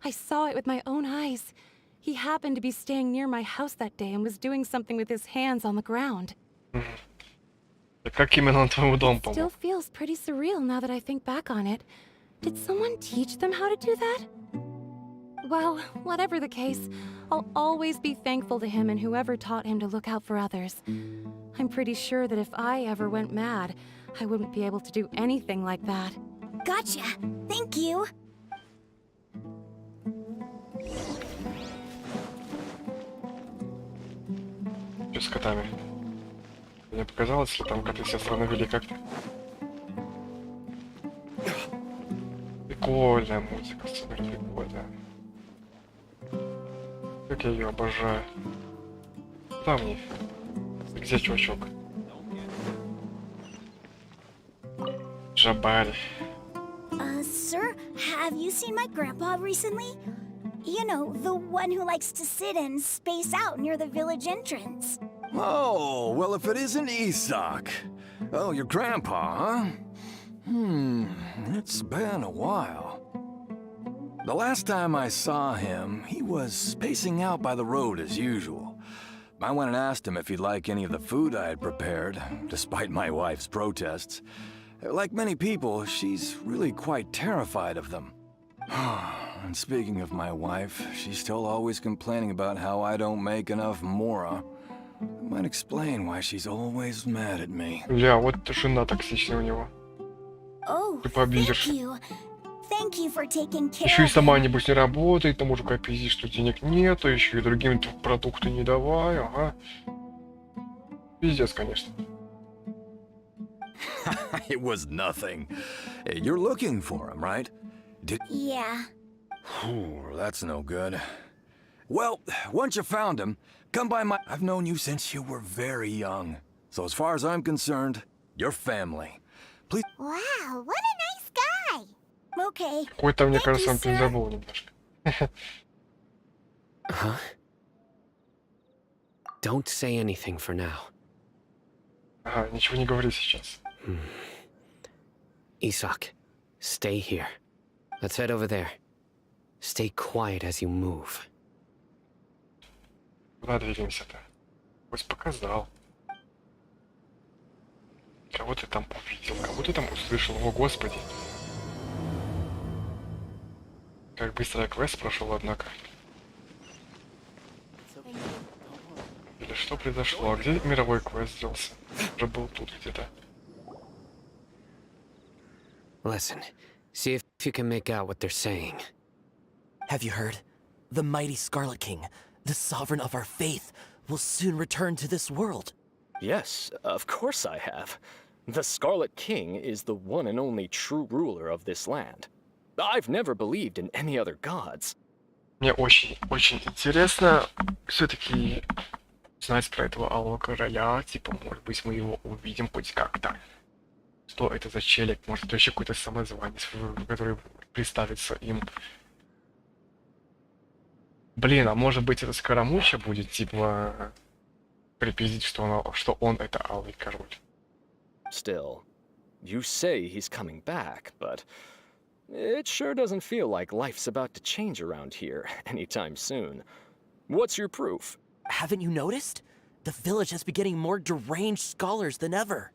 I saw it with my own eyes. He happened to be staying near my house that day and was doing something with his hands on the ground.
Как именно он твоему дому
Still
помог?
feels pretty surreal now that I think back on it. Did someone teach them how to do that? Well, whatever the case, I'll always be thankful to him and whoever taught him to look out for others. I'm pretty sure that if I ever went mad, I wouldn't be able to do anything like that.
Gotcha. Thank you.
Что с котами? Мне показалось, что там коты себя странно вели как-то. Прикольная музыка, супер прикольная. Как я ее обожаю. Куда мне? Где чувачок? Жабарь.
Sir, have you seen my grandpa recently? You know, the one who likes to sit and space out near the village entrance.
Oh, well, if it isn't Isak. Oh, your grandpa, huh? It's been a while. The last time I saw him, he was spacing out by the road as usual. I went and asked him if he'd like any of the food I had prepared, despite my wife's protests. Like many people, she's really quite terrified of them. And speaking of my wife, she's still always complaining about how I don't make enough mora. It might explain why she's always mad at me.
Ля, вот жена токсичная у него.
Oh,
Ты победишь.
thank you. Thank you for taking care
Еще и
of
сама,
him.
небось, не работает, тому же как пиздишь, что денег нету, еще и другим продукты не давай, ага. Пиздец, конечно.
It was nothing. You're looking for him, right?
Yeah.
Ooh, that's no good. Well, once you found him, come by my... I've known you since you were very young. So as far as I'm concerned, you're family. Please...
Wow, what a nice guy. Okay.
Какой-то, мне
Thank
кажется,
you,
он
sir.
пиздобол немножко.
Huh? Don't say anything for now.
Ага, ничего не говори сейчас.
Isak, stay here. Let's head over there. Stay quiet as you move.
Куда двигаемся-то? Пусть показал. Кого ты там увидел? Кого ты там услышал? О, господи. Как быстро я квест прошел, однако. Или что произошло? А где мировой квест сделался? Уже был тут где-то.
Listen, see if you can make out what they're saying.
Have you heard? The mighty Scarlet King, the sovereign of our faith, will soon return to this world.
Yes, of course I have. The Scarlet King is the one and only true ruler of this land. I've never believed in any other gods.
Мне очень интересно все-таки знать про этого Алого Короля. Типа, может быть, мы его увидим хоть как-то. Что это за челик? Может, это вообще какой-то самозванец, который представится им. Блин, а может быть, это Скоромуча будет, типа, припиздить, что он это Алый Король.
Still, you say he's coming back, but it sure doesn't feel like life's about to change around here anytime soon. What's your proof?
Haven't you noticed? The village has been getting more deranged scholars than ever.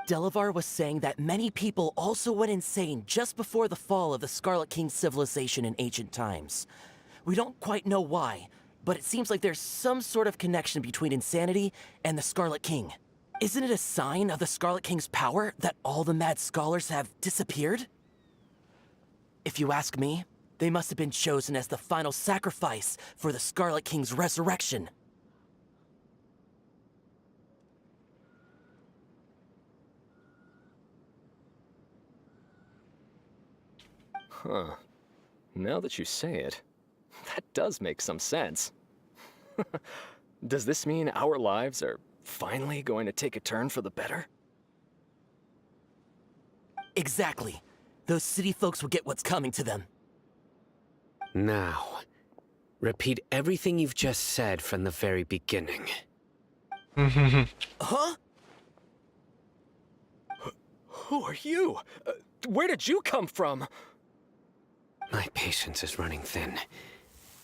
Delavar was saying that many people also went insane just before the fall of the Scarlet King's civilization in ancient times. We don't quite know why, but it seems like there's some sort of connection between insanity and the Scarlet King. Isn't it a sign of the Scarlet King's power that all the mad scholars have disappeared? If you ask me, they must have been chosen as the final sacrifice for the Scarlet King's resurrection.
Huh. Now that you say it, that does make some sense. Does this mean our lives are finally going to take a turn for the better?
Exactly. Those city folks will get what's coming to them.
Now, repeat everything you've just said from the very beginning.
Huh?
Who are you? Where did you come from?
My patience is running thin.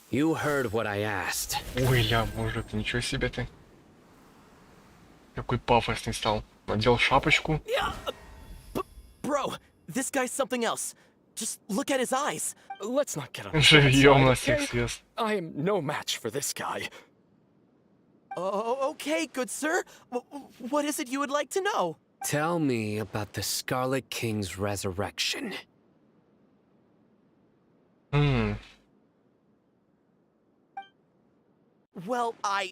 You heard what I asked.
Ой, ля, мужик, ничего себе ты. Какой пафосный стал. Надел шапочку.
Bro, this guy's something else. Just look at his eyes.
Let's not get on
Живьем на
that
всех
side, okay?
съест.
I am no match for this guy.
Oh, okay, good sir. What is it you would like to know?
Tell me about the Scarlet King's resurrection.
Well, I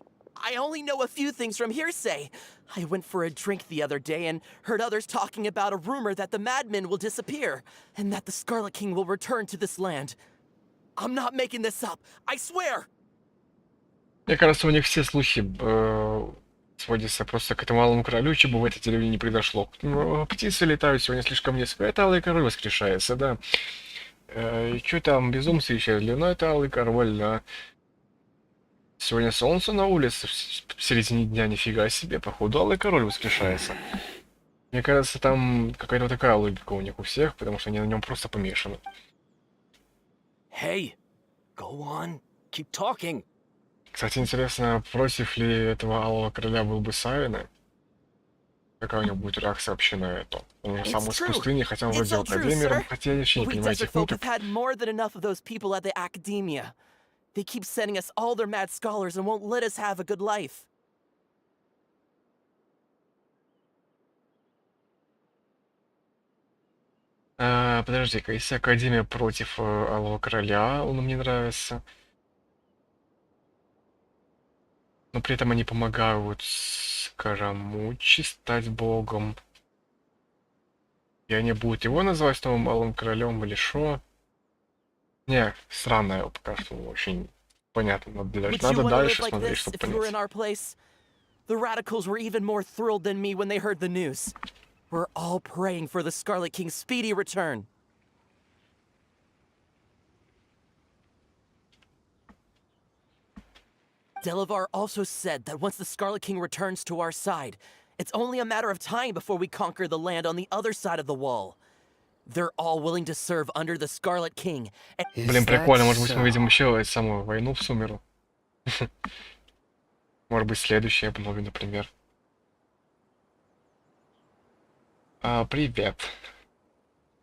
only know a few things from hearsay. I went for a drink the other day and heard others talking about a rumor that the madmen will disappear and that the Scarlet King will return to this land. I'm not making this up. I swear.
Мне кажется, у них все слухи сводятся просто к этому Алому Королю, чего в этой деревне не произошло. Птицы летают сегодня слишком низко. Это Алый Король воскрешается, да. И что там, безумцы исчезли? Ну, это Алый Король, да. Сегодня солнце на улице в середине дня, нифига себе, походу Алый Король воскрешается. Мне кажется, там какая-то такая логика у них у всех, потому что они на нем просто помешаны.
Hey, go on, keep talking.
Кстати, интересно, против ли этого Алого Короля был бы Савина? Какая у него будет реакция вообще на это? Он же сам из пустыни, хотя он вроде академием, хотя я вообще не понимаю этих ниток.
We've had more than enough of those people at the academia. They keep sending us all their mad scholars and won't let us have a good life.
Подожди-ка, если Академия против Алого Короля, он мне нравится. Но при этом они помогают Скоромучи стать богом. И они будут его называть новым Алым Королем или шо? Не, странно, пока что очень понятно. Надо дальше смотреть, чтобы понять.
The radicals were even more thrilled than me when they heard the news. We're all praying for the Scarlet King's speedy return. Delavar also said that once the Scarlet King returns to our side, it's only a matter of time before we conquer the land on the other side of the wall. They're all willing to serve under the Scarlet King.
Блин, прикольно, может быть, мы видим еще эту самую войну в Сумеру. Может быть, следующее обнове, например. Привет,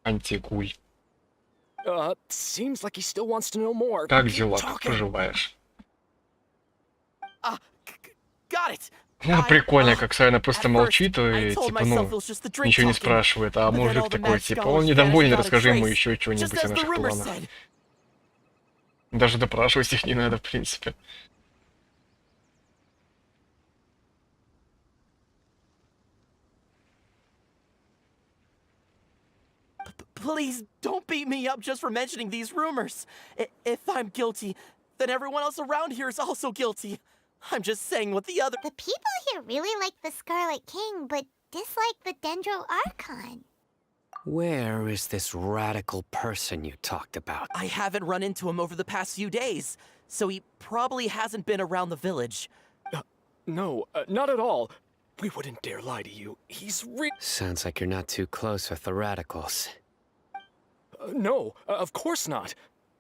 антигуль.
Seems like he still wants to know more.
Как дела? Как поживаешь?
Got it.
Ну, прикольно, как Сайна просто молчит и, типа, ну, ничего не спрашивает, а мужик такой, типа, он недоволен, расскажи ему еще что-нибудь о наших планах. Даже допрашивать их не надо, в принципе.
Please don't beat me up just for mentioning these rumors. If I'm guilty, then everyone else around here is also guilty. I'm just saying what the other—
The people here really like the Scarlet King, but dislike the Dendro Archon.
Where is this radical person you talked about?
I haven't run into him over the past few days, so he probably hasn't been around the village.
No, not at all. We wouldn't dare lie to you. He's
Sounds like you're not too close with the radicals.
No, of course not.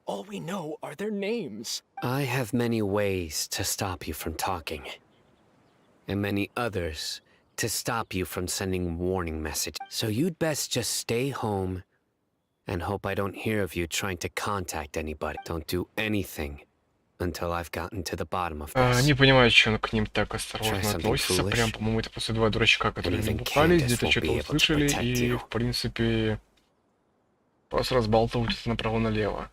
All we know are their names.
I have many ways to stop you from talking. And many others to stop you from sending warning messages. So you'd best just stay home and hope I don't hear of you trying to contact anybody. Don't do anything until I've gotten to the bottom of this.
Не понимаю, что он к ним так осторожно относится. Прям, по-моему, это после два дурачка, которые набухались, где-то что-то услышали и, в принципе, просто разбалтываются направо-налево.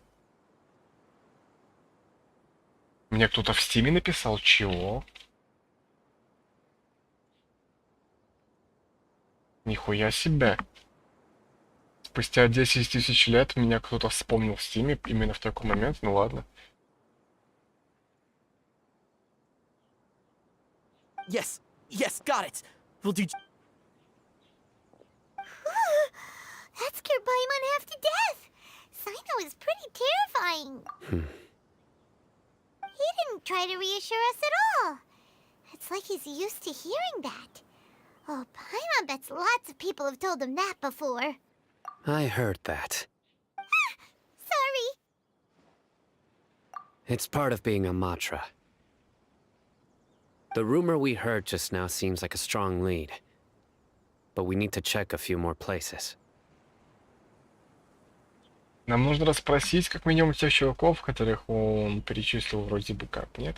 Мне кто-то в стиме написал, чего? Нихуя себе. Спустя 10 тысяч лет меня кто-то вспомнил в стиме именно в такой момент, ну ладно.
Yes, got it. We'll do—
That scared Paimon half to death. Sino is pretty terrifying. He didn't try to reassure us at all. It's like he's used to hearing that. Oh, Paimon bets lots of people have told him that before.
I heard that.
Sorry.
It's part of being a Matra. The rumor we heard just now seems like a strong lead. But we need to check a few more places.
Нам нужно расспросить как минимум тех чуваков, которых он перечислил вроде бы как, нет?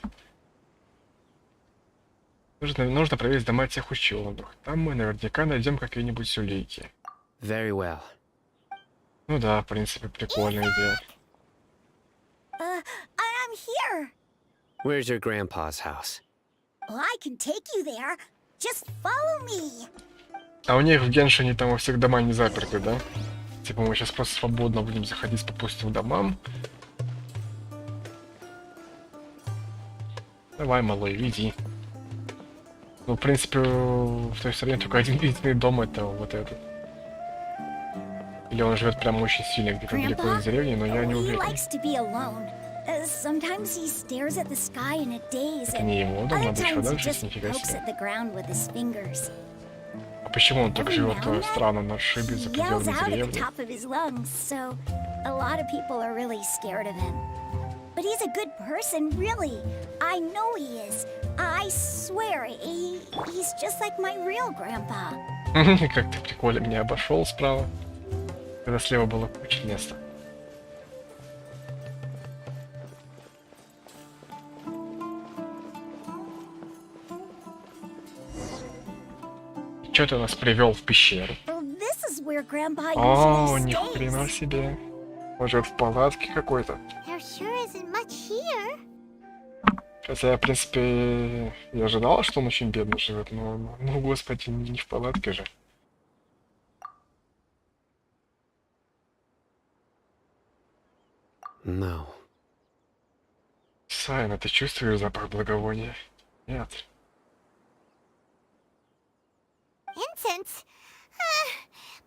Нужно проверить дома тех ученых. Там мы наверняка найдем какие-нибудь улики.
Very well.
Ну да, в принципе, прикольная идея.
I'm here.
Where's your grandpa's house?
Well, I can take you there. Just follow me.
А у них в Геншине там во всех дома не заперты, да? Типа мы сейчас просто свободно будем заходить по пустым домам. Давай, малой, веди. Ну, в принципе, в той стороне только один единственный дом, это вот этот. Или он живет прям очень сильно, где-то далеко из деревни, но я не уверен. Это не его дом, надо еще дальше, нифига себе. А почему он так живет странно на шибе за пределами деревни?
But he's a good person, really. I know he is. I swear, he's just like my real grandpa.
Как ты прикольно меня обошел справа, когда слева было куча места. Чё ты нас привел в пещеру?
Well, this is where
your grandpa
О,
usually
ни
stays.
хрена себе. Может, в палатке какой-то?
There sure isn't much here.
Хотя я, в принципе, и ожидал, что он очень бедно живет, но, ну, господи, не в палатке же.
No.
Сайна, ты чувствуешь запах благовония? Нет.
Incense?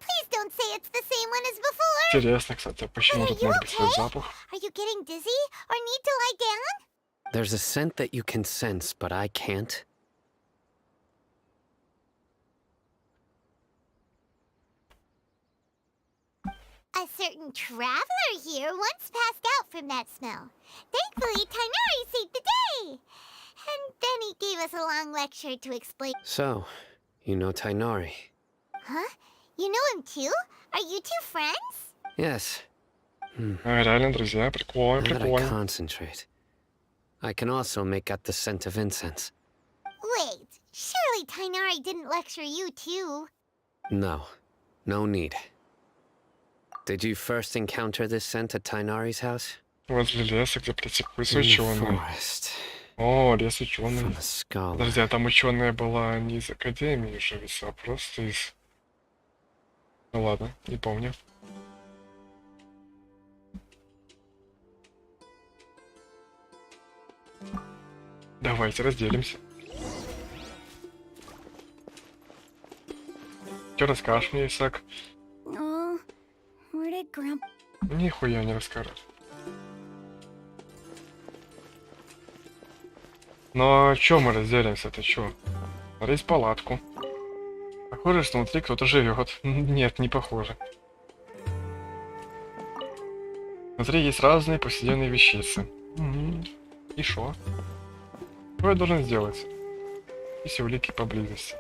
Please don't say it's the same one as before.
Интересно, кстати, почему тут может быть этот запах?
Are you getting dizzy or need to lie down?
There's a scent that you can sense, but I can't.
A certain traveler here once passed out from that smell. Thankfully, Tainari saved the day. And then he gave us a long lecture to explain.
So, you know Tainari?
Huh? You know him too? Are you two friends?
Yes.
Реально, друзья, прикольно,
Now that I
прикольно.
concentrate, I can also make out the scent of incense.
Wait, surely Tainari didn't lecture you too.
No, no need. Did you first encounter this scent at Tainari's house?
Возле леса, где практикуются
In the
ученые.
forest.
О, лес ученый.
From the Scarlet.
Подожди, а там ученая была не из Академии же, а просто из... Ну ладно, не помню. Давайте разделимся. Что расскажешь мне, Исаак?
Oh, where did Grandpa?
Нихуя не расскажешь. Ну а чё мы разделимся, ты чё? Смотреть палатку. Похоже, что внутри кто-то живет. Нет, не похоже. Внутри есть разные повседневные вещицы. И шо? Что я должен сделать? Есть улики поблизости.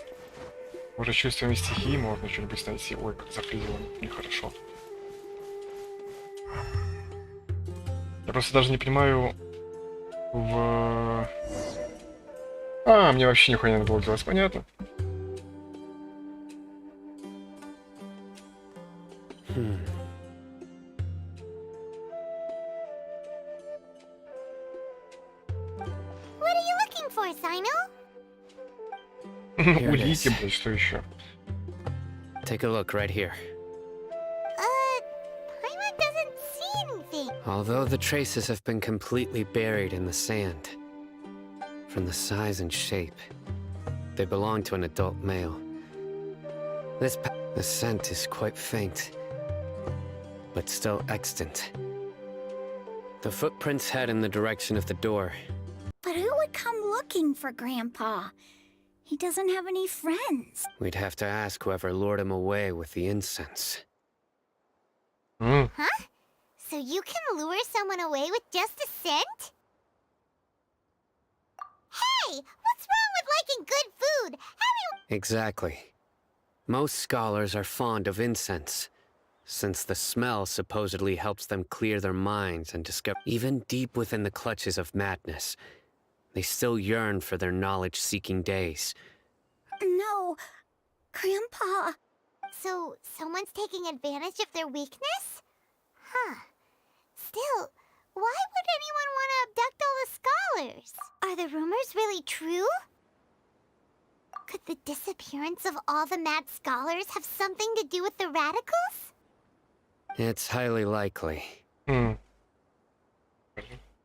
Может, чувствами стихии можно что-нибудь найти. Ой, как запрыгивало, нехорошо. Я просто даже не понимаю мне вообще нихуя не надо было делать, понятно.
What are you looking for, Sino?
Here it
Улики,
is.
блядь, что еще?
Take a look right here.
Paimon doesn't see anything.
Although the traces have been completely buried in the sand, from the size and shape, they belong to an adult male. The scent is quite faint, but still extant. The footprints head in the direction of the door.
But who would come looking for Grandpa? He doesn't have any friends.
We'd have to ask whoever lured him away with the incense.
Huh? So you can lure someone away with just a scent? Hey, what's wrong with liking good food?
Exactly. Most scholars are fond of incense, since the smell supposedly helps them clear their minds and discover. Even deep within the clutches of madness, they still yearn for their knowledge-seeking days.
No, Grandpa. So someone's taking advantage of their weakness? Huh. Still, why would anyone want to abduct all the scholars? Are the rumors really true? Could the disappearance of all the mad scholars have something to do with the radicals?
It's highly likely.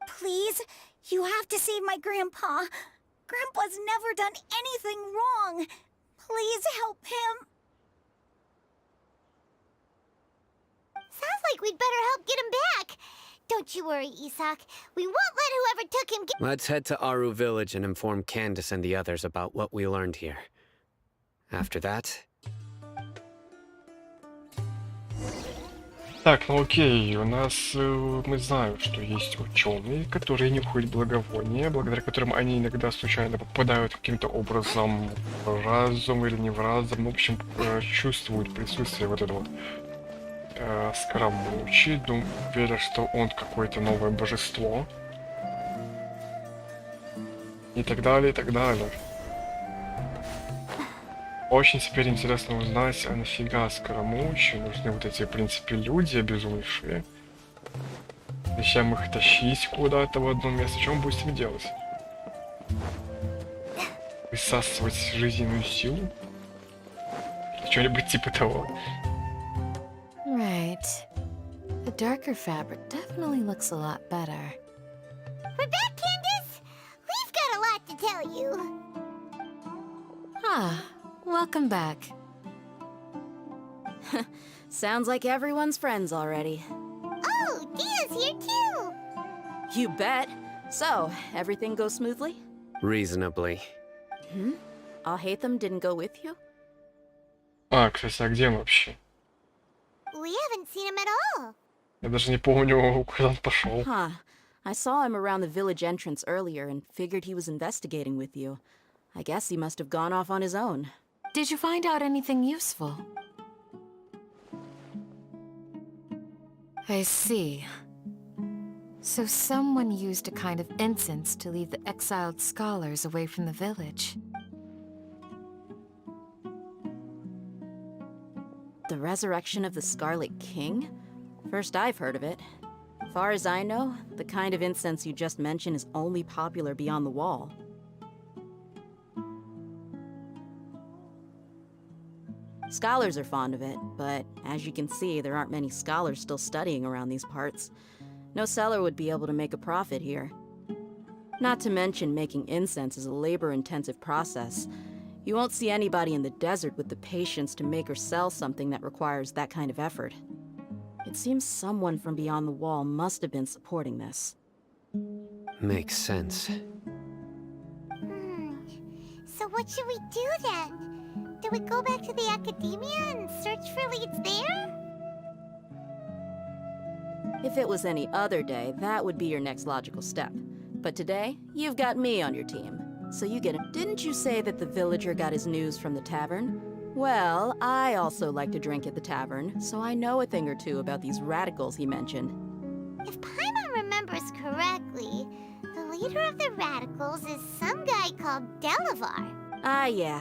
Please, you have to save my Grandpa. Grandpa's never done anything wrong. Please help him.
Sounds like we'd better help get him back. Don't you worry, Isak. We won't let whoever took him get—
Let's head to Aru Village and inform Candace and the others about what we learned here. After that...
Так, ну окей, у нас мы знаем, что есть ученые, которые нюхают благовония, благодаря которым они иногда случайно попадают каким-то образом в разум или не в разум, в общем, чувствуют присутствие вот этого Скоромучи, веря, что он какое-то новое божество. И так далее, и так далее. Очень теперь интересно узнать, а нафига Скоромучу нужны вот эти, в принципе, люди обезумевшие. Зачем их тащить куда-то в одно место? Что он будет с ним делать? Высасывать жизненную силу? Что-нибудь типа того.
Right. The darker fabric definitely looks a lot better.
We're back, Candace! We've got a lot to tell you.
Ah, welcome back.
Sounds like everyone's friends already.
Oh, Dia's here too!
You bet. So, everything goes smoothly?
Reasonably.
Hmm? Alhaitham didn't go with you?
А, кстати, а где он вообще?
We haven't seen him at all.
Я даже не помню, куда он пошел.
Huh. I saw him around the village entrance earlier and figured he was investigating with you. I guess he must have gone off on his own.
Did you find out anything useful? I see. So someone used a kind of incense to lead the exiled scholars away from the village.
The resurrection of the Scarlet King? First I've heard of it. Far as I know, the kind of incense you just mentioned is only popular beyond the wall. Scholars are fond of it, but as you can see, there aren't many scholars still studying around these parts. No seller would be able to make a profit here. Not to mention, making incense is a labor-intensive process. You won't see anybody in the desert with the patience to make or sell something that requires that kind of effort. It seems someone from beyond the wall must have been supporting this.
Makes sense.
So what should we do then? Do we go back to the academia and search for leads there?
If it was any other day, that would be your next logical step. But today, you've got me on your team. So you get it. Didn't you say that the villager got his news from the tavern? Well, I also like to drink at the tavern, so I know a thing or two about these radicals he mentioned.
If Paimon remembers correctly, the leader of the radicals is some guy called Delavar.
Ah, yeah.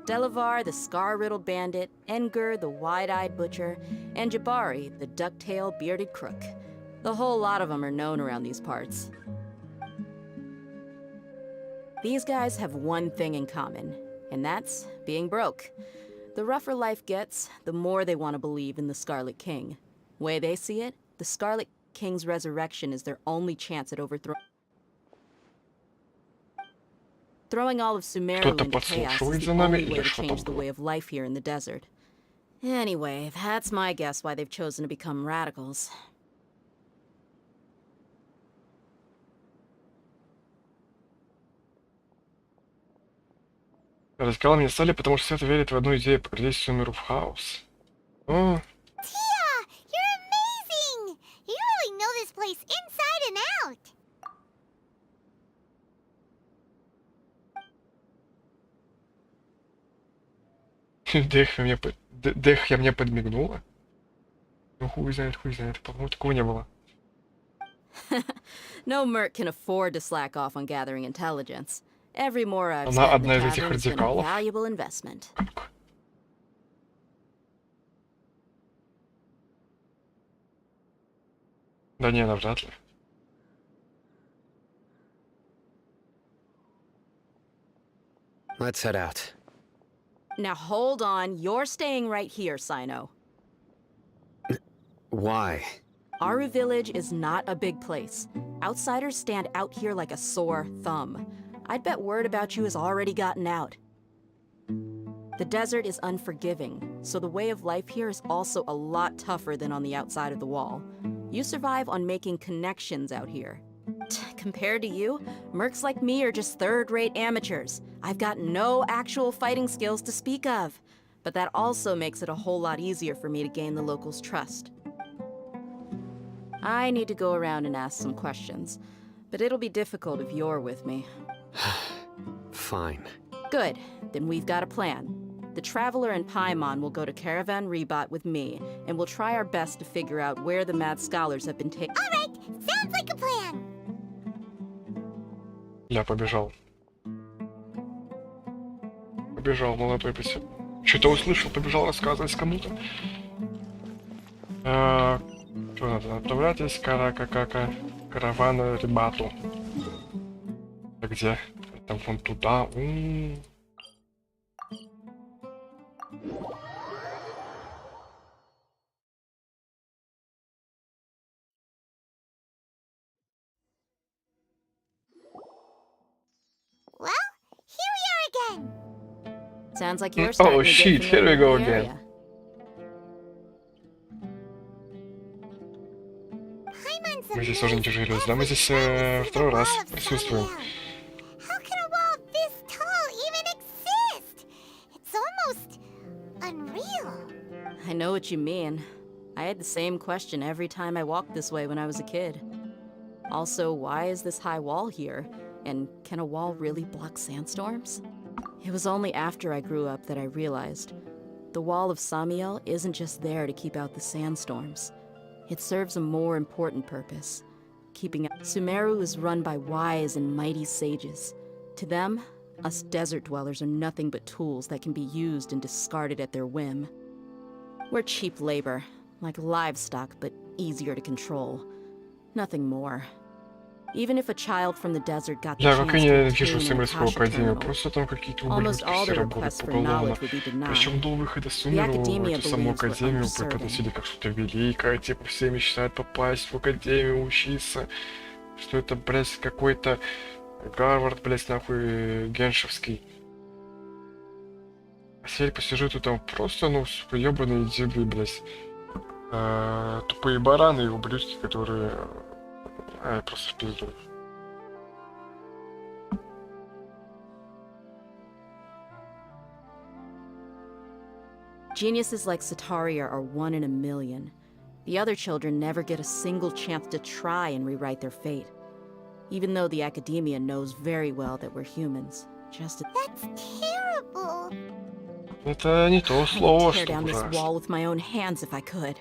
Delavar, the scar-riddled bandit, Engur, the wide-eyed butcher, and Jabari, the duck-tailed bearded crook. The whole lot of them are known around these parts. These guys have one thing in common, and that's being broke. The rougher life gets, the more they want to believe in the Scarlet King. Way they see it, the Scarlet King's resurrection is their only chance at throwing all of Sumeru into chaos is the only way to change the way of life here in the desert. Anyway, that's my guess why they've chosen to become radicals.
Рассказал мне Салли, потому что Свет верит в одну идею покорить Сумеру в хаос. О,
Tia, you're amazing! You really know this place inside and out.
Дехья мне подмигнула. Ну хуй знает, по-моему, такого не было.
No merc can afford to slack off on gathering intelligence. Every mora I've
Она
spent in
одна
the
из этих
tavern's been a
радикалов?
valuable investment.
Да не, навряд ли.
Let's head out.
Now hold on, you're staying right here, Sino.
Why?
Aru Village is not a big place. Outsiders stand out here like a sore thumb. I'd bet word about you has already gotten out. The desert is unforgiving, so the way of life here is also a lot tougher than on the outside of the wall. You survive on making connections out here. Compared to you, mercs like me are just third-rate amateurs. I've got no actual fighting skills to speak of. But that also makes it a whole lot easier for me to gain the locals' trust. I need to go around and ask some questions, but it'll be difficult if you're with me.
Fine.
Good, then we've got a plan. The Traveler and Paimon will go to Caravan Rebot with me, and we'll try our best to figure out where the Mad Scholars have been taken.
All right, sounds like a plan.
Я побежал. Побежал, молодой Что-то услышал, побежал рассказывать кому-то. Что надо? Отправляйтесь каравана ребяту. А где? Там вон туда.
Well, here we are again.
Sounds like you're starting
Oh
to get
shit, here we
familiar
go
with the
again.
area.
Мы здесь уже не тяжелились, да? Мы здесь второй раз присутствуем.
How can a wall this tall even exist? It's almost unreal.
I know what you mean. I had the same question every time I walked this way when I was a kid. Also, why is this high wall here? And can a wall really block sandstorms? It was only after I grew up that I realized the Wall of Samiel isn't just there to keep out the sandstorms. It serves a more important purpose. Keeping Sumeru is run by wise and mighty sages. To them, us desert dwellers are nothing but tools that can be used and discarded at their whim. We're cheap labor, like livestock, but easier to control. Nothing more. Even if a child from the desert got the
Я
chance
как и
to
не
obtain
вижу
an
Сумерскую
Akasha
академию,
terminal,
просто там какие-то
almost
ублюдки
all
все
the
работают
requests for
поголовно.
knowledge would be denied.
Причем до выхода
The
Сумеру в
academia
эту саму
believes we're
академию
underserving.
преподносили как что-то великое, типа все мечтают попасть в академию, учиться, что это, блядь, какой-то Гарвард, блядь, нахуй, геншевский. А теперь по сюжету там просто, ну, сука, ёбаные дебы, блядь. Тупые бараны и ублюдки, которые... просто в пизду.
Geniuses like Sataria are one in a million. The other children never get a single chance to try and rewrite their fate. Even though the academia knows very well that we're humans. Just
That's terrible.
Это не то слово,
tear
что
down this
ужасно.
wall with my own hands if I could.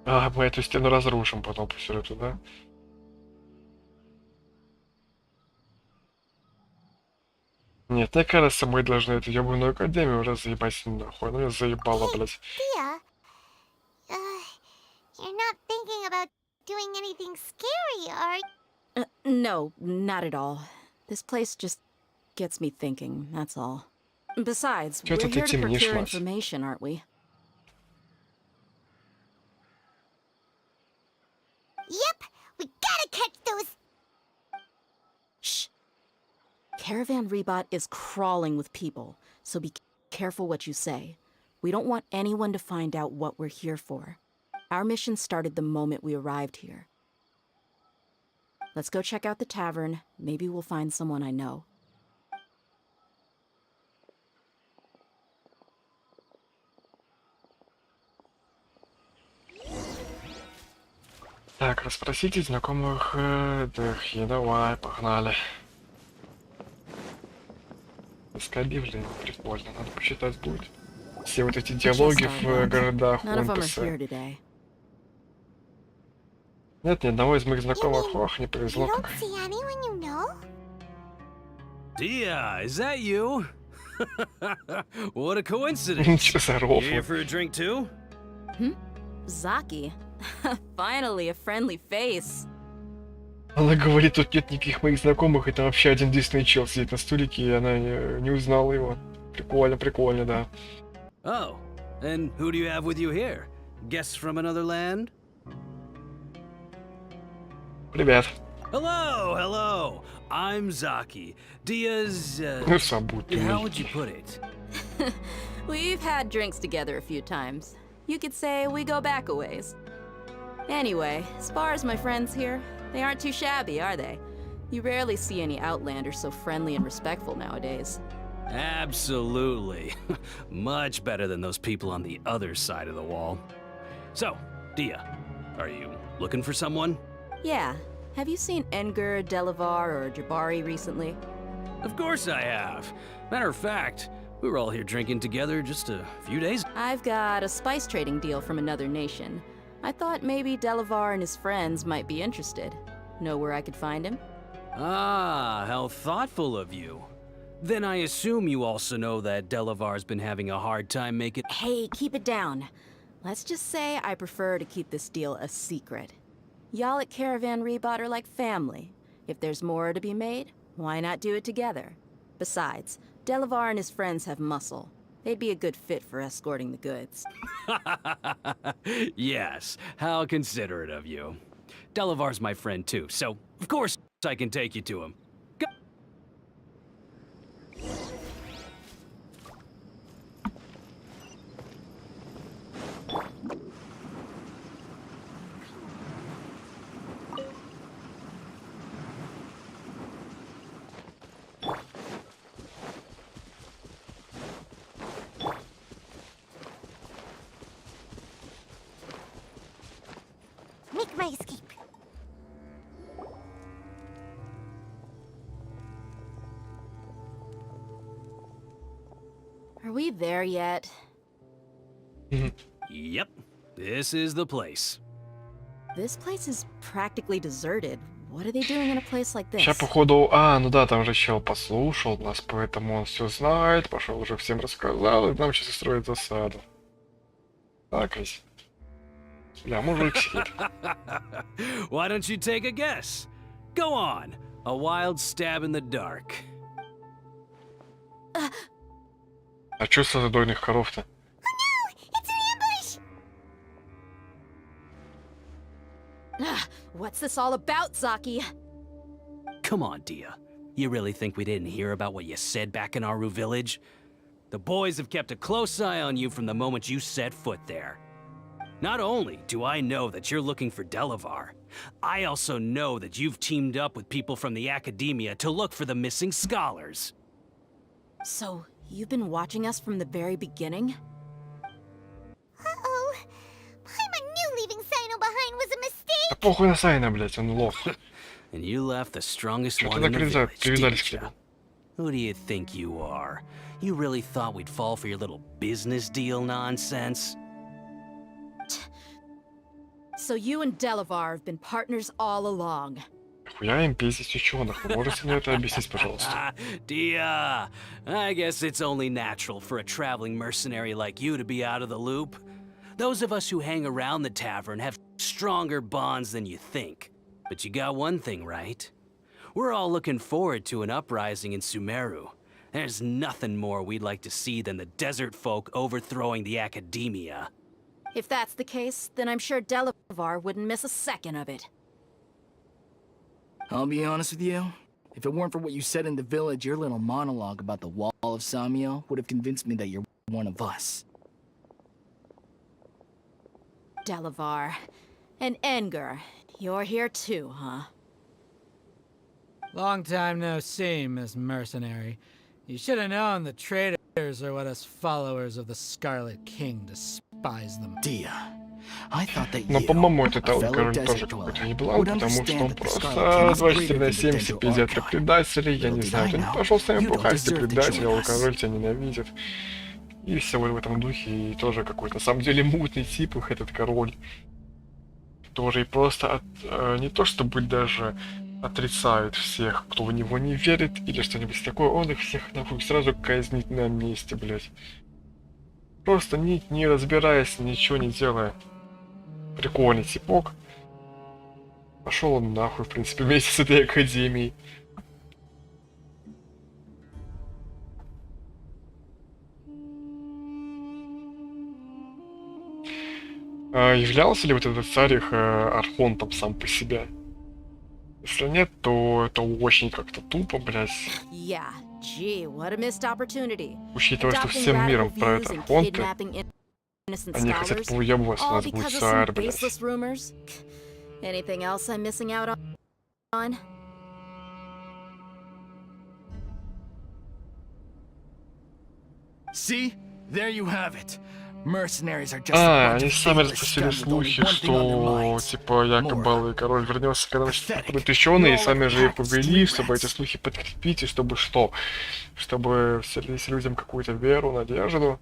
Мы эту стену разрушим потом по сюжету, да? Нет, мне кажется, мы должны эту ёбаную академию разъебать нахуй. Ну, я заебала, блядь.
Thea, you're not thinking about doing anything scary, are you?
No, not at all. This place just gets me thinking, that's all. Besides,
Чё
we're
ты
here to
темнишь,
procure
мать?
information, aren't we?
Yep, we gotta catch those.
Shh. Caravan Rebot is crawling with people, so be careful what you say. We don't want anyone to find out what we're here for. Our mission started the moment we arrived here. Let's go check out the tavern. Maybe we'll find someone I know.
Так, расспросите знакомых Дхи, давай, погнали. Искать объявление, прикольно, надо почитать будет. Все вот эти диалоги в городах,
None of them are
НПС.
here today.
Нет, ни одного из моих знакомых, ох, не
You
повезло
don't
как.
see anyone you know?
Dia, is that you? What a coincidence.
Чё за рофл?
Here for a drink too?
Zaki. Finally, a friendly face.
Она говорит, тут нет никаких моих знакомых, и там вообще один единственный чел сидит на стулике, и она не узнала его. Прикольно, прикольно, да.
Oh, and who do you have with you here? Guests from another land?
Привет.
Hello, hello. I'm Zaki. Dia's,
Ну, собутыльный.
how would you put it?
We've had drinks together a few times. You could say we go back a ways. Anyway, as far as my friends here, they aren't too shabby, are they? You rarely see any Outlanders so friendly and respectful nowadays.
Absolutely. Much better than those people on the other side of the wall. So, Dia, are you looking for someone?
Yeah. Have you seen Engur, Delavar, or Jabari recently?
Of course I have. Matter of fact, we were all here drinking together just a few days.
I've got a spice trading deal from another nation. I thought maybe Delavar and his friends might be interested. Know where I could find him?
Ah, how thoughtful of you. Then I assume you also know that Delavar's been having a hard time making—
Hey, keep it down. Let's just say I prefer to keep this deal a secret. Y'all at Caravan Rebot are like family. If there's more to be made, why not do it together? Besides, Delavar and his friends have muscle. They'd be a good fit for escorting the goods.
Yes, how considerate of you. Delavar's my friend too, so of course I can take you to him. Go.
Make my escape.
Are we there yet?
Yep, this is the place.
This place is practically deserted. What are they doing in a place like this?
Сейчас, походу... ну да, там же чел послушал нас, поэтому он все знает, пошел уже всем рассказал, и нам сейчас устроит засаду. Так ведь. Бля, мужик сидит.
Why don't you take a guess? Go on. A wild stab in the dark.
А чё за дойных коров-то?
What's this all about, Zaki?
Come on, Dia. You really think we didn't hear about what you said back in Aru village? The boys have kept a close eye on you from the moment you set foot there. Not only do I know that you're looking for Delavar, I also know that you've teamed up with people from the Academia to look for the missing scholars.
So, you've been watching us from the very beginning?
Uh-oh. Paimon knew leaving Sino behind was a mistake.
Да похуй на Сайна, блядь, он лох.
And you left the strongest one
Чё-то
in the
так
village,
привязались к
didn't
тебе.
ya? Who do you think you are? You really thought we'd fall for your little business deal nonsense?
So you and Delavar have been partners all along.
Хуя им пиздить ученых. Вы можете мне это объяснить, пожалуйста?
Dia, I guess it's only natural for a traveling mercenary like you to be out of the loop. Those of us who hang around the tavern have stronger bonds than you think. But you got one thing right. We're all looking forward to an uprising in Sumeru. There's nothing more we'd like to see than the desert folk overthrowing the Academia.
If that's the case, then I'm sure Delavar wouldn't miss a second of it.
I'll be honest with you. If it weren't for what you said in the village, your little monologue about the Wall of Samiel would have convinced me that you're one of us.
Delavar. And Enger. You're here too, huh?
Long time no see, Miss Mercenary. You should have known the traitors are what us followers of the Scarlet King despise them.
Dia. I thought that
Но,
you,
по-моему, этот
a
алкоголь
fellow
тоже
desert
какой-то
dweller,
еблан,
would
потому что
understand
он
that the
просто
Scarlet King is
24
greater
на
than
7
the
все
Dental
пиздят
Archive.
предателей, я
Little
не
did
знаю,
I
ты не
know,
пошел с нами
you don't
бухать, ты
deserve to
предатель,
join us.
алкоголь тебя ненавидит. И все в этом духе, и тоже какой-то, на самом деле, мутный тип их этот король. Тоже и просто не то чтобы даже отрицает всех, кто в него не верит, или что-нибудь такое, он их всех нахуй сразу казнит на месте, блядь. Просто не разбираясь, ничего не делая. Прикольный типок. Пошел он нахуй, в принципе, вместе с этой академией. Являлся ли вот этот царь их архонтом сам по себе? Если нет, то это очень как-то тупо, блядь.
Yeah, gee, what a missed opportunity.
Учитывая, что
Adopting
всем
radical
миром про
views
это
and
архонты,
kidnapping innocent
они хотят
scholars,
поуебываться, у
all
нас будет
because of
царь,
some
блядь.
baseless rumors. Anything else I'm missing out on?
See? There you have it. Mercenaries are just a bunch
Они
of
сами
faithless
распустили
scum with only
слухи,
one thing on their
что
minds.
типа якобы король вернется, когда будут ученые, и сами же их повели, чтобы эти слухи подкрепить, и чтобы что? Чтобы вселить людям какую-то веру, надежду.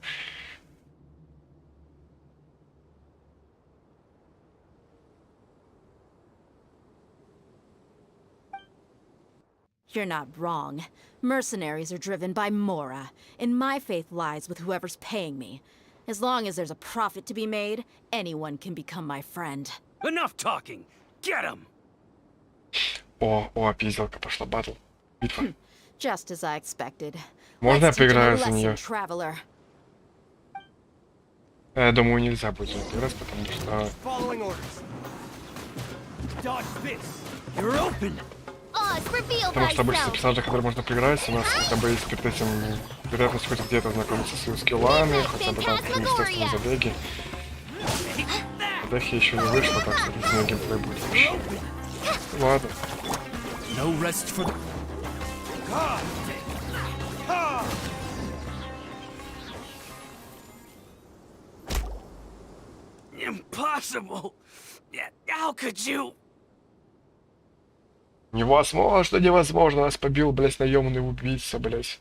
You're not wrong. Mercenaries are driven by Mora, and my faith lies with whoever's paying me. As long as there's a profit to be made, anyone can become my friend.
Enough talking! Get him!
О, пизделка пошла, батл. Битва.
Just as I expected.
Можно я
Let's teach him a
поиграю за
lesson,
нее?
traveler.
Я думаю, нельзя будет за этот раз, потому что...
Following orders. Dodge this.
You're open!
Потому что обычно персонажи, которые можно поиграть, у нас хотя бы есть перед этим вероятность хоть где-то знакомиться с его скиллами, хотя бы там какие-то естественные забеги. Дехи еще не вышло, так что длительный геймплей будет вообще. Ладно.
No rest for the... Impossible! How could you?
Невозможно, нас побил, блять, наемный убийца, блять.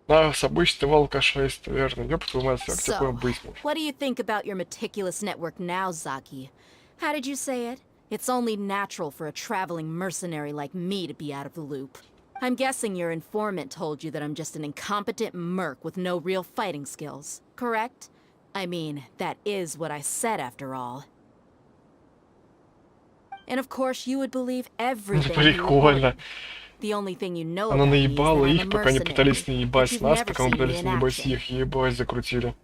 Нас обычный алкаша из таверны, ёб твою мать, как такое быть может?
What do you think about your meticulous network now, Zaki? How did you say it? It's only natural for a traveling mercenary like me to be out of the loop. I'm guessing your informant told you that I'm just an incompetent merc with no real fighting skills, correct? I mean, that is what I said after all. And of course, you would believe everything.
Прикольно.
The only thing you know
Она
about me is that
наебала
I'm a
их, пока не пытались
mercenary,
наебать
but you've
нас,
never
пока мы
seen me
пытались
in
наебать
action.
их, ебать, закрутили.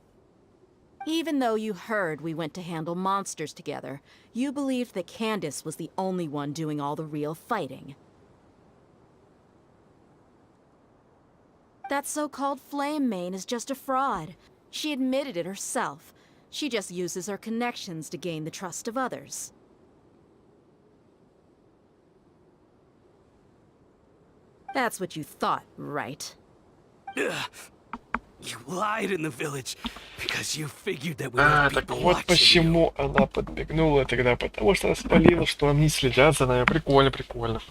Even though you heard we went to handle monsters together, you believed that Candace was the only one doing all the real fighting. That so-called Flame Mane is just a fraud. She admitted it herself. She just uses her connections to gain the trust of others. That's what you thought, right?
You lied in the village because you figured that we were
Так
people
вот
watching you.
почему она подбегнула тогда, потому что она спалила, что они следят за нами. Прикольно, прикольно.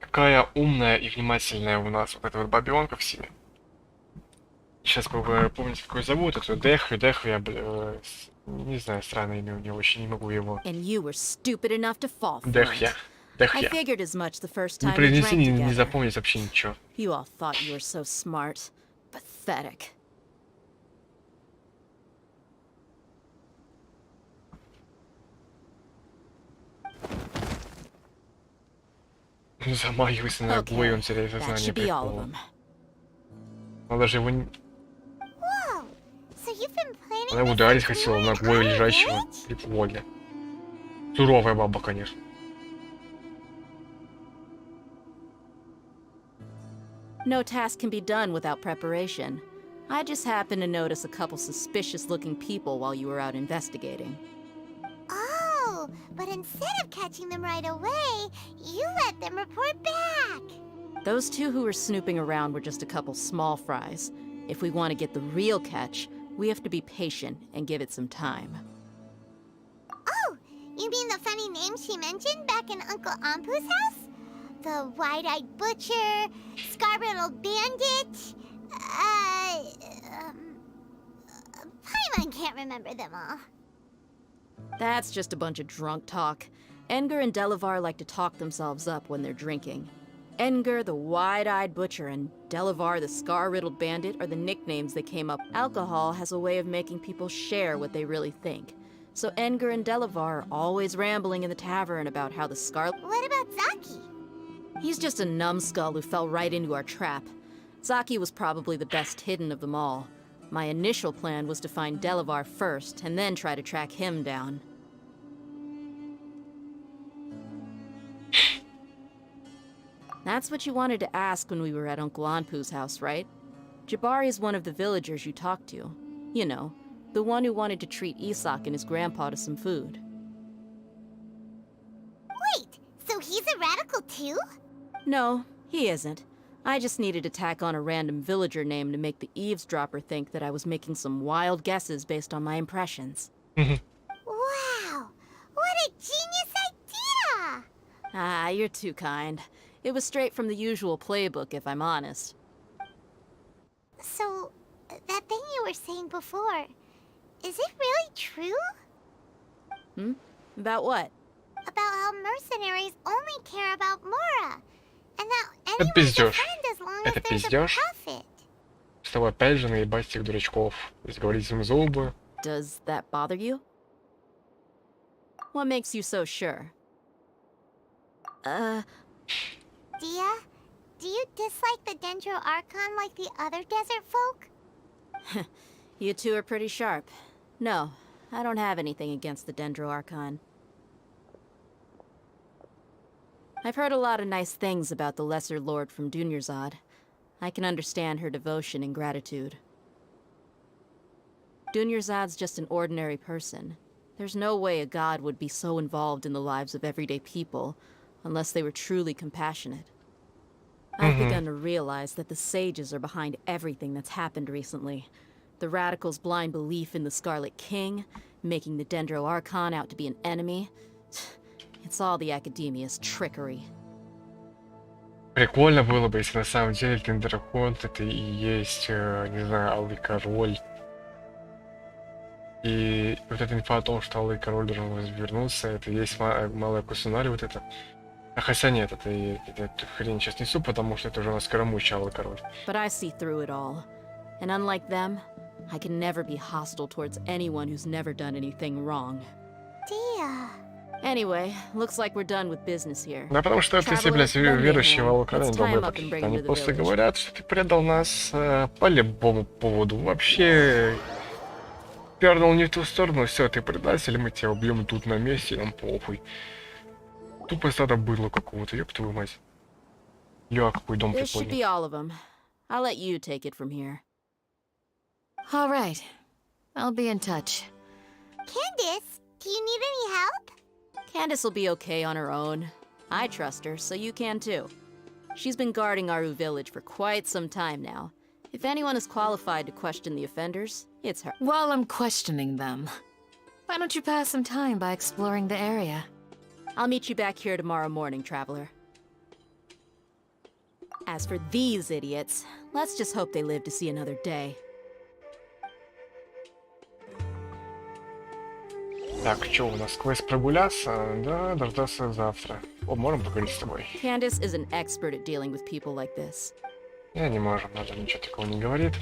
Какая умная и внимательная у нас вот эта вот бабёнка в себе. Сейчас бы вы помните, какой зовут эту Деху, я, не знаю, странное имя у него, очень не могу его.
And you were stupid enough to fall for
Дехья.
it. I
Дехья.
figured as much the first
Не
time we drank
произнести, не
together.
запомнить вообще ничего.
You all thought you were so smart. Pathetic.
Замахивайся на обои, он теряет
That
сознание.
should be all of
Прикол.
them.
Она даже его не...
Whoa! So you've been planning
Она его ударить хотела ногой лежащего. Прикольно. Суровая баба, конечно.
No task can be done without preparation. I just happened to notice a couple suspicious-looking people while you were out investigating.
Oh, but instead of catching them right away, you let them report back.
Those two who were snooping around were just a couple small fries. If we want to get the real catch, we have to be patient and give it some time.
Oh, you mean the funny name she mentioned back in Uncle Ampu's house? The wide-eyed butcher, Scarlet bandit, Paimon can't remember them all.
That's just a bunch of drunk talk. Edgar and Delavar like to talk themselves up when they're drinking. Edgar, the wide-eyed butcher, and Delavar, the scar-riddled bandit, are the nicknames they came up. Alcohol has a way of making people share what they really think. So Edgar and Delavar are always rambling in the tavern about how the Scarlet...
What about Zaki?
He's just a numbskull who fell right into our trap. Zaki was probably the best hidden of them all. My initial plan was to find Delavar first, and then try to track him down. That's what you wanted to ask when we were at Uncle Anpu's house, right? Jabari is one of the villagers you talked to. You know, the one who wanted to treat Isak and his grandpa to some food.
Wait, so he's a radical too?
No, he isn't. I just needed to tack on a random villager name to make the eavesdropper think that I was making some wild guesses based on my impressions.
Wow, what a genius idea!
Ah, you're too kind. It was straight from the usual playbook, if I'm honest.
So, that thing you were saying before, Is it really true?
Hmm? About what?
About how mercenaries only care about Mora. And that
Это
anyone's a
пиздёж.
friend as long as
Это
there's a
пиздёж.
profit.
Чтобы опять же наебать этих дурачков. То есть говорить им зубы.
Does that bother you? What makes you so sure?
Dia, do you dislike the Dendro Archon like the other desert folk?
You two are pretty sharp. No, I don't have anything against the Dendro Archon. I've heard a lot of nice things about the Lesser Lord from Dunyarzad. I can understand her devotion and gratitude. Dunyarzad's just an ordinary person. There's no way a god would be so involved in the lives of everyday people unless they were truly compassionate. I've begun to realize that the sages are behind everything that's happened recently. The radicals' blind belief in the Scarlet King, making the Dendro Archon out to be an enemy. It's all the academia's trickery.
Прикольно было бы, если на самом деле Тендерхонт это и есть, не знаю, Алый Король. И вот эта инфа о том, что Алый Король должен вернуться, это и есть малая Кусунари, вот это. А хотя нет, это хрень сейчас несу, потому что это уже у нас скоромучий Алый Король.
But I see through it all. And unlike them, I can never be hostile towards anyone who's never done anything wrong.
Dia.
Anyway, looks like we're done with business here.
Да, потому что это все, блядь, верующие в Алый Король, добрые пакеты. Они просто говорят, что ты предал нас по любому поводу. Вообще пернул не в ту сторону, все, ты предатель, мы тебя убьем тут на месте, нам похуй. Тупо стадо быдло какого-то, ёб твою мать. Ля, какой дом
This should
прикольный.
be all of them. I'll let you take it from here.
All right. I'll be in touch.
Candace, do you need any help?
Candace will be okay on her own. I trust her, so you can too. She's been guarding Aru village for quite some time now. If anyone is qualified to question the offenders, it's her.
While I'm questioning them, why don't you pass some time by exploring the area?
I'll meet you back here tomorrow morning, traveler. As for these idiots, let's just hope they live to see another day.
Так, что у нас? Квест прогуляться? Да, дождаться завтра. О, можем поговорить с тобой?
Candace is an expert at dealing with people like this.
Я не можем, надо ничего такого не говорит.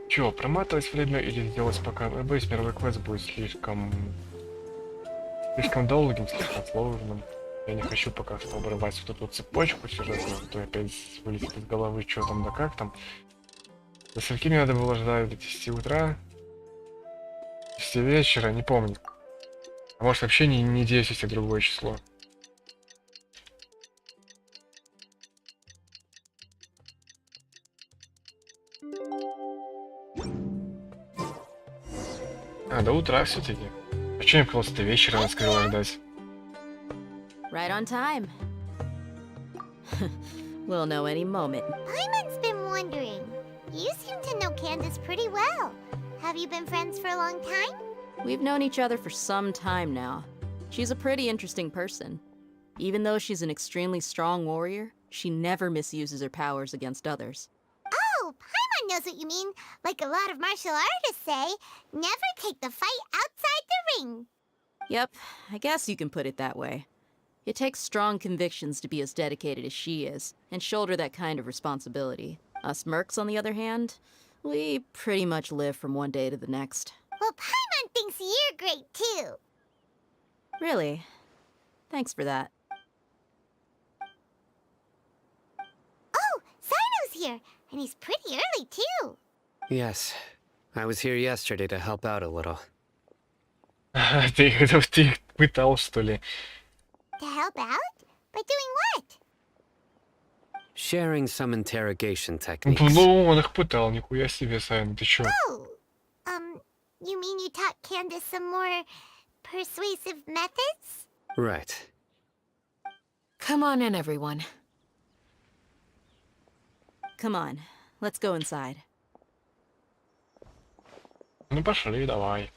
Чё, проматывать время или сделать пока? Я боюсь, первый квест будет слишком долгим, слишком сложным. Я не хочу пока что обрывать вот эту цепочку сюжетную, а то опять вылетит из головы, что там да как там. До скольки мне надо было ждать? До 10 утра? 10 вечера? Не помню. А может вообще не 10, а другое число. А, до утра все-таки. А что мне просто до вечера она сказала ждать?
Right on time. We'll know any moment.
Paimon's been wondering. You seem to know Candace pretty well. Have you been friends for a long time?
We've known each other for some time now. She's a pretty interesting person. Even though she's an extremely strong warrior, she never misuses her powers against others.
Oh, Paimon knows what you mean. Like a lot of martial artists say, never take the fight outside the ring.
Yep, I guess you can put it that way. It takes strong convictions to be as dedicated as she is, and shoulder that kind of responsibility. Us mercs, on the other hand, we pretty much live from one day to the next.
Well, Paimon thinks you're great too.
Really? Thanks for that.
Oh, Sino's here, and he's pretty early too.
Yes. I was here yesterday to help out a little.
Ты их пытал, что ли?
To help out? By doing what?
Sharing some interrogation techniques.
Ну, он их пытал, нихуя себе, Сайн, ты чё?
Oh, you mean you taught Candace some more persuasive methods?
Right.
Come on in, everyone.
Come on, let's go inside.
Ну, пошли, давай.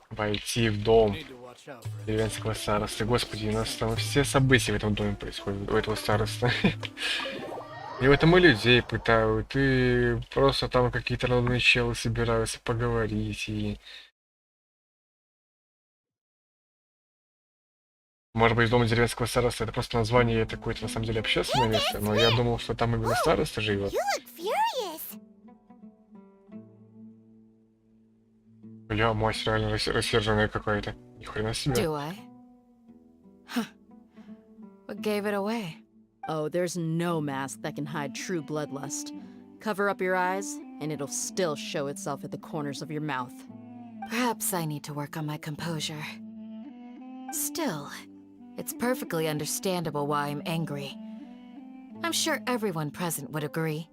Войти в дом. Деревенского старосты. Господи, у нас там все события в этом доме происходят, у этого староста. И в этом и людей пытают, и просто там какие-то родные челы собираются поговорить, и... Может быть, дом деревенского староста — это просто название какое-то, на самом деле, общественное место, но я думал, что там именно староста живет. Бля, мать реально рассерженная какая-то. Ни хрена себе.
Do I? Huh. What gave it away?
Oh, there's no mask that can hide true bloodlust. Cover up your eyes, and it'll still show itself at the corners of your mouth.
Perhaps I need to work on my composure. Still, it's perfectly understandable why I'm angry. I'm sure everyone present would agree.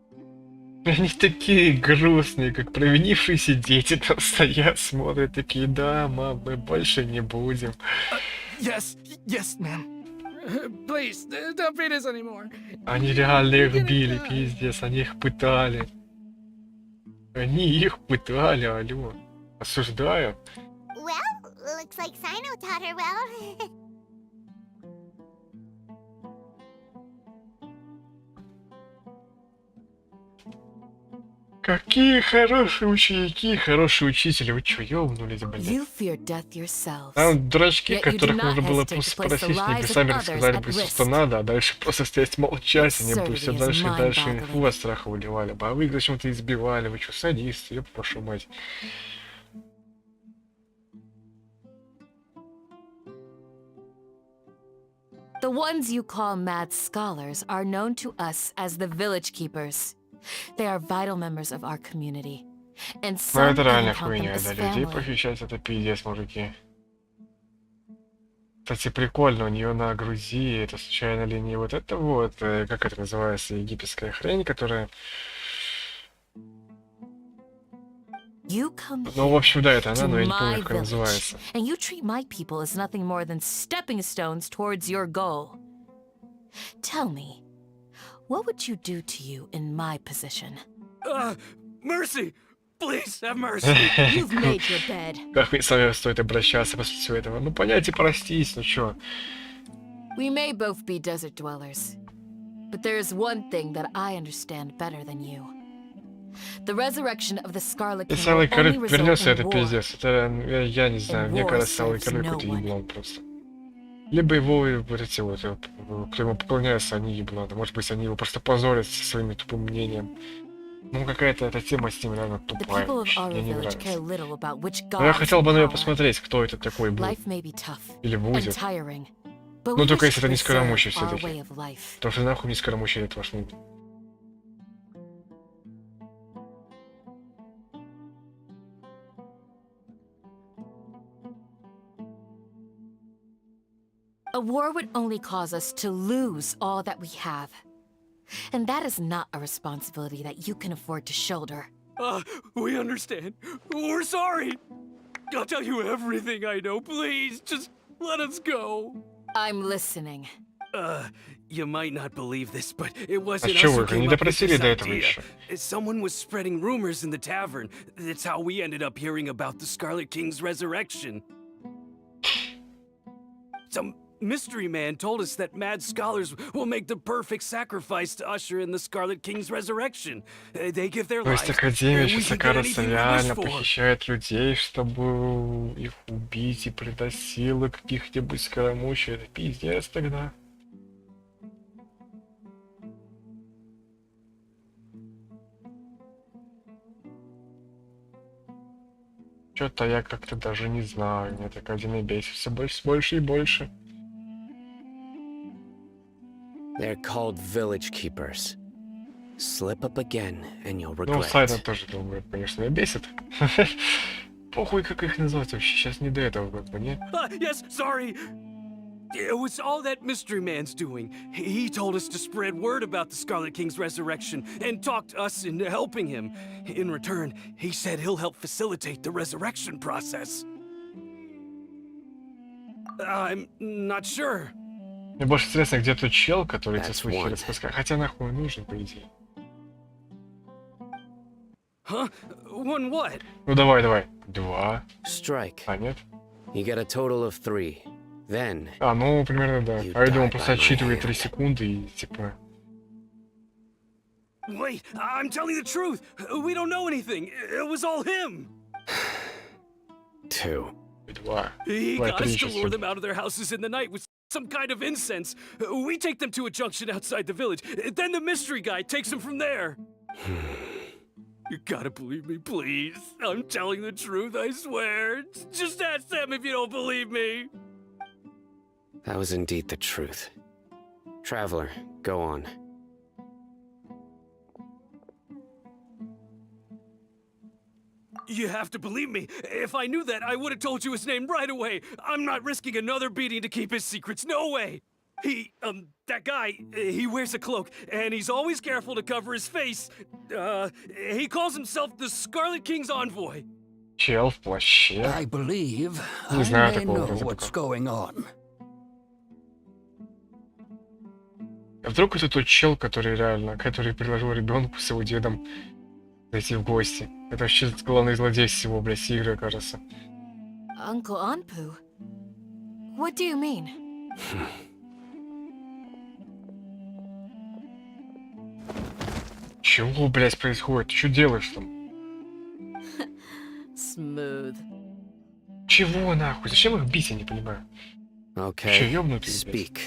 Они такие грустные, как провинившиеся дети там стоят, смотрят, такие, да, мам, мы больше не будем.
Yes, ma'am. Please, don't beat us anymore.
Они реально их били, пиздец, они их пытали. Они их пытали, алло. Осуждаю.
Well, looks like Sino taught her well.
Какие хорошие ученики, хорошие учители, вы чё, ёбнулись, блядь? Там дурачки, которых нужно было просто спросить, они сами рассказали бы все, что надо, а дальше просто стоять молчать, они бы все дальше и дальше инфу от страха выливали бы. А вы их зачем-то избивали, вы чё, садисты, ёб вашу мать.
The ones you call mad scholars are known to us as the village keepers. They are vital members of our community. And
Ну
some
это реально
even count them
хуйня,
as
да, людей
family.
похищать, это пиздец, мужики. Кстати, прикольно, у нее на Грузии, это случайно ли не вот это вот, как это называется, египетская хрень, которая... Ну, в общем, да, это она, но я не помню, как она называется.
And you treat my people as nothing more than stepping stones towards your goal. Tell me, what would you do to you in my position?
Mercy! Please, have mercy!
You've made your bed.
Как мне с вами стоит обращаться после всего этого? Ну, понять и простись, ну чё?
We may both be desert dwellers, but there is one thing that I understand better than you. The resurrection of the Scarlet King
Если
will
Алый
only
Король
result
вернется,
in
это
war.
пиздец. Это, я не знаю, мне
war
кажется, Алый
serves
Король
no
какой-то
one.
еблан просто. Либо его вот эти вот, кто ему поклоняется, они ебланы. Может быть, они его просто позорят со своим тупым мнением. Ну, какая-то эта тема с ним реально
The
тупая.
people of
Вообще,
our
мне не
village care
нравится.
little about which
Но я
gods
хотел бы
in
на нее
power.
посмотреть, кто это такой будет.
Life may be tough
Или
and
будет.
tiring, but
Ну,
we
только
wish
если
to
это не
preserve
скоромучий
our
все-таки.
way of life.
Потому что нахуй не скоромучий это ваш.
A war would only cause us to lose all that we have. And that is not a responsibility that you can afford to shoulder.
We understand. We're sorry. I'll tell you everything I know. Please, just let us go.
I'm listening.
You might not believe this, but it wasn't
А
us
чё
who
вы,
came
не
up with
допросили
this
до этого
idea.
еще?
Someone was spreading rumors in the tavern. That's how we ended up hearing about the Scarlet King's resurrection. Some mystery man told us that mad scholars will make the perfect sacrifice to usher in the Scarlet King's resurrection. They give their
То
lives.
есть Академия
We
сейчас,
can get
кажется,
anything we wish
реально
for.
похищает людей, чтобы их убить и предать силы каких-нибудь скоромучий. Это пиздец тогда. Что-то я как-то даже не знаю. Мне так Академия бесит все больше и больше.
They're called village keepers. Slip up again, and you'll
Ну, Сайден
regret.
тоже, думаю, конечно, меня бесит. Похуй, как их назвать вообще. Сейчас не до этого, как бы, не?
Yes, sorry. It was all that mystery man's doing. He told us to spread word about the Scarlet King's resurrection and talked us into helping him. In return, he said he'll help facilitate the resurrection process. I'm not sure.
Мне больше интересно, где тот чел, который эти
That's
слухи
one.
распускает. Хотя нахуй он нужен, по идее.
Huh? One what?
Ну давай. Два.
Strike.
А, нет?
You get a total of 3. Then...
А, ну, примерно, да. А я думал, просто отсчитывает 3 секунды и, типа...
Wait, I'm telling the truth. We don't know anything. It was all him.
2.
2.
He got us to lure them out of their houses in the night with some kind of incense. We take them to a junction outside the village. Then the mystery guy takes them from there. You gotta believe me, please. I'm telling the truth, I swear. Just ask them if you don't believe me.
That was indeed the truth. Traveler, go on.
You have to believe me. If I knew that, I would have told you his name right away. I'm not risking another beating to keep his secrets. No way. That guy, he wears a cloak, and he's always careful to cover his face. He calls himself the Scarlet King's envoy.
Чел в плаще.
I believe
Не
I
знаю
may
такого
know
вроде
what's
пока.
going on.
А вдруг это тот чел, который реально, который предложил ребенку с его дедом зайти в гости? Это вообще главный злодей всего, блядь, игры, кажется.
Uncle Anpu? What do you mean?
Чего, блядь, происходит? Ты что делаешь там?
Smooth.
Чего нахуй? Зачем их бить, я не понимаю.
Okay,
ёбнутый,
speak.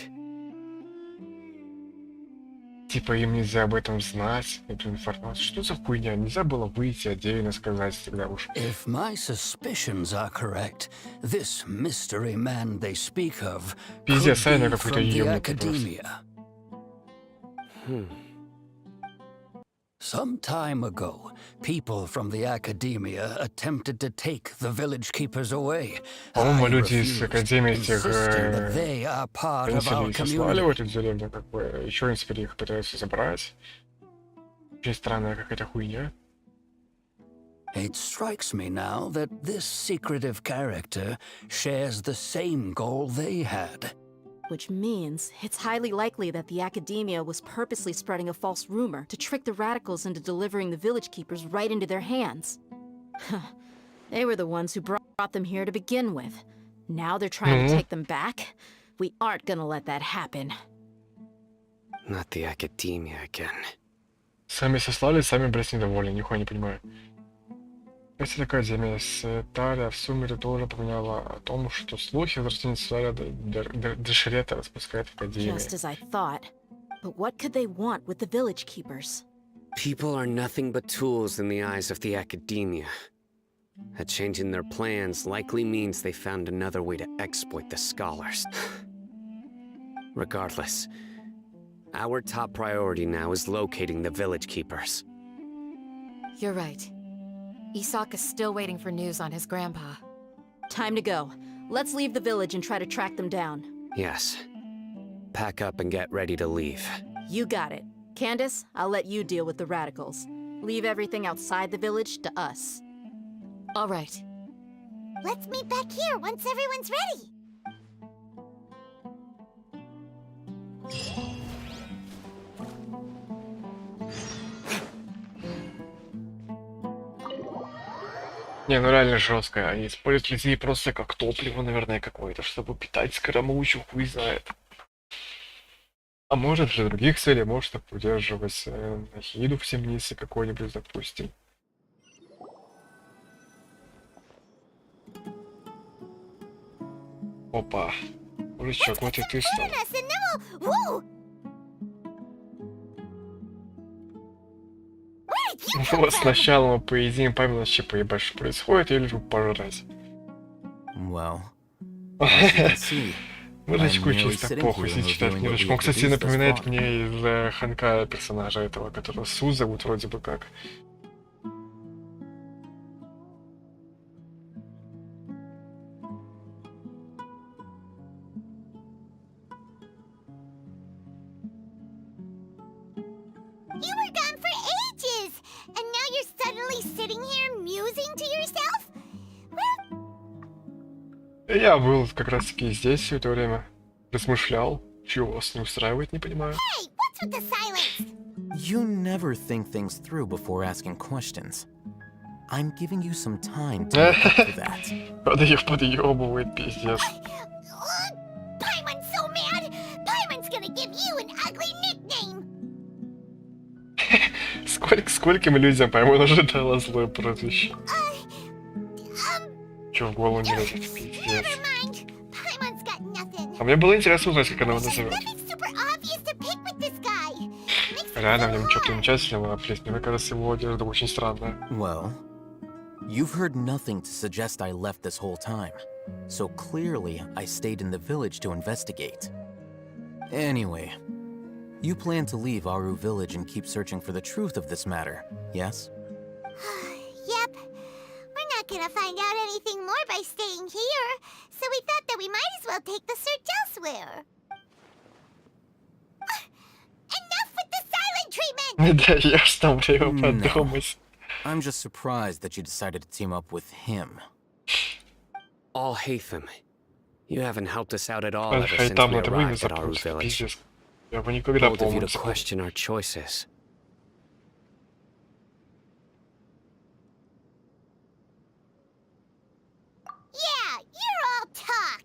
Типа им нельзя об этом знать, эту информацию. Что за хуйня? Нельзя было выйти отдельно сказать тогда уж.
If my suspicions are correct, this mystery man they speak of could
Пиздец, Айна
be
какой-то
from the
ёбнутый просто.
academia. Some time ago, people from the academia attempted to take the village keepers away.
По-моему,
I
люди из
refused,
Академии этих
insisting that they are part of our
принципе сослали в
community.
эту деревню, как бы, еще они теперь их пытаются забрать. Очень странная какая-то хуйня.
It strikes me now that this secretive character shares the same goal they had.
Which means it's highly likely that the academia was purposely spreading a false rumor to trick the radicals into delivering the village keepers right into their hands. They were the ones who brought them here to begin with. Now they're trying to take them back? We aren't gonna let that happen.
Not the academia again.
Сами сослали, сами, блядь, недовольны, нихуя не понимаю. Эта Академия Сетаря в сумме тоже упоминала о том, что слухи возвращения Сетаря Дешрета распускает в Академии.
Just as I thought. But what could they want with the village keepers?
People are nothing but tools in the eyes of the academia. A change in their plans likely means they found another way to exploit the scholars. Regardless, our top priority now is locating the village keepers.
You're right. Isak is still waiting for news on his grandpa.
Time to go. Let's leave the village and try to track them down.
Yes. Pack up and get ready to leave.
You got it. Candace, I'll let you deal with the radicals. Leave everything outside the village to us.
All right.
Let's meet back here once everyone's ready.
Не, ну реально жестко. Они используют людей просто как топливо, наверное, какое-то, чтобы питать скоромучу, хуй знает. А может для других целей, может чтобы удерживать Нахиду в темнице какой-нибудь, допустим. Опа. Мужичок, вот и ты стал. Вот сначала мы поедим, память вообще поебать, что происходит, и лишь пожрать.
Well,
Мужичку чисто похуй, если читать книжечку. Он, кстати, напоминает мне из Ханка персонажа этого, которого Су зовут вроде бы как.
You were gone for ages, and now you're suddenly sitting here musing to yourself?
Я был как раз таки здесь все это время. Размышлял. Чего вас не устраивает, не понимаю.
Hey, what's with the silence?
you never think things through before asking questions. I'm giving you some time to make up for that.
Правда, их подъебывает, пиздец.
Paimon's so mad! Paimon's gonna give you an ugly nickname!
Скольким людям Паймон ожидала злое прозвище? Чё в голову не лезет, пиздец.
Paimon's got nothing.
А мне было интересно узнать, как она его назовет.
Nothing super obvious to pick with this guy.
Реально, в нем ничего примечательного, плесень. Мне кажется, его одежда очень странная.
Well, you've heard nothing to suggest I left this whole time. So clearly, I stayed in the village to investigate. Anyway, you plan to leave Aru Village and keep searching for the truth of this matter, yes?
Yep. We're not gonna find out anything more by staying here, so we thought that we might as well take the search elsewhere. Enough with the silent treatment!
Не даешь там время подумать.
I'm just surprised that you decided to team up with him.
All Hatham, you haven't helped us out at all ever
Ай,
since
там
we
надо вывез
arrived at Aru
запустить,
Village.
пиздец. Я бы никогда
Bold of you to
полностью.
question our choices.
Yeah, you're all talk!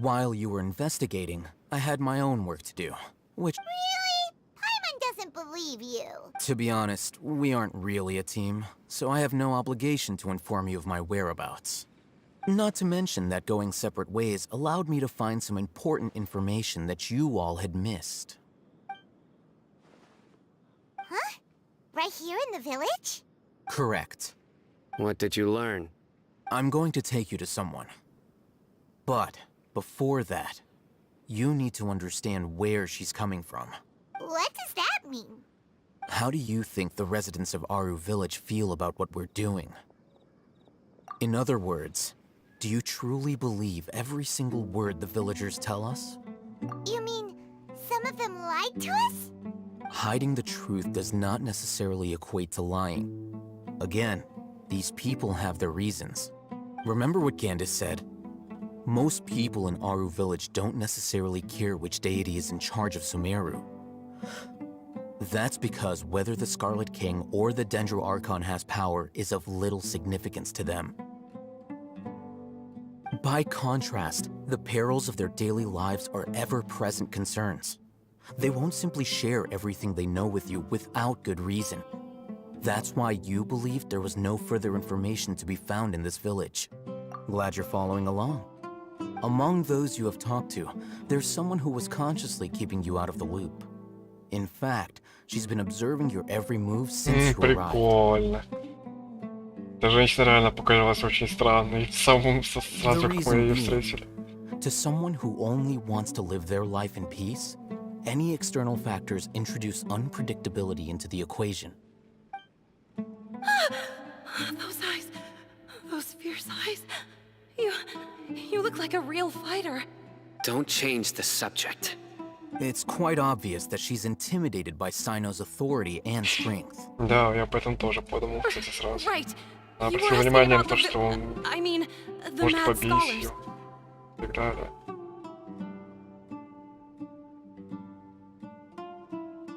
While you were investigating, I had my own work to do, which,
Really? Paimon doesn't believe you.
to be honest, we aren't really a team, so I have no obligation to inform you of my whereabouts. Not to mention that going separate ways allowed me to find some important information that you all had missed.
Huh? Right here in the village?
Correct.
What did you learn?
I'm going to take you to someone. But before that, you need to understand where she's coming from.
What does that mean?
How do you think the residents of Aru Village feel about what we're doing? In other words, do you truly believe every single word the villagers tell us?
You mean some of them lied to us?
Hiding the truth does not necessarily equate to lying. Again, these people have their reasons. Remember what Gandis said? Most people in Aru Village don't necessarily care which deity is in charge of Sumeru. That's because whether the Scarlet King or the Dendro Archon has power is of little significance to them. By contrast, the perils of their daily lives are ever-present concerns. They won't simply share everything they know with you without good reason. That's why you believed there was no further information to be found in this village. Glad you're following along. Among those you have talked to, there's someone who was consciously keeping you out of the loop. In fact, she's been observing your every move since you arrived.
Прикольно. Эта женщина реально показалась очень странной. Сразу,
The
как мы
reason
ее
being,
встретили.
to someone who only wants to live their life in peace, any external factors introduce unpredictability into the equation.
Those eyes. Those fierce eyes. You look like a real fighter.
Don't change the subject.
It's quite obvious that she's intimidated by Sino's authority and strength.
Да, я об этом тоже подумал, кстати, сразу.
Right.
Надо
You were
обратить
asking
внимание на
about
то,
the
что он
I mean, the
может
mad
побить
scholars.
ее. И так далее.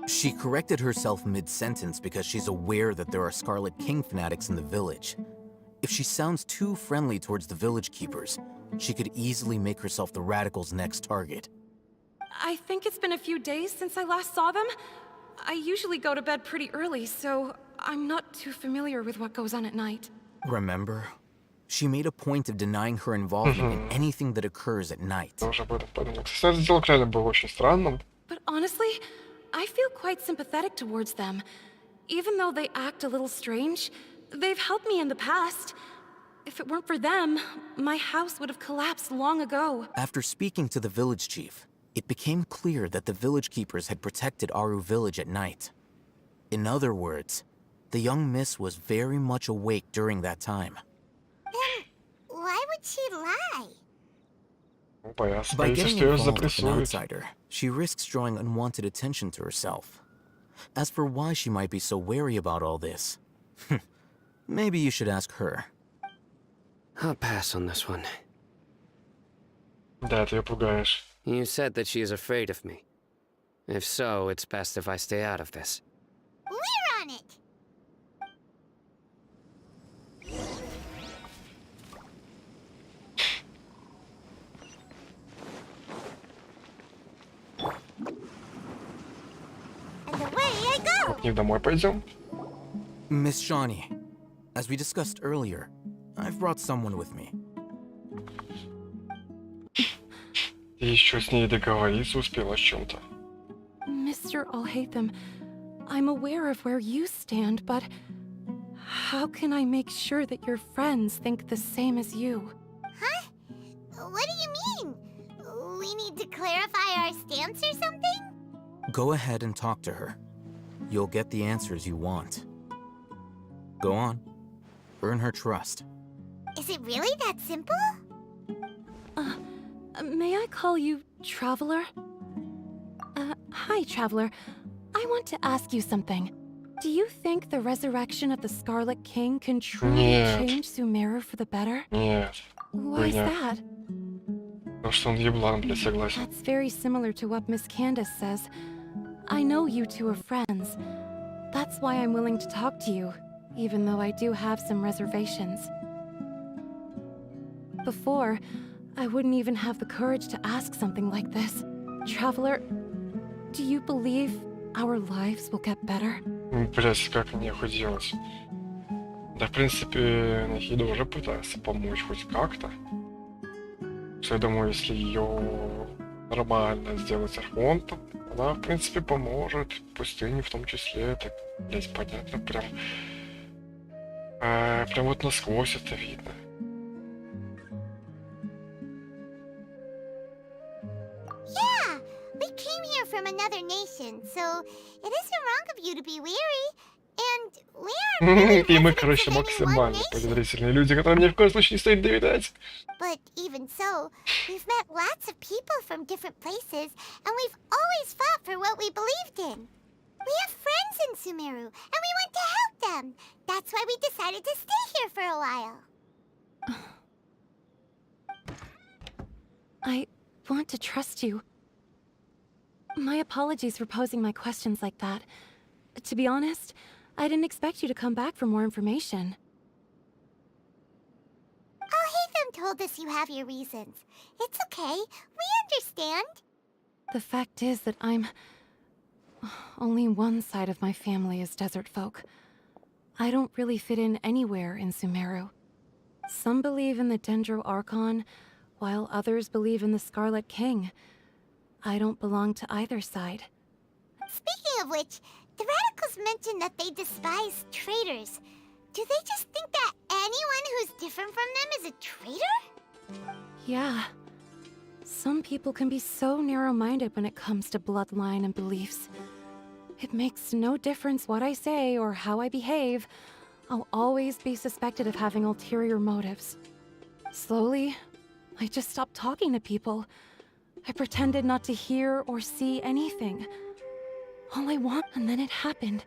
She corrected herself mid-sentence because she's aware that there are Scarlet King fanatics in the village. If she sounds too friendly towards the village keepers, she could easily make herself the Radicals' next target.
I think it's been a few days since I last saw them. I usually go to bed pretty early, so I'm not too familiar with what goes on at night.
Remember? She made a point of denying her involvement in anything that occurs at night.
Тоже об этом подумал. Кстати, этот диалог реально был очень странным.
But honestly, I feel quite sympathetic towards them. Even though they act a little strange, they've helped me in the past. If it weren't for them, my house would have collapsed long ago.
After speaking to the village chief, it became clear that the village keepers had protected Aru Village at night. In other words, the young miss was very much awake during that time.
Then why would she lie?
Боялся,
By
боится,
getting
что ее
involved with an
запрессуют.
outsider, she risks drawing unwanted attention to herself. As for why she might be so wary about all this, maybe you should ask her.
I'll pass on this one.
Да, ты ее пугаешь.
You said that she is afraid of me. If so, it's best if I stay out of this.
We're on it!
них домой пойдем?
Miss Shawnee, as we discussed earlier, I've brought someone with me.
Ты еще с ней договориться успела о чем-то.
Mr. Alhaitham, I'm aware of where you stand, but how can I make sure that your friends think the same as you?
Huh? What do you mean? We need to clarify our stance or something?
Go ahead and talk to her. You'll get the answers you want. Go on. Earn her trust.
Is it really that simple?
May I call you Traveler? Hi, Traveler. I want to ask you something. Do you think the resurrection of the Scarlet King can truly change Sumeru for the better?
Нет.
Why is that?
Потому что он еблан, блядь, согласен.
That's very similar to what Miss Candace says. I know you two are friends. That's why I'm willing to talk to you, even though I do have some reservations. Before, I wouldn't even have the courage to ask something like this. Traveler, do you believe our lives will get better?
Блядь, как нехуй делать. Да, в принципе, Нахида уже пытается помочь хоть как-то. Что я думаю, если ее нормально сделать архонтом, она, в принципе, поможет. Пустыне в том числе. Так, блядь, понятно, прям... прям вот насквозь это видно.
Yeah, we came here from another nation, so it isn't wrong of you to be weary. And we are really
И мы,
residents
короче,
of any one
максимально
nation.
подозрительные люди, которым ни в коем случае не стоит доверять.
But even so, we've met lots of people from different places, and we've always fought for what we believed in. We have friends in Sumeru, and we want to help them. That's why we decided to stay here for a while.
I want to trust you. My apologies for posing my questions like that. To be honest, I didn't expect you to come back for more information.
Alhaitham told us you have your reasons. It's okay. We understand.
The fact is that only one side of my family is desert folk. I don't really fit in anywhere in Sumeru. Some believe in the Dendro Archon, while others believe in the Scarlet King. I don't belong to either side.
Speaking of which, the radicals mentioned that they despise traitors. Do they just think that anyone who's different from them is a traitor?
Yeah. Some people can be so narrow-minded when it comes to bloodline and beliefs. It makes no difference what I say or how I behave. I'll always be suspected of having ulterior motives. Slowly, I just stopped talking to people. I pretended not to hear or see anything. All I want, and then it happened.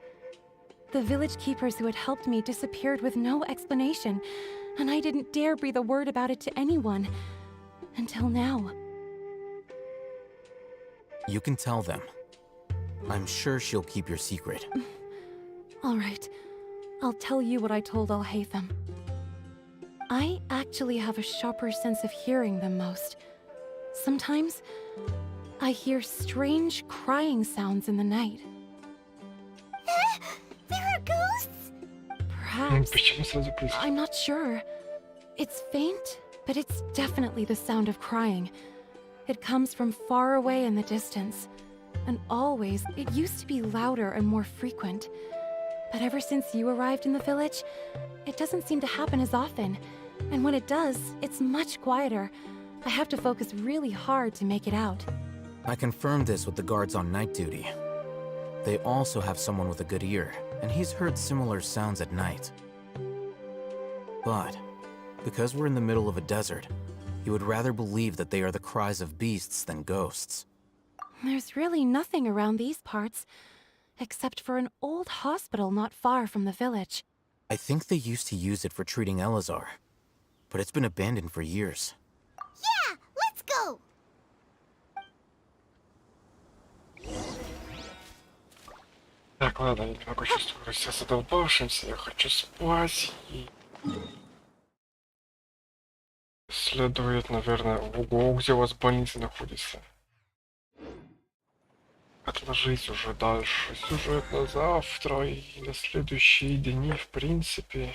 The village keepers who had helped me disappeared with no explanation, and I didn't dare breathe a word about it to anyone. Until now.
You can tell them. I'm sure she'll keep your secret.
All right. I'll tell you what I told Alhaitham. I actually have a sharper sense of hearing than most. Sometimes, I hear strange crying sounds in the night.
There are ghosts?
Perhaps. I'm not sure. It's faint, but it's definitely the sound of crying. It comes from far away in the distance. And always, it used to be louder and more frequent. But ever since you arrived in the village, it doesn't seem to happen as often. And when it does, it's much quieter. I have to focus really hard to make it out.
I confirmed this with the guards on night duty. They also have someone with a good ear, and he's heard similar sounds at night. But, because we're in the middle of a desert, he would rather believe that they are the cries of beasts than ghosts.
There's really nothing around these parts, except for an old hospital not far from the village.
I think they used to use it for treating Elazar, but it's been abandoned for years.
Yeah, let's go!
Так, ладно, я немного чувствую себя задолбавшимся, я хочу спать и... Следует, наверное, в угол, где у вас больница находится. отложить уже дальше сюжет на завтра и на следующие дни, в принципе.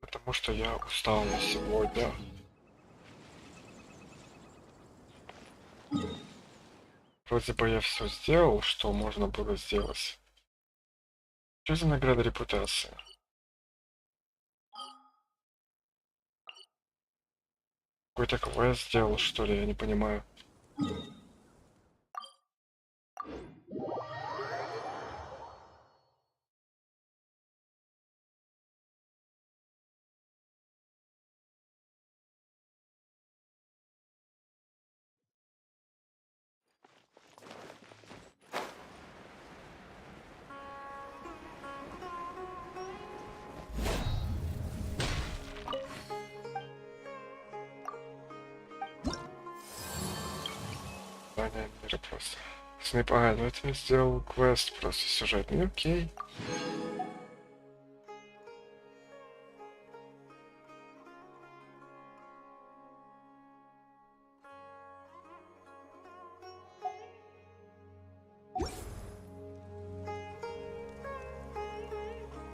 Потому что я устал на сегодня. Вроде бы я все сделал, что можно было сделать. Что за награда репутации? Какой-то квест сделал, что ли, я не понимаю. Мира просто. Снайп, ну это я сделал квест просто сюжетный, окей.